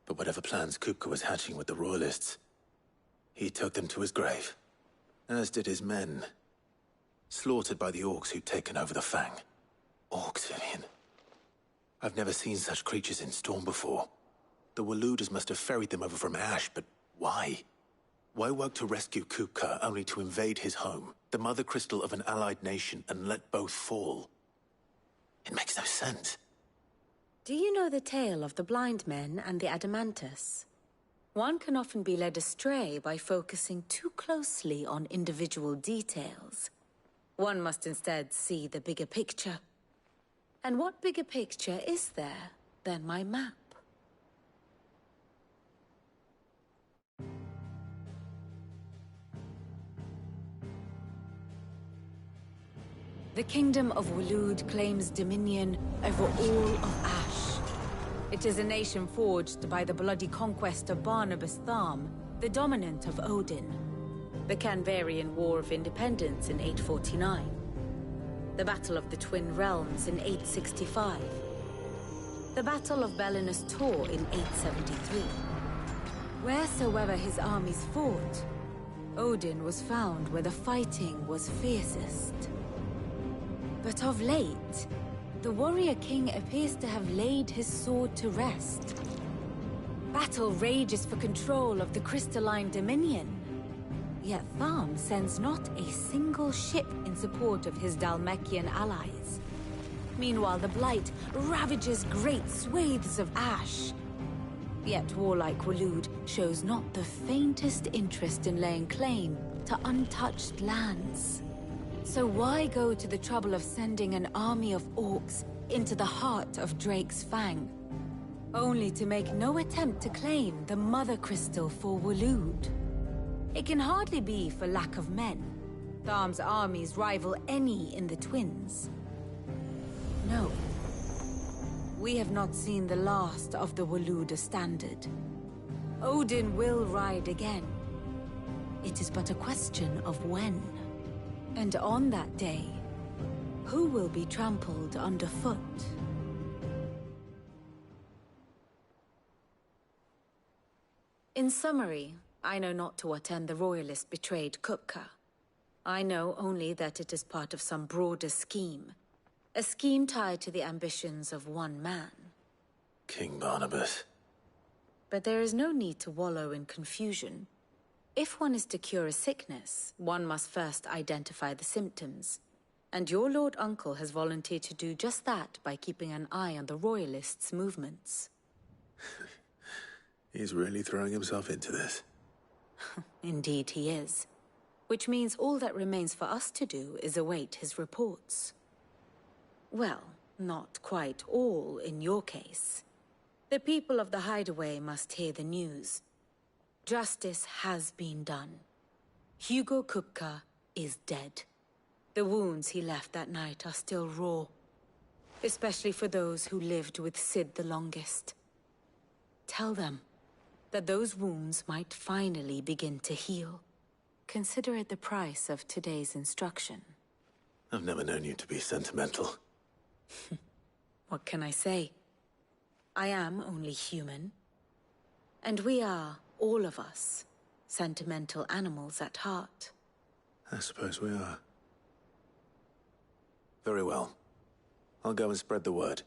But whatever plans Kupka was hatching with the Royalists, he took them to his grave. As did his men. Slaughtered by the orcs who'd taken over the Fang. Orcs, Vivian. I've never seen such creatures in Storm before. The Waludas must have ferried them over from Ash, but why? Why work to rescue Kupka only to invade his home, the mother crystal of an allied nation, and let both fall? It makes no sense. Do you know the tale of the blind men and the Adamantus? One can often be led astray by focusing too closely on individual details. One must instead see the bigger picture. And what bigger picture is there than my map? The Kingdom of Waloed claims dominion over all of Ash. It is a nation forged by the bloody conquest of Barnabas Tharm, the dominant of Odin. The Canvarian War of Independence in 849. The Battle of the Twin Realms in 865. The Battle of Belinus Tor in 873. Wheresoever his armies fought, Odin was found where the fighting was fiercest. But of late, the warrior king appears to have laid his sword to rest. Battle rages for control of the crystalline dominion. Yet Tharm sends not a single ship in support of his Dhalmekian allies. Meanwhile, the Blight ravages great swathes of Ash. Yet warlike Waloed shows not the faintest interest in laying claim to untouched lands. So why go to the trouble of sending an army of orcs into the heart of Drake's Fang? only to make no attempt to claim the Mother Crystal for Waloed. It can hardly be for lack of men. Tharm's armies rival any in the Twins. No. We have not seen the last of the Waloed Standard. Odin will ride again. It is but a question of when. And on that day, who will be trampled underfoot? In summary, I know not to what end the Royalist betrayed Kupka. I know only that it is part of some broader scheme. A scheme tied to the ambitions of one man. King Barnabas. But there is no need to wallow in confusion. If one is to cure a sickness, one must first identify the symptoms. And your Lord Uncle has volunteered to do just that by keeping an eye on the Royalists' movements. He's really throwing himself into this. Indeed he is. Which means all that remains for us to do is await his reports. Well, not quite all in your case. The people of the Hideaway must hear the news. Justice has been done. Hugo Kupka is dead. The wounds he left that night are still raw. Especially for those who lived with Sid the longest. Tell them that those wounds might finally begin to heal. Consider it the price of today's instruction. I've never known you to be sentimental. What can I say? I am only human. And we are, all of us, sentimental animals at heart. I suppose we are. Very well. I'll go and spread the word.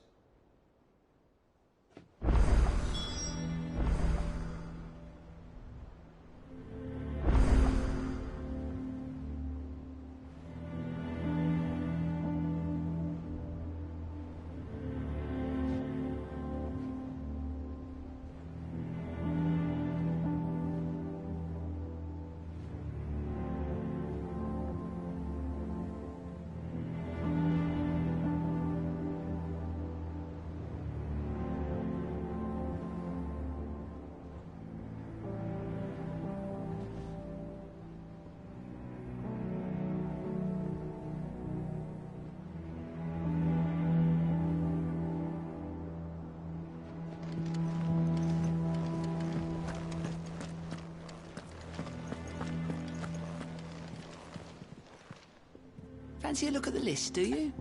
Fancy a look at the list, do you?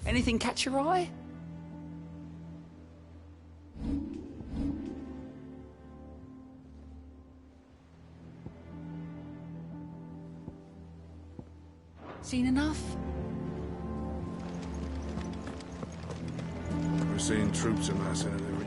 Anything catch your eye? Seen enough? We're seeing troops amassing in the